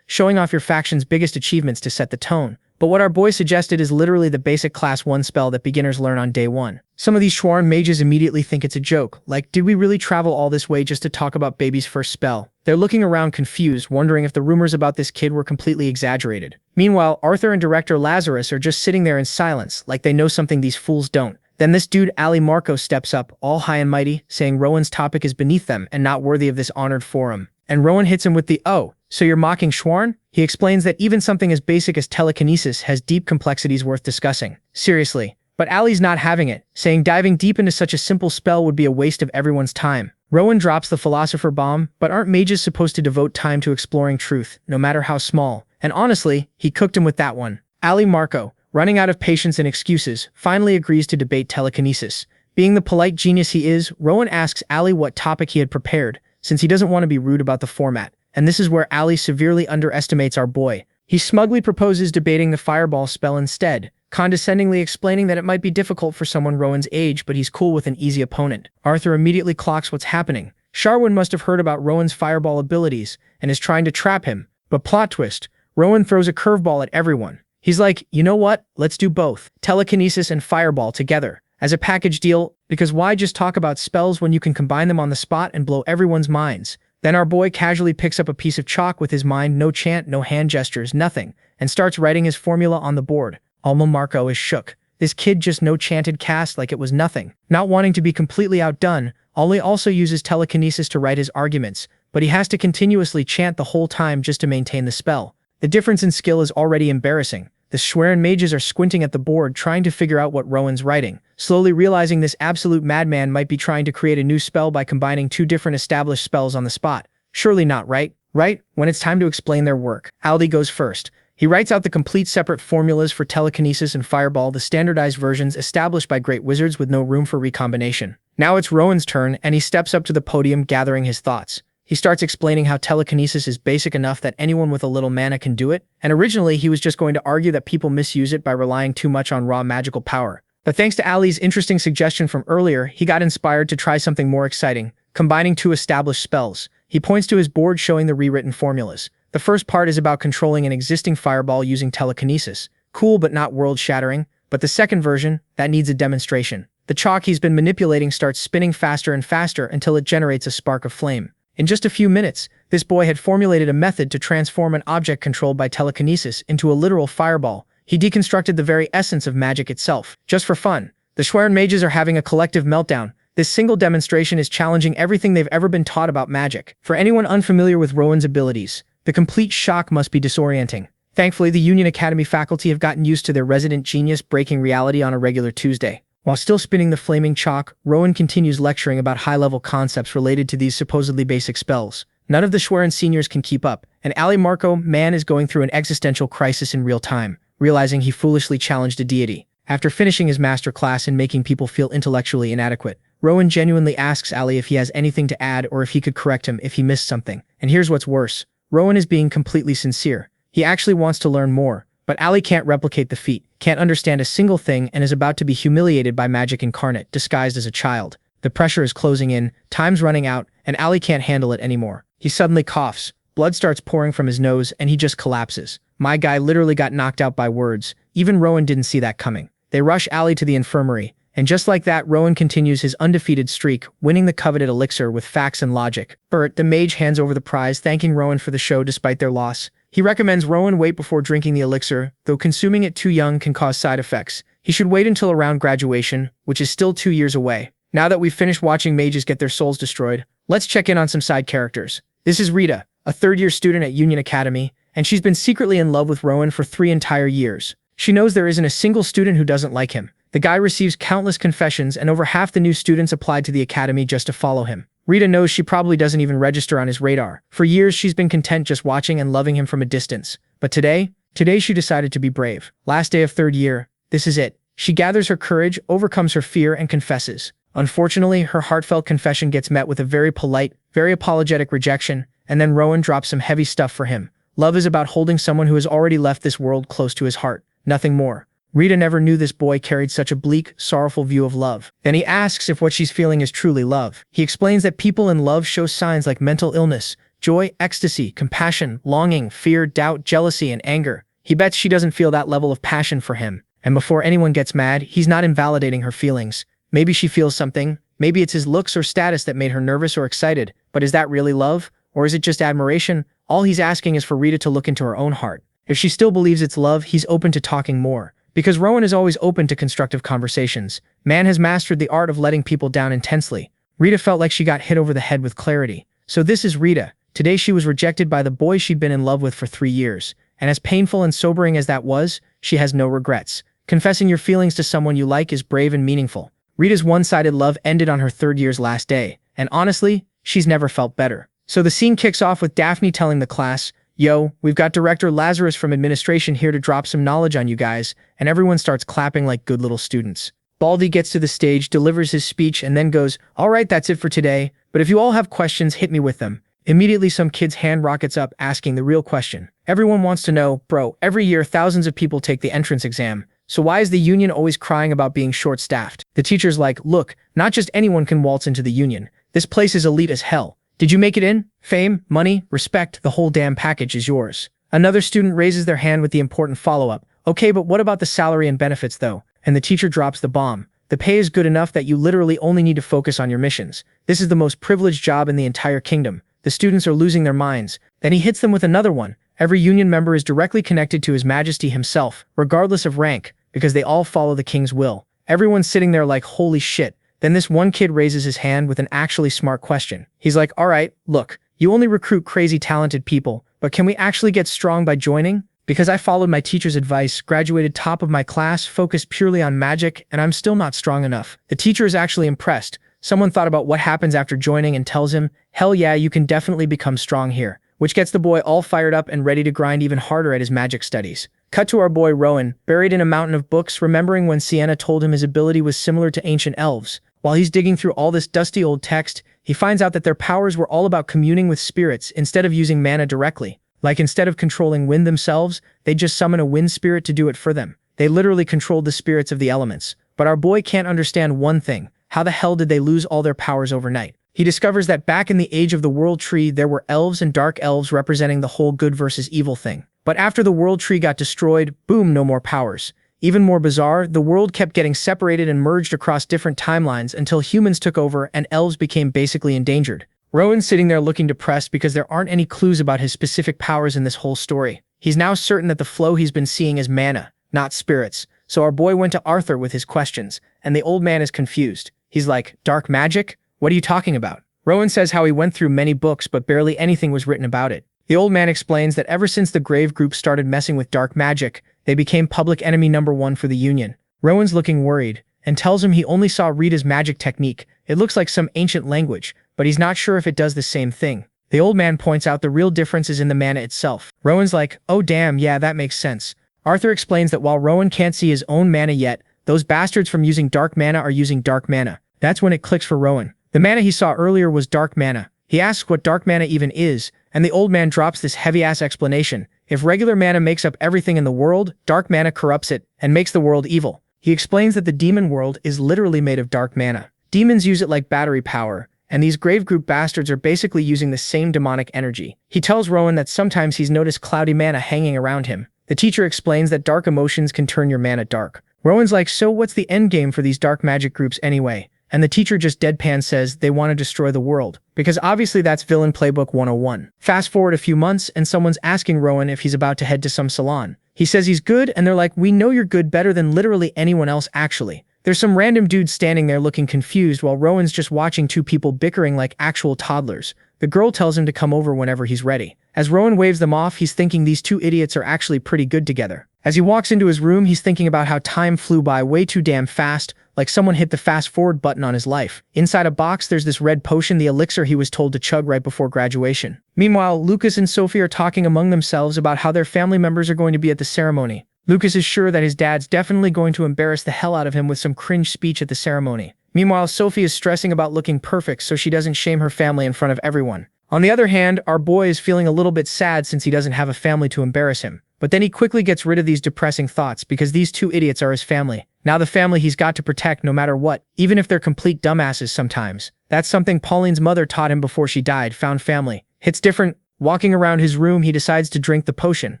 showing off your faction's biggest achievements to set the tone. But what our boy suggested is literally the basic class 1 spell that beginners learn on day 1. Some of these Schwarn mages immediately think it's a joke, like, did we really travel all this way just to talk about baby's first spell? They're looking around confused, wondering if the rumors about this kid were completely exaggerated. Meanwhile, Arthur and director Lazarus are just sitting there in silence, like they know something these fools don't. Then this dude Ali Marco steps up, all high and mighty, saying Rowan's topic is beneath them and not worthy of this honored forum. And Rowan hits him with the, oh, so you're mocking Schwarn? He explains that even something as basic as telekinesis has deep complexities worth discussing. Seriously. But Ali's not having it, saying diving deep into such a simple spell would be a waste of everyone's time. Rowan drops the philosopher bomb, but aren't mages supposed to devote time to exploring truth, no matter how small? And honestly, he cooked him with that one. Ali Marco, running out of patience and excuses, finally agrees to debate telekinesis. Being the polite genius he is, Rowan asks Ali what topic he had prepared, since he doesn't want to be rude about the format. And this is where Ali severely underestimates our boy. He smugly proposes debating the fireball spell instead, condescendingly explaining that it might be difficult for someone Rowan's age, but he's cool with an easy opponent. Arthur immediately clocks what's happening. Sharwin must have heard about Rowan's fireball abilities and is trying to trap him. But plot twist, Rowan throws a curveball at everyone. He's like, you know what? Let's do both. Telekinesis and fireball together. As a package deal, because why just talk about spells when you can combine them on the spot and blow everyone's minds? Then our boy casually picks up a piece of chalk with his mind, no chant, no hand gestures, nothing, and starts writing his formula on the board. Alma Marco is shook. This kid just no-chanted cast like it was nothing. Not wanting to be completely outdone, Ali also uses telekinesis to write his arguments, but he has to continuously chant the whole time just to maintain the spell. The difference in skill is already embarrassing. The Schwerin mages are squinting at the board trying to figure out what Rowan's writing, slowly realizing this absolute madman might be trying to create a new spell by combining 2 different established spells on the spot. Surely not, right? Right? When it's time to explain their work, Aldi goes first. He writes out the complete separate formulas for telekinesis and fireball, the standardized versions established by great wizards with no room for recombination. Now it's Rowan's turn, and he steps up to the podium gathering his thoughts. He starts explaining how telekinesis is basic enough that anyone with a little mana can do it, and originally he was just going to argue that people misuse it by relying too much on raw magical power. But thanks to Ali's interesting suggestion from earlier, he got inspired to try something more exciting, combining 2 established spells. He points to his board showing the rewritten formulas. The first part is about controlling an existing fireball using telekinesis. Cool but not world-shattering. But the second version, that needs a demonstration. The chalk he's been manipulating starts spinning faster and faster until it generates a spark of flame. In just a few minutes, this boy had formulated a method to transform an object controlled by telekinesis into a literal fireball. He deconstructed the very essence of magic itself, just for fun. The Schwerin mages are having a collective meltdown. This single demonstration is challenging everything they've ever been taught about magic. For anyone unfamiliar with Rowan's abilities, the complete shock must be disorienting. Thankfully, the Union Academy faculty have gotten used to their resident genius breaking reality on a regular Tuesday. While still spinning the flaming chalk, Rowan continues lecturing about high-level concepts related to these supposedly basic spells. None of the Schwerin seniors can keep up, and Ali Marco, man, is going through an existential crisis in real time, realizing he foolishly challenged a deity. After finishing his master class in making people feel intellectually inadequate, Rowan genuinely asks Ali if he has anything to add or if he could correct him if he missed something. And here's what's worse. Rowan is being completely sincere. He actually wants to learn more, but Ali can't replicate the feat, can't understand a single thing, and is about to be humiliated by magic incarnate, disguised as a child. The pressure is closing in, time's running out, and Ali can't handle it anymore. He suddenly coughs, blood starts pouring from his nose, and he just collapses. My guy literally got knocked out by words. Even Rowan didn't see that coming. They rush Ali to the infirmary, and just like that, Rowan continues his undefeated streak, winning the coveted elixir with facts and logic. Bert, the mage, hands over the prize, thanking Rowan for the show despite their loss. He recommends Rowan wait before drinking the elixir, though consuming it too young can cause side effects. He should wait until around graduation, which is still 2 years away. Now that we've finished watching mages get their souls destroyed, let's check in on some side characters. This is Rita, a third-year student at Union Academy, and she's been secretly in love with Rowan for 3 entire years. She knows there isn't a single student who doesn't like him. The guy receives countless confessions, and over half the new students applied to the academy just to follow him. Rita knows she probably doesn't even register on his radar. For years, she's been content just watching and loving him from a distance. But today she decided to be brave. Last day of third year, this is it. She gathers her courage, overcomes her fear, and confesses. Unfortunately, her heartfelt confession gets met with a very polite, very apologetic rejection, and then Rowan drops some heavy stuff for him. Love is about holding someone who has already left this world close to his heart. Nothing more. Rita never knew this boy carried such a bleak, sorrowful view of love. Then he asks if what she's feeling is truly love. He explains that people in love show signs like mental illness, joy, ecstasy, compassion, longing, fear, doubt, jealousy, and anger. He bets she doesn't feel that level of passion for him. And before anyone gets mad, he's not invalidating her feelings. Maybe she feels something. Maybe it's his looks or status that made her nervous or excited. But is that really love? Or is it just admiration? All he's asking is for Rita to look into her own heart. If she still believes it's love, he's open to talking more. Because Rowan is always open to constructive conversations. Man has mastered the art of letting people down intensely. Rita felt like she got hit over the head with clarity. So this is Rita. Today she was rejected by the boy she'd been in love with for 3 years. And as painful and sobering as that was, she has no regrets. Confessing your feelings to someone you like is brave and meaningful. Rita's one-sided love ended on her third year's last day. And honestly, she's never felt better. So the scene kicks off with Daphne telling the class, "Yo, we've got Director Lazarus from administration here to drop some knowledge on you guys," and everyone starts clapping like good little students. Baldy gets to the stage, delivers his speech, and then goes, "All right, that's it for today, but if you all have questions, hit me with them." Immediately some kid's hand rockets up asking the real question. Everyone wants to know, bro, every year thousands of people take the entrance exam, so why is the union always crying about being short-staffed? The teacher's like, "Look, not just anyone can waltz into the union. This place is elite as hell. Did you make it in? Fame, money, respect, the whole damn package is yours." Another student raises their hand with the important follow-up. "Okay, but what about the salary and benefits though?" And the teacher drops the bomb. "The pay is good enough that you literally only need to focus on your missions. This is the most privileged job in the entire kingdom." The students are losing their minds. Then he hits them with another one. Every union member is directly connected to His Majesty himself, regardless of rank, because they all follow the king's will. Everyone's sitting there like, holy shit. Then this one kid raises his hand with an actually smart question. He's like, "All right, look, you only recruit crazy talented people, but can we actually get strong by joining? Because I followed my teacher's advice, graduated top of my class, focused purely on magic, and I'm still not strong enough." The teacher is actually impressed. Someone thought about what happens after joining and tells him, "Hell yeah, you can definitely become strong here." Which gets the boy all fired up and ready to grind even harder at his magic studies. Cut to our boy Rowan, buried in a mountain of books, remembering when Sienna told him his ability was similar to ancient elves. While he's digging through all this dusty old text, he finds out that their powers were all about communing with spirits instead of using mana directly. Like instead of controlling wind themselves, they just summon a wind spirit to do it for them. They literally controlled the spirits of the elements. But our boy can't understand one thing. How the hell did they lose all their powers overnight? He discovers that back in the age of the World Tree, there were elves and dark elves representing the whole good versus evil thing. But after the World Tree got destroyed, boom, no more powers. Even more bizarre, the world kept getting separated and merged across different timelines until humans took over and elves became basically endangered. Rowan's sitting there looking depressed because there aren't any clues about his specific powers in this whole story. He's now certain that the flow he's been seeing is mana, not spirits. So our boy went to Arthur with his questions, and the old man is confused. He's like, "Dark magic? What are you talking about?" Rowan says how he went through many books but barely anything was written about it. The old man explains that ever since the Grave group started messing with dark magic, they became public enemy #1 for the Union. Rowan's looking worried, and tells him he only saw Rita's magic technique. It looks like some ancient language, but he's not sure if it does the same thing. The old man points out the real difference is in the mana itself. Rowan's like, "Oh damn, yeah, that makes sense." Arthur explains that while Rowan can't see his own mana yet, those bastards from using dark mana are using dark mana. That's when it clicks for Rowan. The mana he saw earlier was dark mana. He asks what dark mana even is, and the old man drops this heavy-ass explanation. If regular mana makes up everything in the world, dark mana corrupts it and makes the world evil. He explains that the demon world is literally made of dark mana. Demons use it like battery power, and these Grave group bastards are basically using the same demonic energy. He tells Rowan that sometimes he's noticed cloudy mana hanging around him. The teacher explains that dark emotions can turn your mana dark. Rowan's like, "So what's the end game for these dark magic groups anyway?" And the teacher just deadpan says they want to destroy the world. Because obviously that's Villain Playbook 101. Fast forward a few months and someone's asking Rowan if he's about to head to some salon. He says he's good and they're like, "We know you're good better than literally anyone else actually." There's some random dude standing there looking confused while Rowan's just watching two people bickering like actual toddlers. The girl tells him to come over whenever he's ready. As Rowan waves them off, he's thinking these two idiots are actually pretty good together. As he walks into his room, he's thinking about how time flew by way too damn fast, like someone hit the fast forward button on his life. Inside a box, there's this red potion, the elixir he was told to chug right before graduation. Meanwhile, Lucas and Sophie are talking among themselves about how their family members are going to be at the ceremony. Lucas is sure that his dad's definitely going to embarrass the hell out of him with some cringe speech at the ceremony. Meanwhile, Sophie is stressing about looking perfect so she doesn't shame her family in front of everyone. On the other hand, our boy is feeling a little bit sad since he doesn't have a family to embarrass him. But then he quickly gets rid of these depressing thoughts because these two idiots are his family. Now the family he's got to protect no matter what, even if they're complete dumbasses sometimes. That's something Pauline's mother taught him before she died, found family. It's different. Walking around his room, he decides to drink the potion.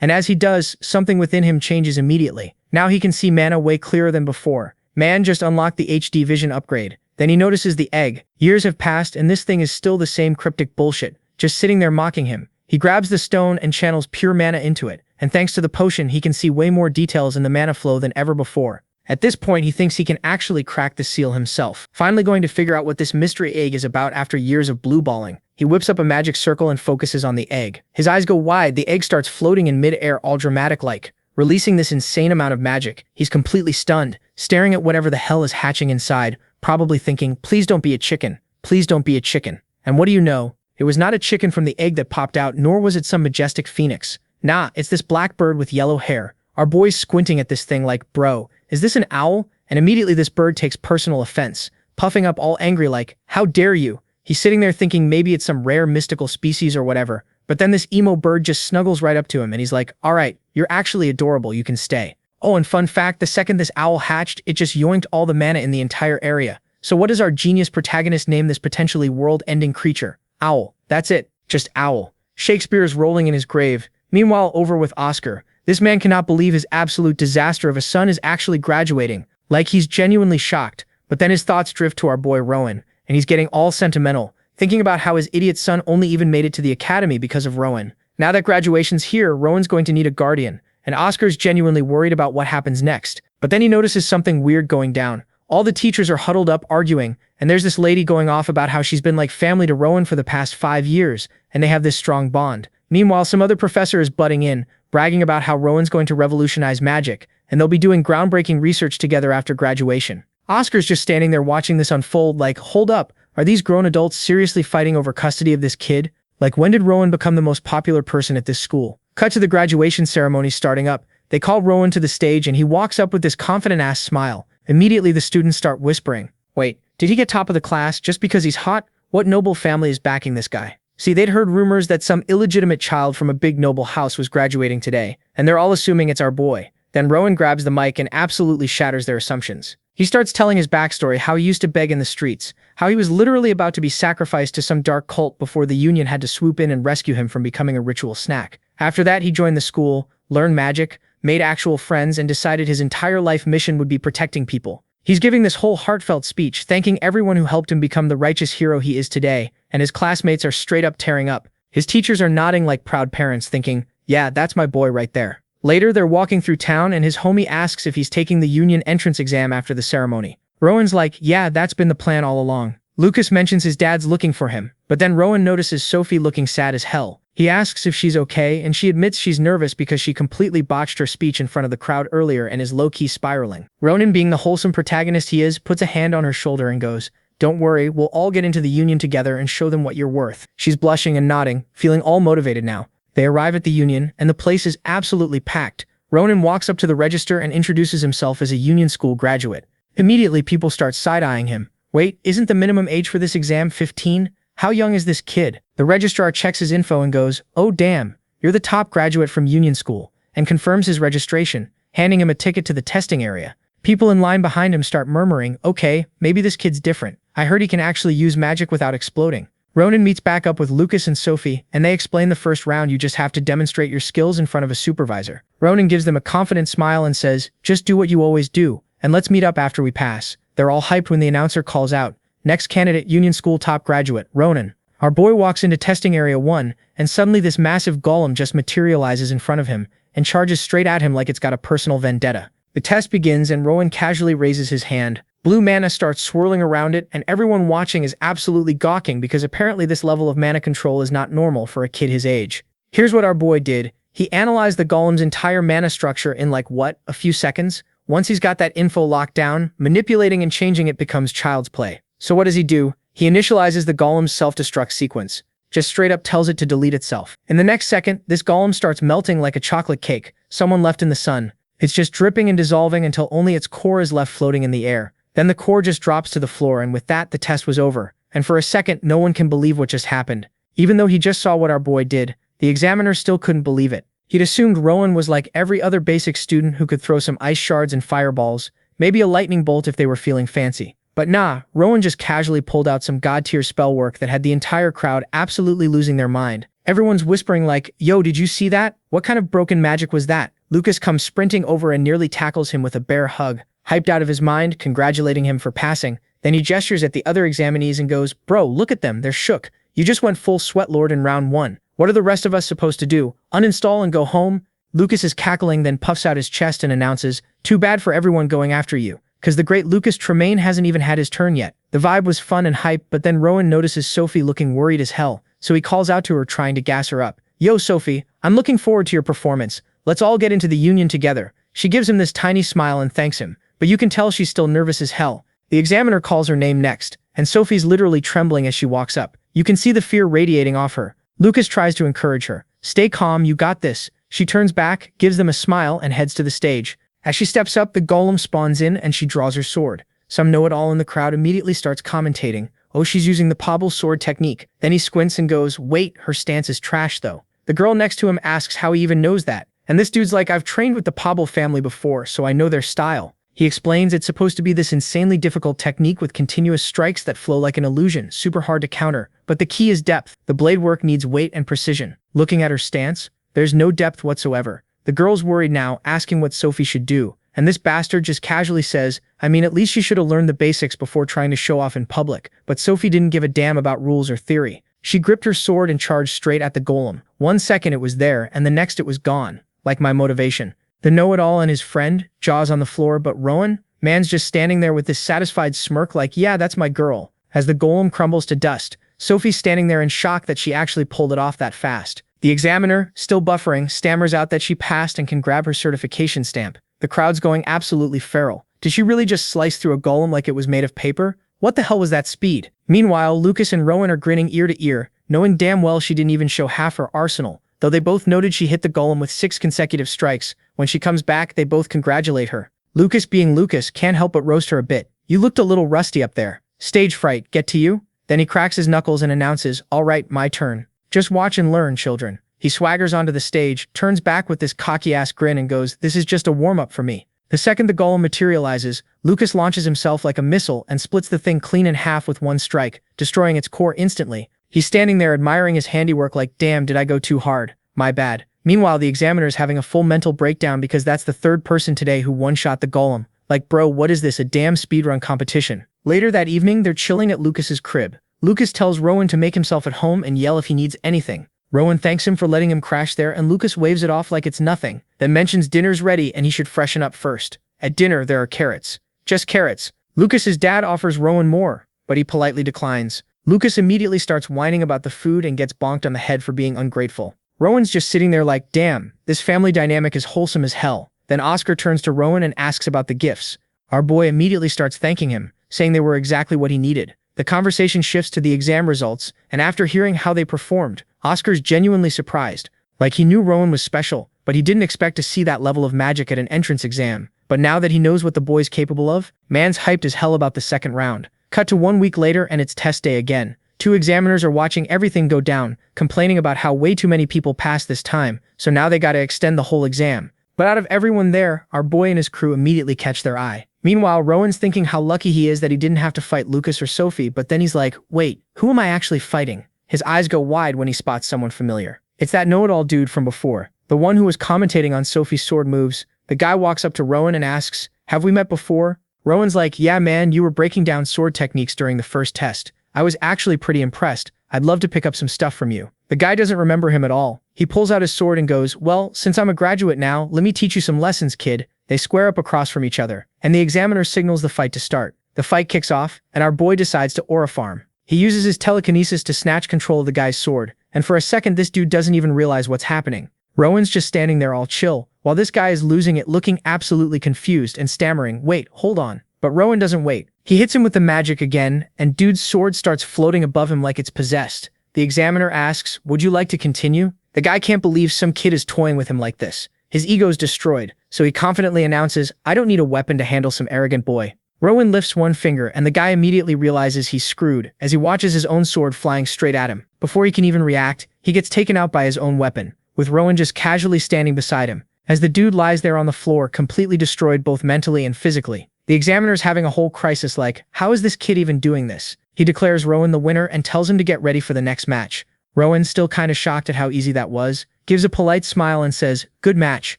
And as he does, something within him changes immediately. Now he can see mana way clearer than before. Man just unlocked the HD vision upgrade. Then he notices the egg. Years have passed and this thing is still the same cryptic bullshit, just sitting there mocking him. He grabs the stone and channels pure mana into it. And thanks to the potion, he can see way more details in the mana flow than ever before. At this point, he thinks he can actually crack the seal himself. Finally going to figure out what this mystery egg is about after years of blue-balling. He whips up a magic circle and focuses on the egg. His eyes go wide, the egg starts floating in mid-air all dramatic-like, releasing this insane amount of magic. He's completely stunned, staring at whatever the hell is hatching inside, probably thinking, "Please don't be a chicken. Please don't be a chicken." And what do you know? It was not a chicken from the egg that popped out, nor was it some majestic phoenix. Nah, it's this black bird with yellow hair. Our boy's squinting at this thing like, "Bro, is this an owl?" And immediately this bird takes personal offense, puffing up all angry like, "How dare you?" He's sitting there thinking maybe it's some rare mystical species or whatever, but then this emo bird just snuggles right up to him and he's like, "Alright, you're actually adorable, you can stay." Oh, and fun fact, the second this owl hatched, it just yoinked all the mana in the entire area. So what does our genius protagonist name this potentially world-ending creature? Owl. That's it. Just owl. Shakespeare is rolling in his grave. Meanwhile, over with Oscar. This man cannot believe his absolute disaster of a son is actually graduating. Like he's genuinely shocked. But then his thoughts drift to our boy Rowan, and he's getting all sentimental, thinking about how his idiot son only even made it to the academy because of Rowan. Now that graduation's here, Rowan's going to need a guardian, and Oscar's genuinely worried about what happens next. But then he notices something weird going down. All the teachers are huddled up arguing, and there's this lady going off about how she's been like family to Rowan for the past 5 years, and they have this strong bond. Meanwhile, some other professor is butting in, bragging about how Rowan's going to revolutionize magic, and they'll be doing groundbreaking research together after graduation. Oscar's just standing there watching this unfold like, hold up, are these grown adults seriously fighting over custody of this kid? Like, when did Rowan become the most popular person at this school? Cut to the graduation ceremony starting up. They call Rowan to the stage and he walks up with this confident-ass smile. Immediately the students start whispering, "Wait, did he get top of the class just because he's hot? What noble family is backing this guy?" See, they'd heard rumors that some illegitimate child from a big noble house was graduating today, and they're all assuming it's our boy. Then Rowan grabs the mic and absolutely shatters their assumptions. He starts telling his backstory, how he used to beg in the streets, how he was literally about to be sacrificed to some dark cult before the Union had to swoop in and rescue him from becoming a ritual snack. After that, he joined the school, learned magic, made actual friends, and decided his entire life mission would be protecting people. He's giving this whole heartfelt speech, thanking everyone who helped him become the righteous hero he is today, and his classmates are straight up tearing up. His teachers are nodding like proud parents, thinking, yeah, that's my boy right there. Later, they're walking through town and his homie asks if he's taking the union entrance exam after the ceremony. Rowan's like, yeah, that's been the plan all along. Lucas mentions his dad's looking for him, but then Rowan notices Sophie looking sad as hell. He asks if she's okay, and she admits she's nervous because she completely botched her speech in front of the crowd earlier and is low-key spiraling. Ronan, being the wholesome protagonist he is, puts a hand on her shoulder and goes, don't worry, we'll all get into the union together and show them what you're worth. She's blushing and nodding, feeling all motivated now. They arrive at the union, and the place is absolutely packed. Ronan walks up to the register and introduces himself as a union school graduate. Immediately, people start side-eyeing him. Wait, isn't the minimum age for this exam 15? How young is this kid? The registrar checks his info and goes, oh damn, you're the top graduate from Union School, and confirms his registration, handing him a ticket to the testing area. People in line behind him start murmuring, okay, maybe this kid's different. I heard he can actually use magic without exploding. Ronan meets back up with Lucas and Sophie, and they explain the first round you just have to demonstrate your skills in front of a supervisor. Ronan gives them a confident smile and says, just do what you always do, and let's meet up after we pass. They're all hyped when the announcer calls out, next candidate, Union School top graduate, Ronan. Our boy walks into testing area 1, and suddenly this massive golem just materializes in front of him and charges straight at him like it's got a personal vendetta. The test begins and Rowan casually raises his hand. Blue mana starts swirling around it, and everyone watching is absolutely gawking because apparently this level of mana control is not normal for a kid his age. Here's what our boy did. He analyzed the golem's entire mana structure in a few seconds. Once he's got that info locked down, manipulating and changing it becomes child's play. So what does he do? He initializes the golem's self-destruct sequence. Just straight up tells it to delete itself. In the next second, this golem starts melting like a chocolate cake, someone left in the sun. It's just dripping and dissolving until only its core is left floating in the air. Then the core just drops to the floor, and with that, the test was over. And for a second, no one can believe what just happened. Even though he just saw what our boy did, the examiner still couldn't believe it. He'd assumed Rowan was like every other basic student who could throw some ice shards and fireballs, maybe a lightning bolt if they were feeling fancy. But nah, Rowan just casually pulled out some god-tier spell work that had the entire crowd absolutely losing their mind. Everyone's whispering like, yo, did you see that? What kind of broken magic was that? Lucas comes sprinting over and nearly tackles him with a bear hug, hyped out of his mind, congratulating him for passing. Then he gestures at the other examinees and goes, bro, look at them, they're shook. You just went full Sweatlord in round 1. What are the rest of us supposed to do? Uninstall and go home? Lucas is cackling, then puffs out his chest and announces, too bad for everyone going after you. Cause the great Lucas Tremaine hasn't even had his turn yet. The vibe was fun and hype, but then Rowan notices Sophie looking worried as hell, so he calls out to her trying to gas her up. Yo Sophie, I'm looking forward to your performance. Let's all get into the union together. She gives him this tiny smile and thanks him, but you can tell she's still nervous as hell. The examiner calls her name next, and Sophie's literally trembling as she walks up. You can see the fear radiating off her. Lucas tries to encourage her. Stay calm, you got this. She turns back, gives them a smile, and heads to the stage. As she steps up, the golem spawns in and she draws her sword. Some know-it-all in the crowd immediately starts commentating, oh, she's using the Pobble sword technique. Then he squints and goes, wait, her stance is trash though. The girl next to him asks how he even knows that. And this dude's like, I've trained with the Pobble family before, so I know their style. He explains it's supposed to be this insanely difficult technique with continuous strikes that flow like an illusion, super hard to counter. But the key is depth. The blade work needs weight and precision. Looking at her stance, there's no depth whatsoever. The girl's worried now, asking what Sophie should do. And this bastard just casually says, I mean, at least she should have learned the basics before trying to show off in public. But Sophie didn't give a damn about rules or theory. She gripped her sword and charged straight at the golem. 1 second it was there, and the next it was gone. Like my motivation. The know-it-all and his friend, jaws on the floor, but Rowan? Man's just standing there with this satisfied smirk like, yeah, that's my girl. As the golem crumbles to dust, Sophie's standing there in shock that she actually pulled it off that fast. The examiner, still buffering, stammers out that she passed and can grab her certification stamp. The crowd's going absolutely feral. Did she really just slice through a golem like it was made of paper? What the hell was that speed? Meanwhile, Lucas and Rowan are grinning ear to ear, knowing damn well she didn't even show half her arsenal. Though they both noted she hit the golem with 6 consecutive strikes, when she comes back, they both congratulate her. Lucas, being Lucas, can't help but roast her a bit. You looked a little rusty up there. Stage fright, get to you? Then he cracks his knuckles and announces, all right, my turn. Just watch and learn, children. He swaggers onto the stage, turns back with this cocky-ass grin and goes, this is just a warm-up for me. The second the golem materializes, Lucas launches himself like a missile and splits the thing clean in half with 1 strike, destroying its core instantly. He's standing there admiring his handiwork like, damn, did I go too hard? My bad. Meanwhile, the examiner's having a full mental breakdown because that's the 3rd person today who one-shot the golem. Like, bro, what is this, a damn speedrun competition? Later that evening, they're chilling at Lucas's crib. Lucas tells Rowan to make himself at home and yell if he needs anything. Rowan thanks him for letting him crash there, and Lucas waves it off like it's nothing, then mentions dinner's ready and he should freshen up first. At dinner, there are carrots. Just carrots. Lucas's dad offers Rowan more, but he politely declines. Lucas immediately starts whining about the food and gets bonked on the head for being ungrateful. Rowan's just sitting there like, damn, this family dynamic is wholesome as hell. Then Oscar turns to Rowan and asks about the gifts. Our boy immediately starts thanking him, saying they were exactly what he needed. The conversation shifts to the exam results, and after hearing how they performed, Oscar's genuinely surprised. Like he knew Rowan was special, but he didn't expect to see that level of magic at an entrance exam. But now that he knows what the boy's capable of, man's hyped as hell about the second round. Cut to 1 week later and it's test day again. 2 examiners are watching everything go down, complaining about how way too many people passed this time, so now they gotta extend the whole exam. But out of everyone there, our boy and his crew immediately catch their eye. Meanwhile, Rowan's thinking how lucky he is that he didn't have to fight Lucas or Sophie, but then he's like, wait, who am I actually fighting? His eyes go wide when he spots someone familiar. It's that know-it-all dude from before, the one who was commentating on Sophie's sword moves. The guy walks up to Rowan and asks, have we met before? Rowan's like, yeah man, you were breaking down sword techniques during the first test. I was actually pretty impressed. I'd love to pick up some stuff from you. The guy doesn't remember him at all. He pulls out his sword and goes, well, since I'm a graduate now, let me teach you some lessons, kid. They square up across from each other, and the examiner signals the fight to start. The fight kicks off, and our boy decides to aura farm. He uses his telekinesis to snatch control of the guy's sword, and for a second this dude doesn't even realize what's happening. Rowan's just standing there all chill, while this guy is losing it, looking absolutely confused and stammering, wait, hold on. But Rowan doesn't wait. He hits him with the magic again, and dude's sword starts floating above him like it's possessed. The examiner asks, would you like to continue? The guy can't believe some kid is toying with him like this. His ego's destroyed, so he confidently announces, I don't need a weapon to handle some arrogant boy. Rowan lifts one finger, and the guy immediately realizes he's screwed as he watches his own sword flying straight at him. Before he can even react, he gets taken out by his own weapon, with Rowan just casually standing beside him, as the dude lies there on the floor completely destroyed both mentally and physically. The examiner's having a whole crisis like, how is this kid even doing this? He declares Rowan the winner and tells him to get ready for the next match. Rowan, still kinda shocked at how easy that was, gives a polite smile and says, good match.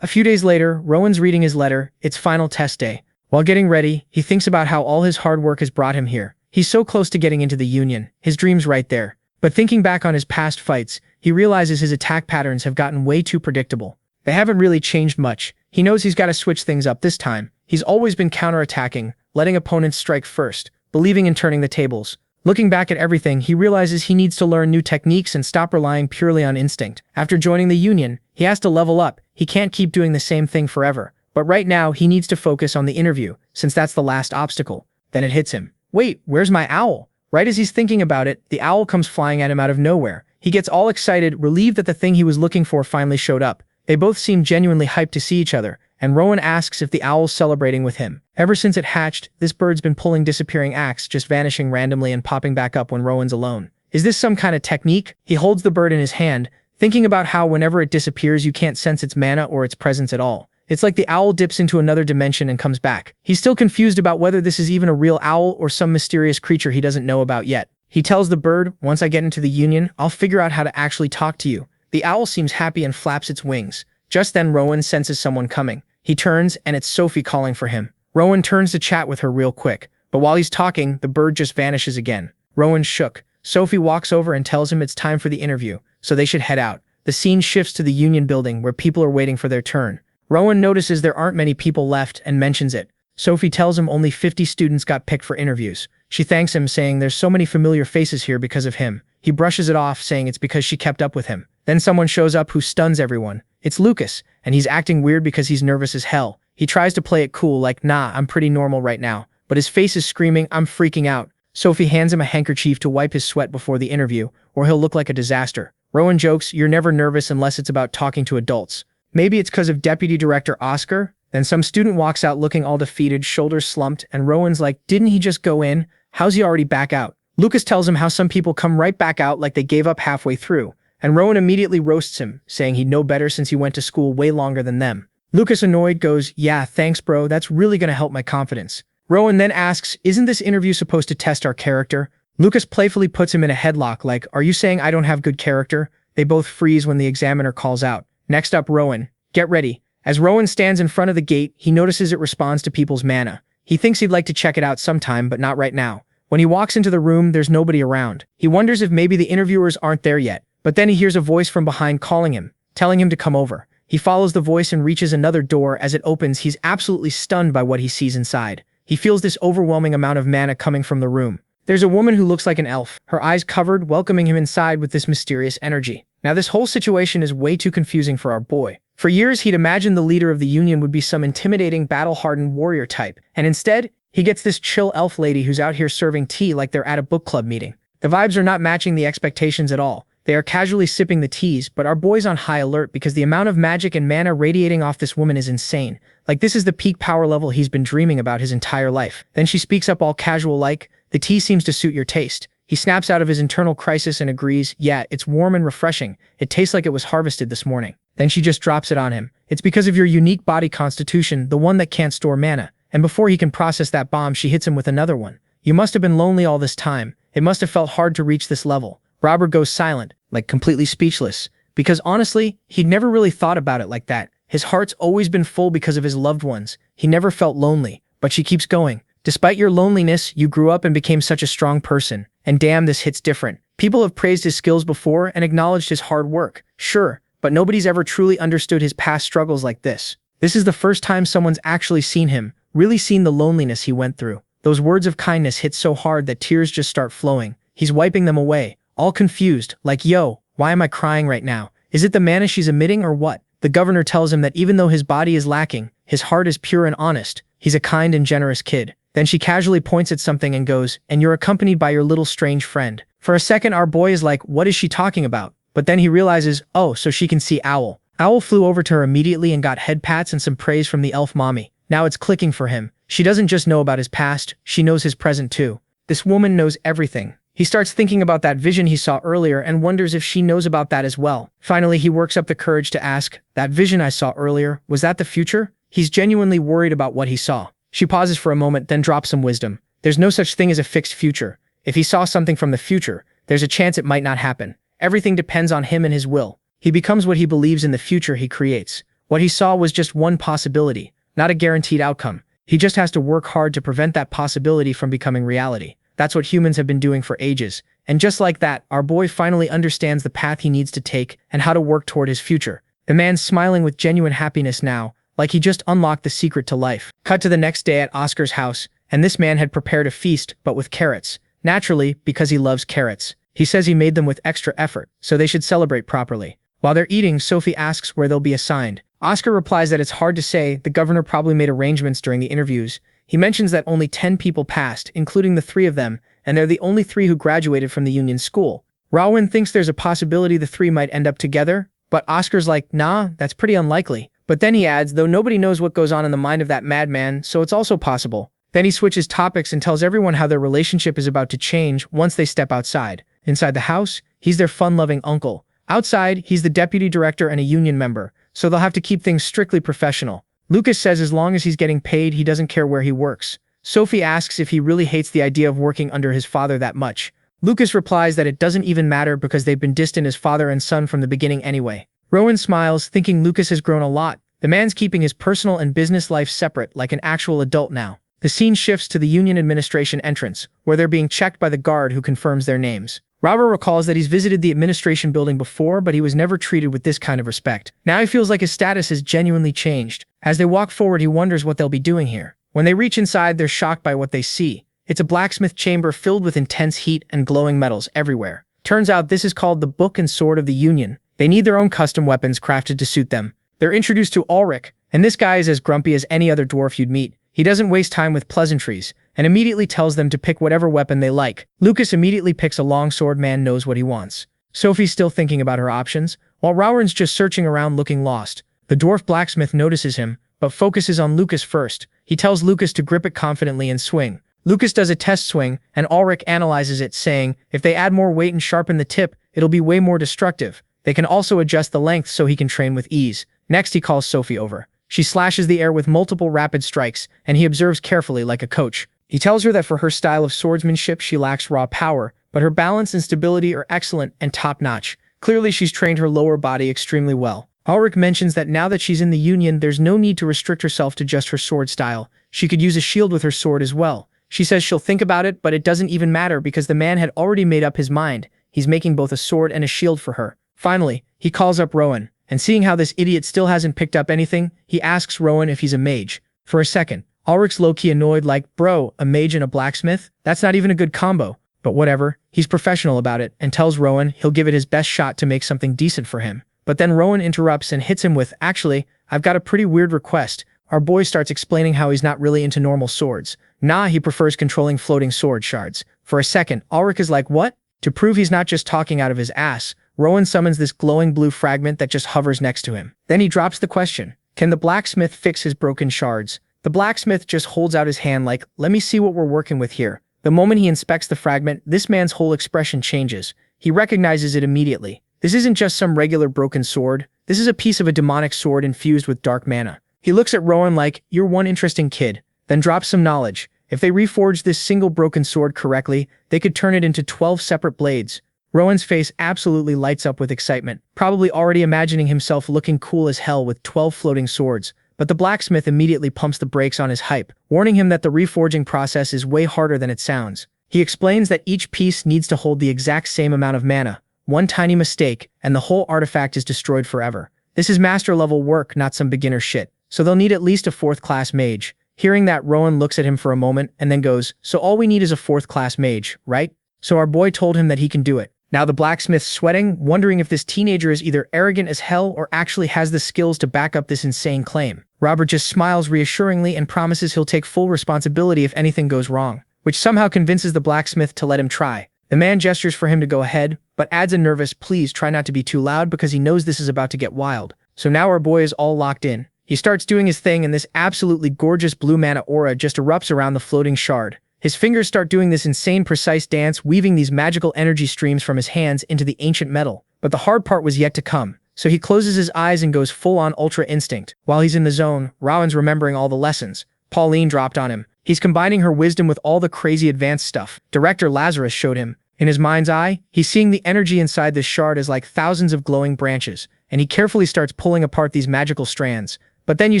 A few days later, Rowan's reading his letter. It's final test day. While getting ready, he thinks about how all his hard work has brought him here. He's so close to getting into the Union, his dream's right there. But thinking back on his past fights, he realizes his attack patterns have gotten way too predictable. They haven't really changed much. He knows he's gotta switch things up this time. He's always been counterattacking, letting opponents strike first, believing in turning the tables. Looking back at everything, he realizes he needs to learn new techniques and stop relying purely on instinct. After joining the Union, he has to level up. He can't keep doing the same thing forever. But right now, he needs to focus on the interview, since that's the last obstacle. Then it hits him. Wait, where's my owl? Right as he's thinking about it, the owl comes flying at him out of nowhere. He gets all excited, relieved that the thing he was looking for finally showed up. They both seem genuinely hyped to see each other, and Rowan asks if the owl's celebrating with him. Ever since it hatched, this bird's been pulling disappearing acts, just vanishing randomly and popping back up when Rowan's alone. Is this some kind of technique? He holds the bird in his hand, thinking about how whenever it disappears you can't sense its mana or its presence at all. It's like the owl dips into another dimension and comes back. He's still confused about whether this is even a real owl or some mysterious creature he doesn't know about yet. He tells the bird, once I get into the Union, I'll figure out how to actually talk to you. The owl seems happy and flaps its wings. Just then Rowan senses someone coming. He turns, and it's Sophie calling for him. Rowan turns to chat with her real quick, but while he's talking, the bird just vanishes again. Rowan's shook. Sophie walks over and tells him it's time for the interview, so they should head out. The scene shifts to the Union building where people are waiting for their turn. Rowan notices there aren't many people left and mentions it. Sophie tells him only 50 students got picked for interviews. She thanks him, saying there's so many familiar faces here because of him. He brushes it off, saying it's because she kept up with him. Then someone shows up who stuns everyone. It's Lucas, and he's acting weird because he's nervous as hell. He tries to play it cool like, nah, I'm pretty normal right now. But his face is screaming, I'm freaking out. Sophie hands him a handkerchief to wipe his sweat before the interview, or he'll look like a disaster. Rowan jokes, you're never nervous unless it's about talking to adults. Maybe it's because of Deputy Director Oscar? Then some student walks out looking all defeated, shoulders slumped, and Rowan's like, didn't he just go in? How's he already back out? Lucas tells him how some people come right back out like they gave up halfway through, and Rowan immediately roasts him, saying he'd know better since he went to school way longer than them. Lucas, annoyed, goes, yeah, thanks bro, that's really gonna help my confidence. Rowan then asks, isn't this interview supposed to test our character? Lucas playfully puts him in a headlock like, are you saying I don't have good character? They both freeze when the examiner calls out. Next up, Rowan. Get ready. As Rowan stands in front of the gate, he notices it responds to people's mana. He thinks he'd like to check it out sometime, but not right now. When he walks into the room, there's nobody around. He wonders if maybe the interviewers aren't there yet, but then he hears a voice from behind calling him, telling him to come over. He follows the voice and reaches another door. As it opens, he's absolutely stunned by what he sees inside. He feels this overwhelming amount of mana coming from the room. There's a woman who looks like an elf, her eyes covered, welcoming him inside with this mysterious energy. Now this whole situation is way too confusing for our boy. For years, he'd imagined the leader of the Union would be some intimidating, battle-hardened warrior type, and instead, he gets this chill elf lady who's out here serving tea like they're at a book club meeting. The vibes are not matching the expectations at all. They are casually sipping the teas, but our boy's on high alert because the amount of magic and mana radiating off this woman is insane. Like this is the peak power level he's been dreaming about his entire life. Then she speaks up all casual like, "The tea seems to suit your taste." He snaps out of his internal crisis and agrees, "Yeah, it's warm and refreshing. It tastes like it was harvested this morning." Then she just drops it on him. "It's because of your unique body constitution, the one that can't store mana." And before he can process that bomb, she hits him with another one. "You must have been lonely all this time. It must have felt hard to reach this level." Robert goes silent, like completely speechless, because honestly, he'd never really thought about it like that. His heart's always been full because of his loved ones. He never felt lonely, but she keeps going. "Despite your loneliness, you grew up and became such a strong person. And damn, this hits different. People have praised his skills before and acknowledged his hard work. Sure, but nobody's ever truly understood his past struggles like this. This is the first time someone's actually seen him, really seen the loneliness he went through." Those words of kindness hit so hard that tears just start flowing. He's wiping them away, all confused, like, "Yo, why am I crying right now? Is it the mana she's emitting or what?" The governor tells him that even though his body is lacking, his heart is pure and honest. He's a kind and generous kid. Then she casually points at something and goes, "And you're accompanied by your little strange friend." For a second, our boy is like, what is she talking about? But then he realizes, oh, so she can see Owl. Owl flew over to her immediately and got head pats and some praise from the elf mommy. Now it's clicking for him. She doesn't just know about his past, she knows his present too. This woman knows everything. He starts thinking about that vision he saw earlier and wonders if she knows about that as well. Finally, he works up the courage to ask, "That vision I saw earlier, was that the future?" He's genuinely worried about what he saw. She pauses for a moment, then drops some wisdom. There's no such thing as a fixed future. If he saw something from the future, there's a chance it might not happen. Everything depends on him and his will. He becomes what he believes in the future he creates. What he saw was just one possibility, not a guaranteed outcome. He just has to work hard to prevent that possibility from becoming reality. That's what humans have been doing for ages. And just like that, our boy finally understands the path he needs to take and how to work toward his future. The man's smiling with genuine happiness now, like he just unlocked the secret to life. Cut to the next day at Oscar's house, and this man had prepared a feast, but with carrots. Naturally, because he loves carrots. He says he made them with extra effort, so they should celebrate properly. While they're eating, Sophie asks where they'll be assigned. Oscar replies that it's hard to say, the governor probably made arrangements during the interviews. He mentions that only 10 people passed, including the 3 of them, and they're the only 3 who graduated from the Union School. Rowan thinks there's a possibility the 3 might end up together, but Oscar's like, nah, that's pretty unlikely. But then he adds, though nobody knows what goes on in the mind of that madman, so it's also possible. Then he switches topics and tells everyone how their relationship is about to change once they step outside. Inside the house, he's their fun-loving uncle. Outside, he's the deputy director and a union member, so they'll have to keep things strictly professional. Lucas says as long as he's getting paid, he doesn't care where he works. Sophie asks if he really hates the idea of working under his father that much. Lucas replies that it doesn't even matter because they've been distant as father and son from the beginning anyway. Rowan smiles, thinking Lucas has grown a lot. The man's keeping his personal and business life separate like an actual adult now. The scene shifts to the Union administration entrance, where they're being checked by the guard who confirms their names. Robert recalls that he's visited the administration building before, but he was never treated with this kind of respect. Now he feels like his status has genuinely changed. As they walk forward, he wonders what they'll be doing here. When they reach inside, they're shocked by what they see. It's a blacksmith chamber filled with intense heat and glowing metals everywhere. Turns out this is called the Book and Sword of the Union. They need their own custom weapons crafted to suit them. They're introduced to Ulrich, and this guy is as grumpy as any other dwarf you'd meet. He doesn't waste time with pleasantries, and immediately tells them to pick whatever weapon they like. Lucas immediately picks a longsword. Man knows what he wants. Sophie's still thinking about her options, while Rowan's just searching around looking lost. The dwarf blacksmith notices him, but focuses on Lucas first. He tells Lucas to grip it confidently and swing. Lucas does a test swing, and Ulrich analyzes it, saying, if they add more weight and sharpen the tip, it'll be way more destructive. They can also adjust the length so he can train with ease. Next, he calls Sophie over. She slashes the air with multiple rapid strikes, and he observes carefully like a coach. He tells her that for her style of swordsmanship, she lacks raw power, but her balance and stability are excellent and top-notch. Clearly, she's trained her lower body extremely well. Ulrich mentions that now that she's in the Union, there's no need to restrict herself to just her sword style. She could use a shield with her sword as well. She says she'll think about it, but it doesn't even matter because the man had already made up his mind. He's making both a sword and a shield for her. Finally, he calls up Rowan, and seeing how this idiot still hasn't picked up anything, he asks Rowan if he's a mage. For a second, Ulrich's low-key annoyed like, bro, a mage and a blacksmith? That's not even a good combo. But whatever, he's professional about it and tells Rowan he'll give it his best shot to make something decent for him. But then Rowan interrupts and hits him with, actually, I've got a pretty weird request. Our boy starts explaining how he's not really into normal swords. Nah, he prefers controlling floating sword shards. For a second, Ulrich is like, what? To prove he's not just talking out of his ass, Rowan summons this glowing blue fragment that just hovers next to him. Then he drops the question, can the blacksmith fix his broken shards? The blacksmith just holds out his hand like, let me see what we're working with here. The moment he inspects the fragment, this man's whole expression changes. He recognizes it immediately. This isn't just some regular broken sword. This is a piece of a demonic sword infused with dark mana. He looks at Rowan like, you're one interesting kid, then drops some knowledge. If they reforged this single broken sword correctly, they could turn it into 12 separate blades. Rowan's face absolutely lights up with excitement, probably already imagining himself looking cool as hell with 12 floating swords. But the blacksmith immediately pumps the brakes on his hype, warning him that the reforging process is way harder than it sounds. He explains that each piece needs to hold the exact same amount of mana. One tiny mistake, and the whole artifact is destroyed forever. This is master-level work, not some beginner shit. So they'll need at least a 4th-class mage. Hearing that, Rowan looks at him for a moment and then goes, so all we need is a 4th-class mage, right? So our boy told him that he can do it. Now the blacksmith's sweating, wondering if this teenager is either arrogant as hell or actually has the skills to back up this insane claim. Robert just smiles reassuringly and promises he'll take full responsibility if anything goes wrong, which somehow convinces the blacksmith to let him try. The man gestures for him to go ahead, but adds a nervous, please try not to be too loud because he knows this is about to get wild. So now our boy is all locked in. He starts doing his thing and this absolutely gorgeous blue mana aura just erupts around the floating shard. His fingers start doing this insane precise dance, weaving these magical energy streams from his hands into the ancient metal. But the hard part was yet to come. So he closes his eyes and goes full-on Ultra Instinct. While he's in the zone, Rowan's remembering all the lessons Pauline dropped on him. He's combining her wisdom with all the crazy advanced stuff Director Lazarus showed him. In his mind's eye, he's seeing the energy inside this shard as like thousands of glowing branches, and he carefully starts pulling apart these magical strands. But then you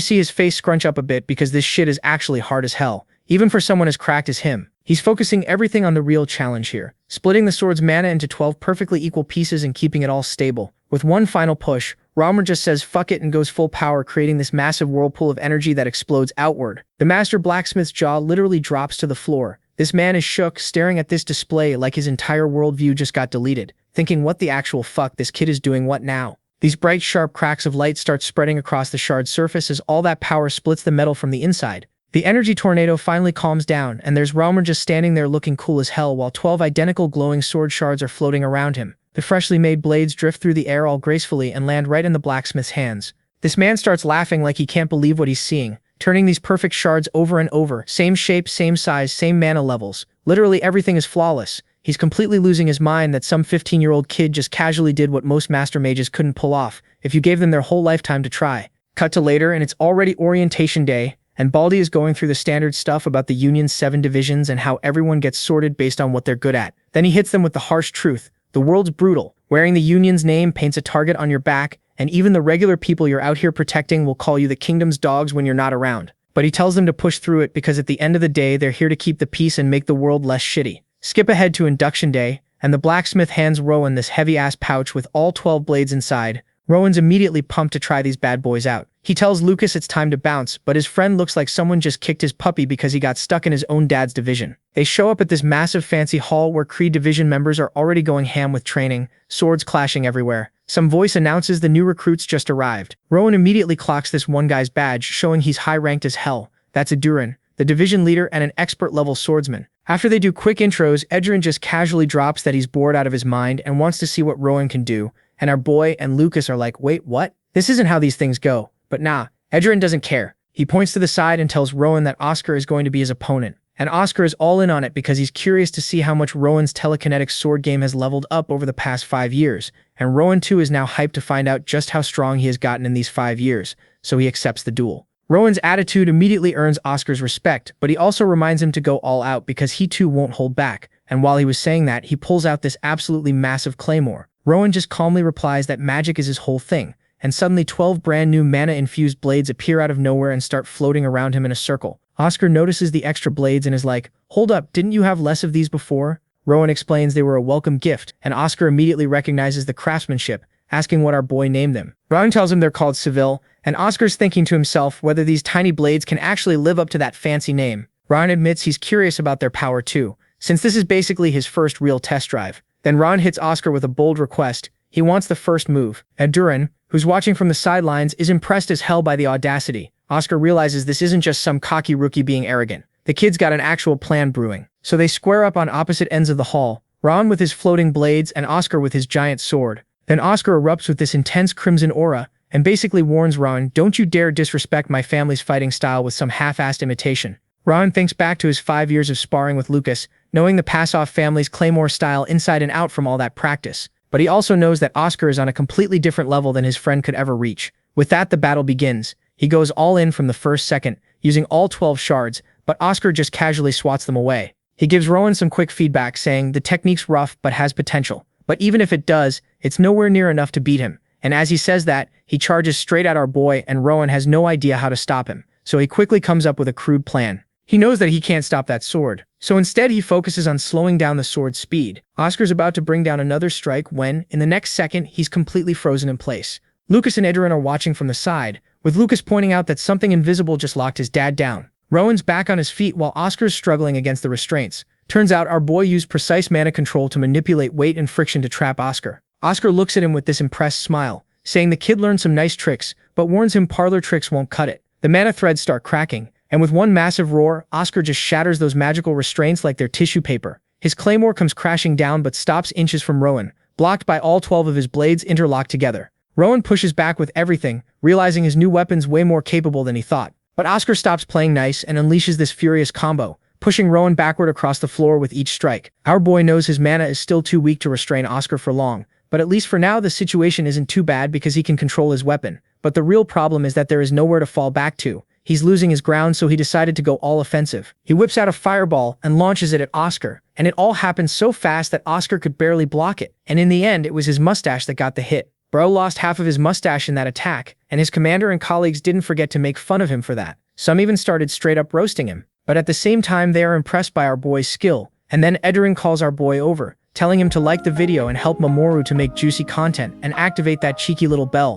see his face scrunch up a bit because this shit is actually hard as hell, even for someone as cracked as him. He's focusing everything on the real challenge here, splitting the sword's mana into 12 perfectly equal pieces and keeping it all stable. With one final push, Rowan just says fuck it and goes full power, creating this massive whirlpool of energy that explodes outward. The master blacksmith's jaw literally drops to the floor. This man is shook, staring at this display like his entire worldview just got deleted, thinking what the actual fuck, this kid is doing what now? These bright sharp cracks of light start spreading across the shard's surface as all that power splits the metal from the inside. The energy tornado finally calms down, and there's Rowan just standing there looking cool as hell while 12 identical glowing sword shards are floating around him. The freshly made blades drift through the air all gracefully and land right in the blacksmith's hands. This man starts laughing like he can't believe what he's seeing, turning these perfect shards over and over, same shape, same size, same mana levels. Literally everything is flawless. He's completely losing his mind that some 15-year-old kid just casually did what most master mages couldn't pull off if you gave them their whole lifetime to try. Cut to later, and it's already orientation day, and Baldy is going through the standard stuff about the Union's 7 divisions and how everyone gets sorted based on what they're good at. Then he hits them with the harsh truth. The world's brutal. Wearing the Union's name paints a target on your back, and even the regular people you're out here protecting will call you the kingdom's dogs when you're not around. But he tells them to push through it because at the end of the day, they're here to keep the peace and make the world less shitty. Skip ahead to induction day, and the blacksmith hands Rowan this heavy-ass pouch with all 12 blades inside. Rowan's immediately pumped to try these bad boys out. He tells Lucas it's time to bounce, but his friend looks like someone just kicked his puppy because he got stuck in his own dad's division. They show up at this massive fancy hall where Creed division members are already going ham with training, swords clashing everywhere. Some voice announces the new recruits just arrived. Rowan immediately clocks this one guy's badge, showing he's high-ranked as hell. That's Edurin, the division leader and an expert-level swordsman. After they do quick intros, Edurin just casually drops that he's bored out of his mind and wants to see what Rowan can do, and our boy and Lucas are like, wait, what? This isn't how these things go. But nah, Edurin doesn't care. He points to the side and tells Rowan that Oscar is going to be his opponent. And Oscar is all in on it because he's curious to see how much Rowan's telekinetic sword game has leveled up over the past 5 years. And Rowan too is now hyped to find out just how strong he has gotten in these 5 years, so he accepts the duel. Rowan's attitude immediately earns Oscar's respect, but he also reminds him to go all out because he too won't hold back. And while he was saying that, he pulls out this absolutely massive claymore. Rowan just calmly replies that magic is his whole thing, and suddenly 12 brand new mana-infused blades appear out of nowhere and start floating around him in a circle. Oscar notices the extra blades and is like, hold up, didn't you have less of these before? Rowan explains they were a welcome gift, and Oscar immediately recognizes the craftsmanship, asking what our boy named them. Rowan tells him they're called Seville, and Oscar's thinking to himself whether these tiny blades can actually live up to that fancy name. Rowan admits he's curious about their power too, since this is basically his first real test drive. Then Rowan hits Oscar with a bold request. He wants the first move. Duran, who's watching from the sidelines, is impressed as hell by the audacity. Oscar realizes this isn't just some cocky rookie being arrogant. The kid's got an actual plan brewing. So they square up on opposite ends of the hall, Rowan with his floating blades and Oscar with his giant sword. Then Oscar erupts with this intense crimson aura and basically warns Rowan, don't you dare disrespect my family's fighting style with some half-assed imitation. Rowan thinks back to his 5 years of sparring with Lucas, knowing the Passoff family's claymore style inside and out from all that practice. But he also knows that Oscar is on a completely different level than his friend could ever reach. With that, the battle begins. He goes all in from the first second, using all 12 shards, but Oscar just casually swats them away. He gives Rowan some quick feedback saying the technique's rough but has potential. But even if it does, it's nowhere near enough to beat him. And as he says that, he charges straight at our boy and Rowan has no idea how to stop him. So he quickly comes up with a crude plan. He knows that he can't stop that sword. So instead he focuses on slowing down the sword's speed. Oscar's about to bring down another strike when, in the next second, he's completely frozen in place. Lucas and Edrin are watching from the side, with Lucas pointing out that something invisible just locked his dad down. Rowan's back on his feet while Oscar's struggling against the restraints. Turns out our boy used precise mana control to manipulate weight and friction to trap Oscar. Oscar looks at him with this impressed smile, saying the kid learned some nice tricks, but warns him parlor tricks won't cut it. The mana threads start cracking, and with one massive roar, Oscar just shatters those magical restraints like they're tissue paper. His claymore comes crashing down but stops inches from Rowan, blocked by all 12 of his blades interlocked together. Rowan pushes back with everything, realizing his new weapon's way more capable than he thought. But Oscar stops playing nice and unleashes this furious combo, pushing Rowan backward across the floor with each strike. Our boy knows his mana is still too weak to restrain Oscar for long, but at least for now the situation isn't too bad because he can control his weapon. But the real problem is that there is nowhere to fall back to. He's losing his ground, so he decided to go all offensive. He whips out a fireball and launches it at Oscar, and it all happened so fast that Oscar could barely block it. And in the end, it was his mustache that got the hit. Bro lost half of his mustache in that attack, and his commander and colleagues didn't forget to make fun of him for that. Some even started straight up roasting him. But at the same time, they are impressed by our boy's skill. And then Edrin calls our boy over, telling him to like the video and help Mamoru to make juicy content and activate that cheeky little bell.